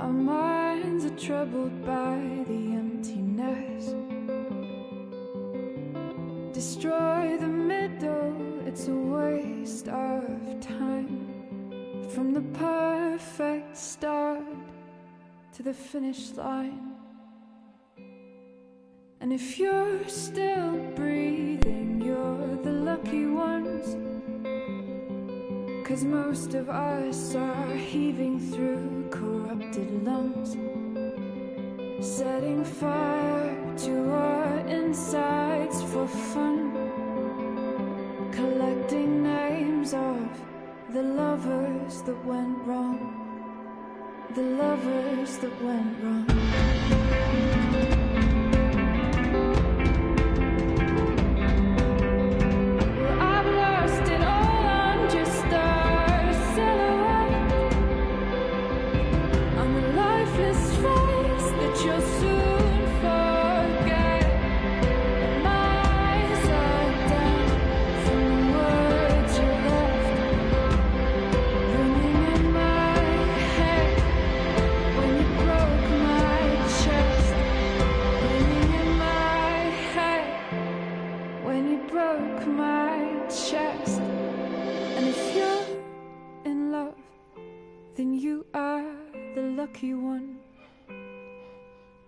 Our minds are troubled by the emptiness. Destroy the middle, it's a waste of time. From the perfect start to the finish line. And if you're still breathing, you're the lucky ones. 'Cause most of us are heaving through corrupted lungs, setting fire to our insides for fun, collecting names of the lovers that went wrong, the lovers that went wrong. Lucky one,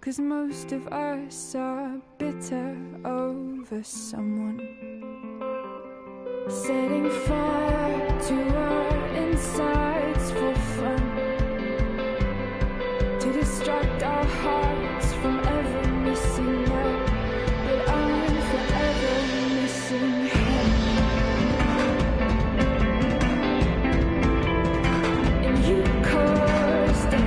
'cause most of us are bitter over someone, setting fire to our insides for fun, to distract our hearts from ever missing love. But I'm forever missing him. And you caused it.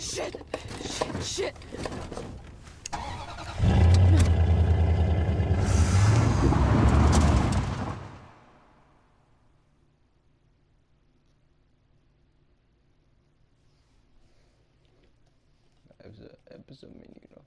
Shit! Shit! Shit! Episode menu, you know.